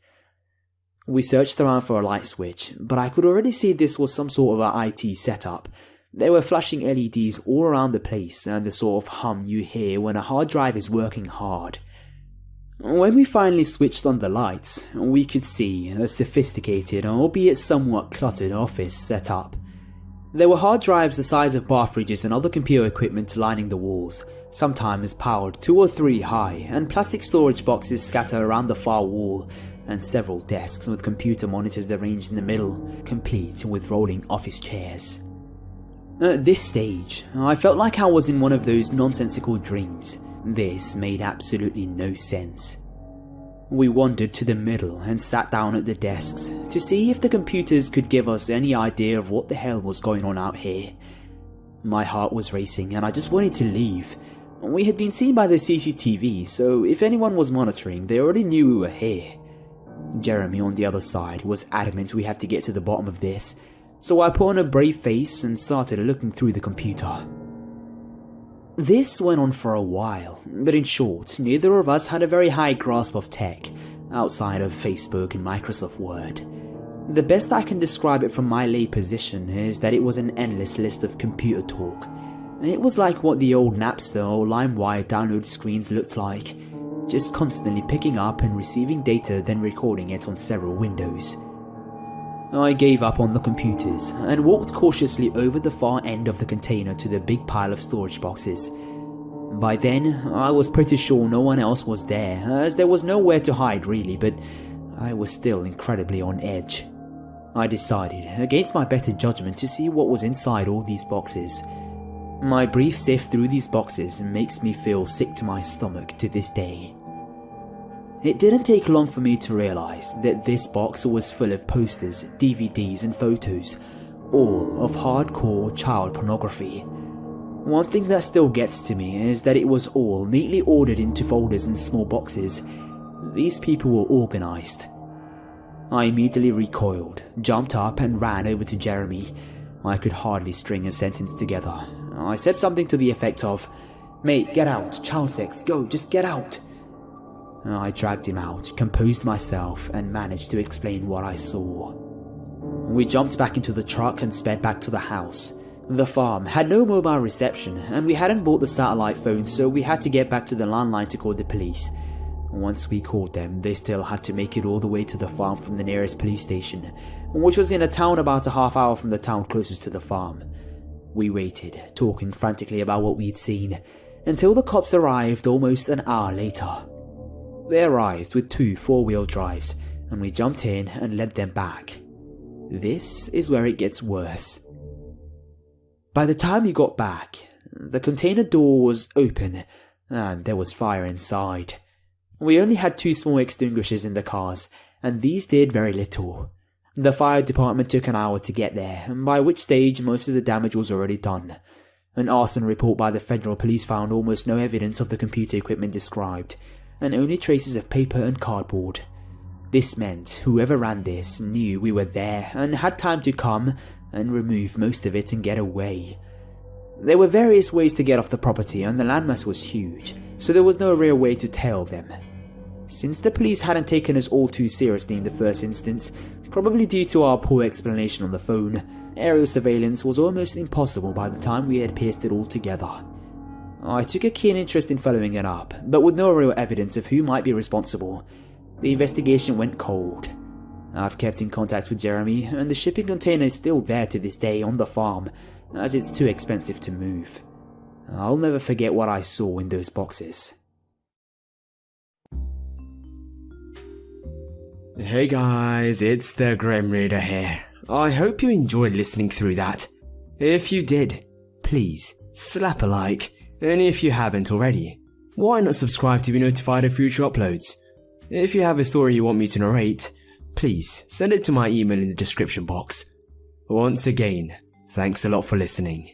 We searched around for a light switch, but I could already see this was some sort of a IT setup. There were flashing LEDs all around the place and the sort of hum you hear when a hard drive is working hard. When we finally switched on the lights, we could see a sophisticated, albeit somewhat cluttered office setup. There were hard drives the size of bar fridges and other computer equipment lining the walls, sometimes piled 2 or 3 high, and plastic storage boxes scattered around the far wall, and several desks with computer monitors arranged in the middle, complete with rolling office chairs. At this stage, I felt like I was in one of those nonsensical dreams. This made absolutely no sense. We wandered to the middle and sat down at the desks to see if the computers could give us any idea of what the hell was going on out here. My heart was racing and I just wanted to leave. We had been seen by the CCTV, so if anyone was monitoring, they already knew we were here. Jeremy, on the other side, was adamant we had to get to the bottom of this, so I put on a brave face and started looking through the computer. This went on for a while, but in short, neither of us had a very high grasp of tech, outside of Facebook and Microsoft Word. The best I can describe it from my lay position is that it was an endless list of computer talk. It was like what the old Napster or LimeWire download screens looked like, just constantly picking up and receiving data, then recording it on several windows. I gave up on the computers and walked cautiously over the far end of the container to the big pile of storage boxes. By then, I was pretty sure no one else was there, as there was nowhere to hide really, but I was still incredibly on edge. I decided, against my better judgment, to see what was inside all these boxes. My brief sift through these boxes makes me feel sick to my stomach to this day. It didn't take long for me to realize that this box was full of posters, DVDs and photos, all of hardcore child pornography. One thing that still gets to me is that it was all neatly ordered into folders in small boxes. These people were organized. I immediately recoiled, jumped up and ran over to Jeremy. I could hardly string a sentence together. I said something to the effect of, "Mate, get out, child sex, go, just get out." I dragged him out, composed myself, and managed to explain what I saw. We jumped back into the truck and sped back to the house. The farm had no mobile reception, and we hadn't bought the satellite phone, so we had to get back to the landline to call the police. Once we called them, they still had to make it all the way to the farm from the nearest police station, which was in a town about a half hour from the town closest to the farm. We waited, talking frantically about what we'd seen, until the cops arrived almost an hour later. They arrived with 2 4-wheel drives, and we jumped in and led them back. This is where it gets worse. By the time we got back, the container door was open, and there was fire inside. We only had 2 small extinguishers in the cars, and these did very little. The fire department took an hour to get there, by which stage most of the damage was already done. An arson report by the federal police found almost no evidence of the computer equipment described, and only traces of paper and cardboard. This meant whoever ran this knew we were there and had time to come and remove most of it and get away. There were various ways to get off the property, and the landmass was huge, so there was no real way to tail them. Since the police hadn't taken us all too seriously in the first instance, probably due to our poor explanation on the phone, aerial surveillance was almost impossible by the time we had pieced it all together. I took a keen interest in following it up, but with no real evidence of who might be responsible. The investigation went cold. I've kept in contact with Jeremy, and the shipping container is still there to this day on the farm, as it's too expensive to move. I'll never forget what I saw in those boxes. Hey guys, it's the Grim Reader here. I hope you enjoyed listening through that. If you did, please slap a like, and if you haven't already, why not subscribe to be notified of future uploads? If you have a story you want me to narrate, please send it to my email in the description box. Once again, thanks a lot for listening.